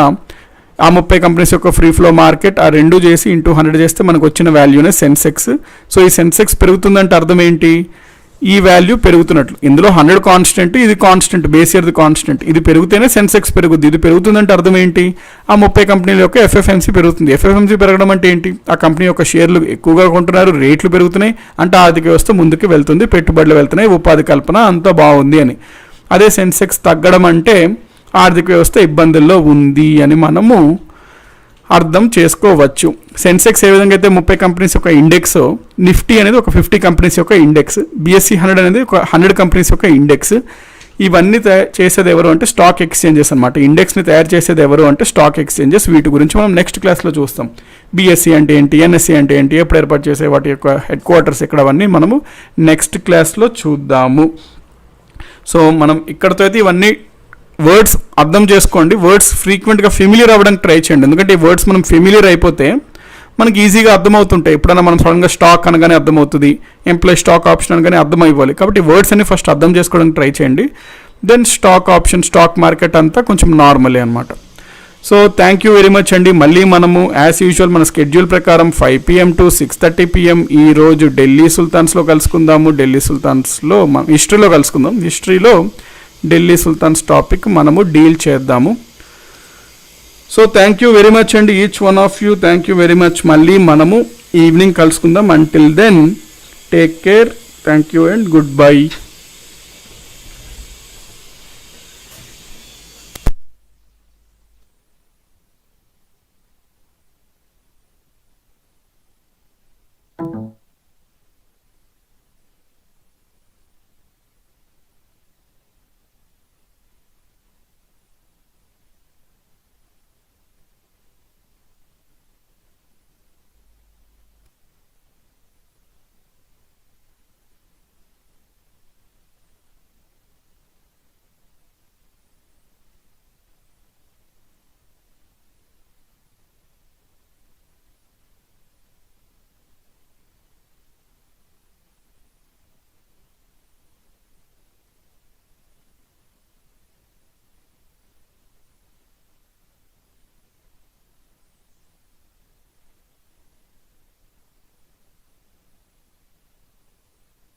ఆ 30 కంపెనీస్ యొక్క ఫ్రీ ఫ్లో మార్కెట్ ఆ రెండు చేసి ఇంటూ 100 చేస్తే మనకు వచ్చిన వాల్యూనే సెన్సెక్స్. సో ఈ సెన్సెక్స్ పెరుగుతుందంటే అర్థం ఏంటి, ఈ వాల్యూ పెరుగుతున్నట్లు. ఇందులో 100 కాన్స్టెంట్, ఇది కాన్స్టెంట్, బేస్ ఇయర్ది కాన్స్టెంట్. ఇది పెరిగితేనే సెన్సెక్స్ పెరుగుద్ది. ఇది పెరుగుతుందంటే అర్థం ఏంటి? ఆ 30 కంపెనీల యొక్క ఎఫ్ఎఫ్ఎంసీ పెరుగుతుంది. ఎఫ్ఎఫ్ఎంసీ పెరగడం అంటే ఏంటి? ఆ కంపెనీ యొక్క షేర్లు ఎక్కువగా కొంటున్నారు, రేట్లు పెరుగుతున్నాయి అంటే ఆర్థిక వ్యవస్థ ముందుకు వెళ్తుంది, పెట్టుబడులు వెళ్తున్నాయి, ఉపాధి కల్పన అంతా బాగుంది అని. అదే సెన్సెక్స్ తగ్గడం అంటే ఆర్థిక వ్యవస్థ ఇబ్బందుల్లో ఉంది అని మనము అర్థం చేసుకోవచ్చు. సెన్సెక్స్ ఏ విధంగా అయితే 30 కంపెనీస్ యొక్క ఇండెక్స్, నిఫ్టీ అనేది ఒక 50 కంపెనీస్ యొక్క ఇండెక్స్, BSE 100 అనేది ఒక 100 కంపెనీస్ యొక్క ఇండెక్స్. ఇవన్నీ చేసేది ఎవరు అంటే స్టాక్ ఎక్స్చేంజెస్ అనమాట. ఇండెక్స్ని తయారు చేసేది ఎవరు అంటే స్టాక్ ఎక్స్చేంజెస్. వీటి గురించి మనం నెక్స్ట్ క్లాస్లో చూస్తాం. BSE అంటే ఏంటి, NSE అంటే ఏంటి, ఎప్పుడు ఏర్పాటు చేసే, వాటి యొక్క హెడ్ క్వార్టర్స్ ఎక్కడ, అవన్నీ మనము నెక్స్ట్ క్లాస్లో చూద్దాము. సో మనం ఇక్కడతో అయితే ఇవన్నీ వర్డ్స్ అర్థం చేసుకోండి. వర్డ్స్ ఫ్రీక్వెంట్గా ఫెమిలియర్ అవ్వడానికి ట్రై చేయండి. ఎందుకంటే ఈ వర్డ్స్ మనం ఫెమిలియర్ అయిపోతే మనకి ఈజీగా అర్థమవుతుంటాయి. ఎప్పుడైనా మనం సడన్గా స్టాక్ అనగానే అర్థమవుతుంది, ఎంప్లాయీ స్టాక్ ఆప్షన్ అనగానే అర్థం అయిపోవాలి. కాబట్టి వర్డ్స్ అన్ని ఫస్ట్ అర్థం చేసుకోవడానికి ట్రై చేయండి. Then stock option, stock market అంతా కొంచెం నార్మలే అనమాట. So thank you very much అండి. మళ్ళీ మనము యాజ్ యూజువల్ మన స్కెడ్యూల్ ప్రకారం 5 PM to 6:30 PM ఈరోజు ఢిల్లీ సుల్తాన్స్లో కలుసుకుందాము. ఢిల్లీ సుల్తాన్స్లో మనం హిస్టరీలో కలుసుకుందాం. హిస్టరీలో ఢిల్లీ సుల్తాన్స్ టాపిక్ మనము డీల్ చేద్దాము. So thank you very much అండి, each one of you. Thank you very much. మళ్ళీ మనము ఈవినింగ్ కలుసుకుందాం. Until then take care. Thank you and good by.